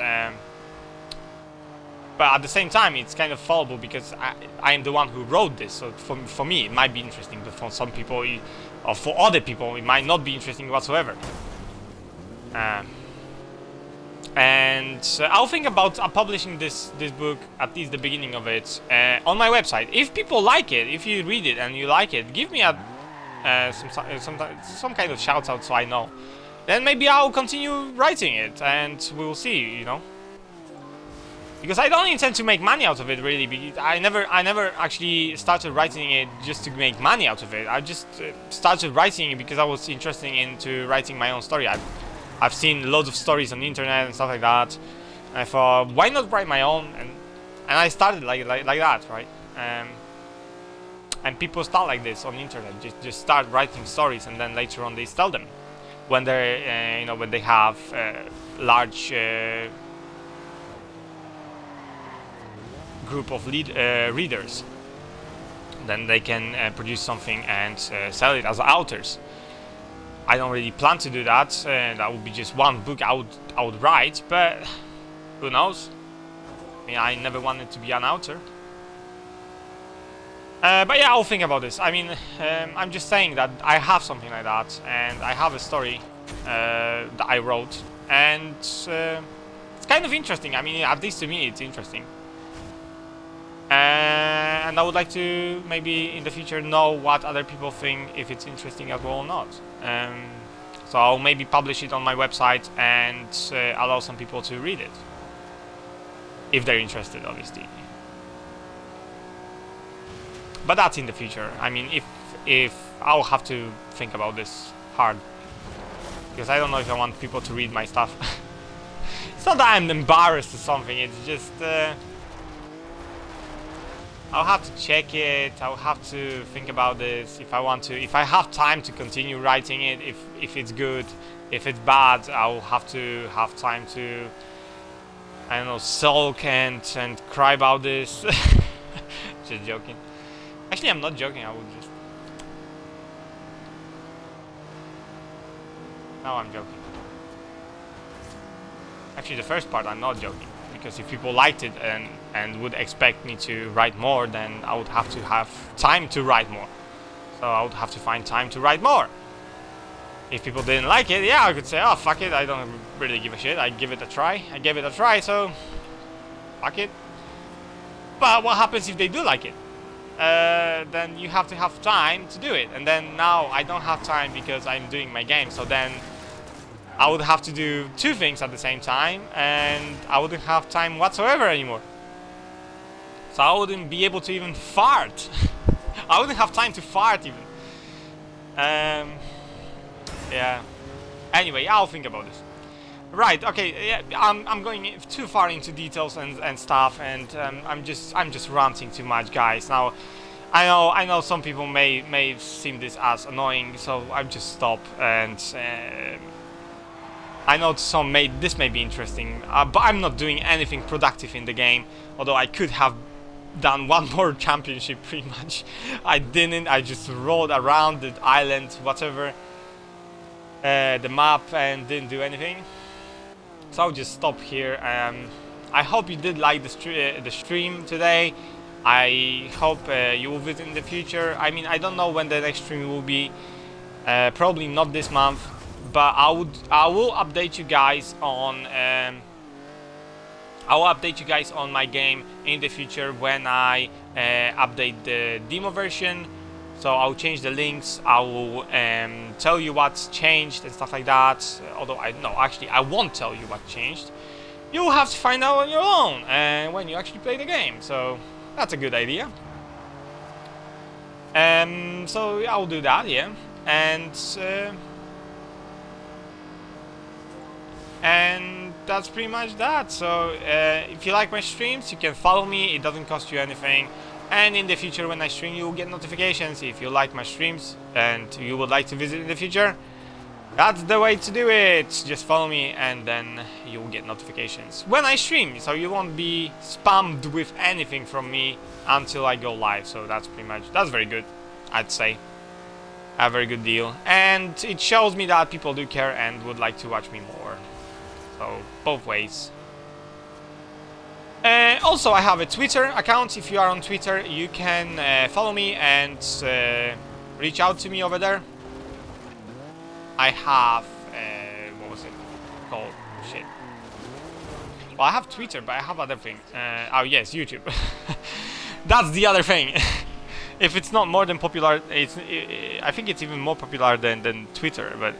but at the same time, it's kind of fallible because I am the one who wrote this. So for me, it might be interesting, but for some people, or for other people, it might not be interesting whatsoever. And I'll think about publishing this book, at least the beginning of it, on my website. If people like it, if you read it and you like it, give me some kind of shout out so I know. Then maybe I'll continue writing it, and we will see, you know. Because I don't intend to make money out of it, really. Because I never actually started writing it just to make money out of it. I just started writing it because I was interested into writing my own story. I've seen loads of stories on the internet and stuff like that. And I thought, why not write my own? And I started like that, right? And people start like this on the internet. Just start writing stories, and then later on they sell them when they're, you know, when they have large group of readers. Then they can produce something and sell it as authors. I don't really plan to do that. That would be just one book I would write, but who knows? I mean, I never wanted to be an author. But yeah, I'll think about this. I mean, I'm just saying that I have something like that, and I have a story that I wrote, and it's kind of interesting. I mean, at least to me, it's interesting. And I would like to maybe in the future know what other people think, if it's interesting as well or not. So I'll maybe publish it on my website and allow some people to read it, if they're interested, obviously. But that's in the future. I mean, if I'll have to think about this hard, because I don't know if I want people to read my stuff. It's not that I'm embarrassed or something. It's just I'll have to check it. I'll have to think about this if I want to. If I have time to continue writing it, if it's good. If it's bad, I'll have to have time to, I don't know, sulk and cry about this. Just joking. Actually, I'm not joking. I would just. No, I'm joking. Actually, the first part, I'm not joking. Because if people liked it and would expect me to write more, then I would have to have time to write more. So I would have to find time to write more. If people didn't like it, yeah, I could say, oh, fuck it, I don't really give a shit. I give it a try. I gave it a try, so fuck it. But what happens if they do like it? Then you have to have time to do it. And then now I don't have time because I'm doing my game. So then I would have to do two things at the same time, and I wouldn't have time whatsoever anymore. So I wouldn't be able to even fart. I wouldn't have time to fart even. Yeah. Anyway, I'll think about this. Right. Okay. Yeah. I'm going too far into details and stuff, and I'm just ranting too much, guys. Now, I know some people may seem this as annoying, so I'll just stop. And I know this may be interesting, but I'm not doing anything productive in the game. Although I could have done one more championship, pretty much. I didn't. I just rode around the island, whatever, the map, and didn't do anything. So I'll just stop here. I hope you did like the stream today. I hope you will visit in the future. I mean, I don't know when the next stream will be. Probably not this month, but I will update you guys on. I will update you guys on my game in the future when I update the demo version. So I'll change the links. I will tell you what's changed and stuff like that. Although I won't tell you what changed. You'll have to find out on your own when you actually play the game. So that's a good idea. So yeah, I'll do that, yeah. And that's pretty much that. So if you like my streams, you can follow me. It doesn't cost you anything. And in the future, when I stream, you will get notifications. If you like my streams and you would like to visit in the future, that's the way to do it. Just follow me, and then you will get notifications when I stream. So you won't be spammed with anything from me until I go live. So that's very good, I'd say. A very good deal, and it shows me that people do care and would like to watch me more. So both ways. Also, I have a Twitter account. If you are on Twitter, you can follow me and reach out to me over there. I have what was it called? Shit. Well, I have Twitter, but I have other things. Oh yes, YouTube. That's the other thing. If it's not more than popular, I think it's even more popular than Twitter. But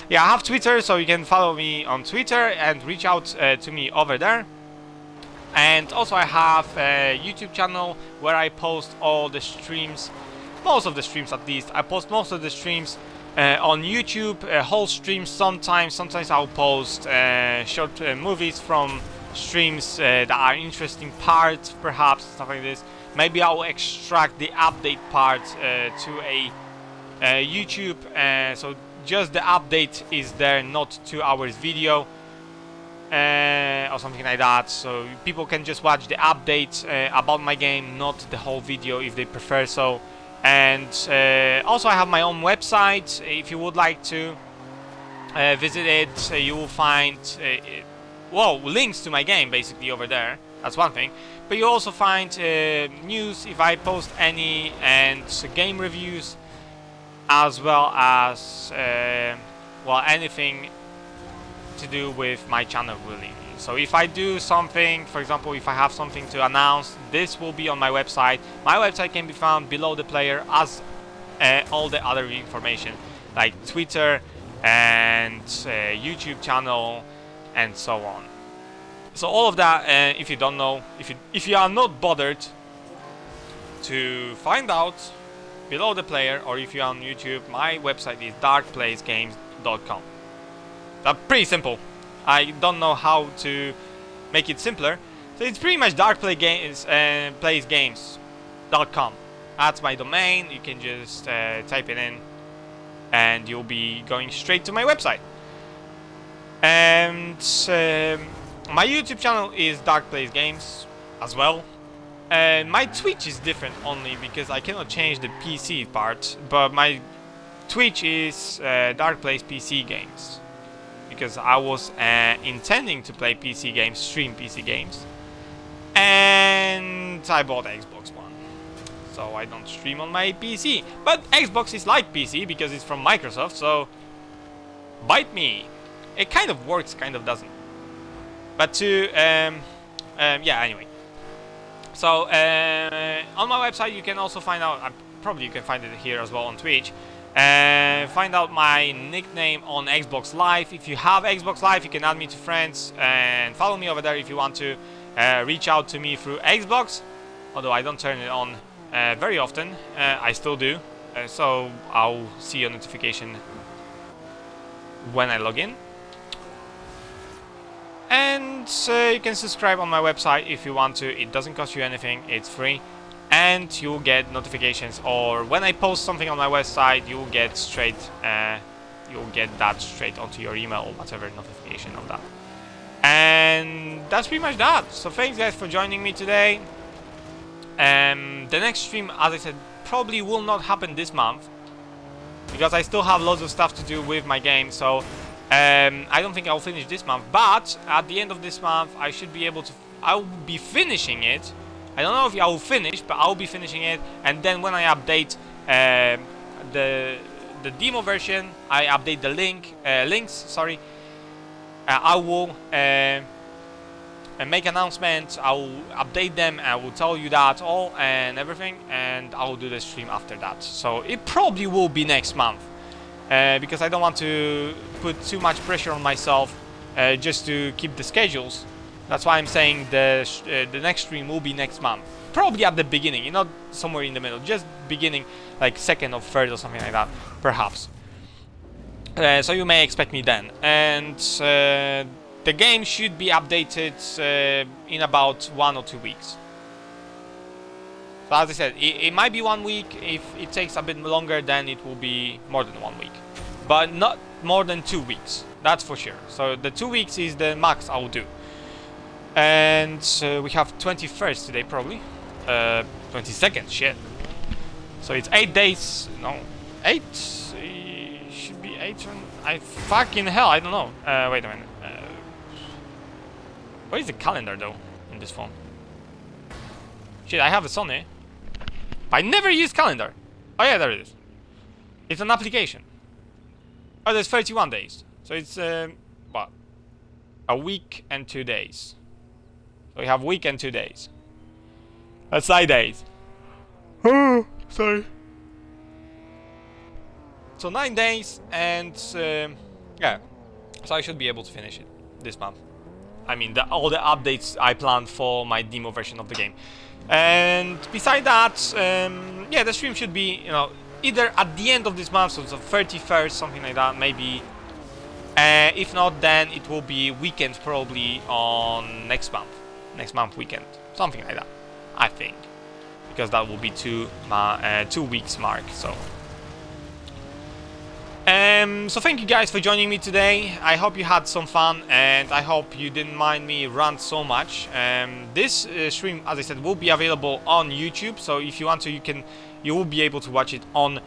yeah, I have Twitter, so you can follow me on Twitter and reach out to me over there. And also I have a YouTube channel where I post all the streams, most of the streams at least. I post most of the streams on YouTube, whole streams sometimes. Sometimes I'll post short movies from streams that are interesting parts, perhaps, stuff like this. Maybe I'll extract the update part to a YouTube, so just the update is there, not 2 hours video. Or something like that, so people can just watch the update about my game, not the whole video if they prefer so. And also I have my own website. If you would like to visit it, you will find links to my game basically over there. That's one thing, but you also find news if I post any, and game reviews, as well as anything to do with my channel, really. So if I do something, for example, if I have something to announce, this will be on my website. My website can be found below the player, as all the other information, like Twitter and YouTube channel and so on. So all of that, if you don't know, if you are not bothered to find out, below the player, or if you're on YouTube, my website is darkplaysgames.com. That's pretty simple. I don't know how to make it simpler. So it's pretty much darkplaysgames.com. That's my domain. You can just type it in and you'll be going straight to my website. And my YouTube channel is Dark Plays Games as well. My Twitch is different only because I cannot change the PC part, but my Twitch is Dark Plays PC Games, because I was intending to play PC games, stream PC games, and I bought Xbox One, so I don't stream on my PC. But Xbox is like PC because it's from Microsoft, so bite me. It kind of works, kind of doesn't. But to yeah, anyway. So on my website you can also find out, probably you can find it here as well on Twitch, find out my nickname on Xbox Live. If you have Xbox Live, you can add me to friends and follow me over there if you want to reach out to me through Xbox, although I don't turn it on very often. I still do, so I'll see your notification when I log in. And you can subscribe on my website if you want to. It doesn't cost you anything, it's free, and you'll get notifications, or when I post something on my website you'll get that straight onto your email or whatever notification of that. And that's pretty much that. So thanks guys for joining me today. The next stream, as I said, probably will not happen this month because I still have lots of stuff to do with my game, so I don't think I'll finish this month, but at the end of this month I should be able to, I'll be finishing it. I don't know if I will finish, but I'll be finishing it, and then when I update the demo version, I update the links, sorry, I will make announcements, I will update them, I will tell you that all and everything, and I will do the stream after that. So it probably will be next month. Because I don't want to put too much pressure on myself just to keep the schedules. That's why I'm saying the next stream will be next month. Probably at the beginning, not somewhere in the middle. Just beginning, like 2nd or 3rd or something like that, perhaps. So you may expect me then. And the game should be updated in about 1 or 2 weeks. So as I said, it might be 1 week. If it takes a bit longer, then it will be more than 1 week. But not more than 2 weeks, that's for sure. So the 2 weeks is the max I will do. And we have 21st today, probably. 22nd, shit. So it's 8 days, no, 8? Should be 8, I fucking hell, I don't know. Wait a minute. Where is the calendar though, in this phone? Shit, I have a Sony. I never use calendar. Oh yeah, there it is. It's an application. Oh, there's 31 days. So it's, what? A week and 2 days. So we have week and 2 days. That's 9 days. Oh, sorry. So 9 days and, yeah. So I should be able to finish it this month. I mean, all the updates I planned for my demo version of the game. And beside that, yeah, the stream should be, you know, either at the end of this month, so it's the 31st, something like that, maybe. If not, then it will be weekend probably on next month weekend, something like that, I think, because that will be 2 weeks mark. So thank you guys for joining me today. I hope you had some fun, and I hope you didn't mind me rant so much. This stream, as I said, will be available on YouTube, so if you want to, you will be able to watch it on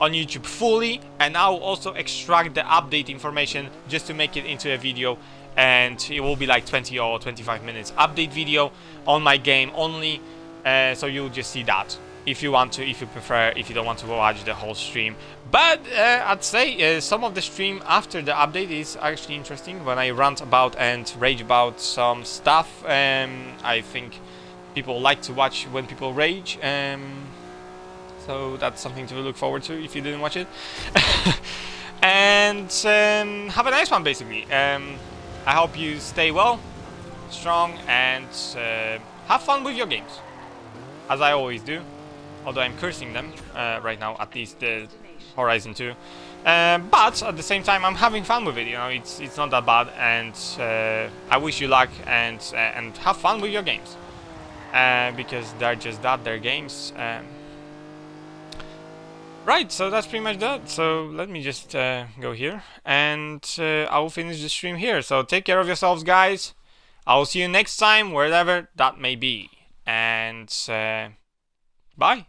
YouTube fully, and I'll also extract the update information just to make it into a video, and it will be like 20 or 25 minutes update video on my game only, so you'll just see that. If you want to, if you prefer, if you don't want to watch the whole stream. But I'd say some of the stream after the update is actually interesting, when I rant about and rage about some stuff. I think people like to watch when people rage, so that's something to look forward to if you didn't watch it. And have a nice one, basically. I hope you stay well, strong, and have fun with your games, as I always do. Although I'm cursing them right now, at least the Horizon 2. But at the same time, I'm having fun with it. You know, it's not that bad, and I wish you luck, and have fun with your games, because they're just that, they're games. Right, so that's pretty much that. So let me just go here, and I will finish the stream here. So take care of yourselves, guys. I will see you next time, wherever that may be, and bye.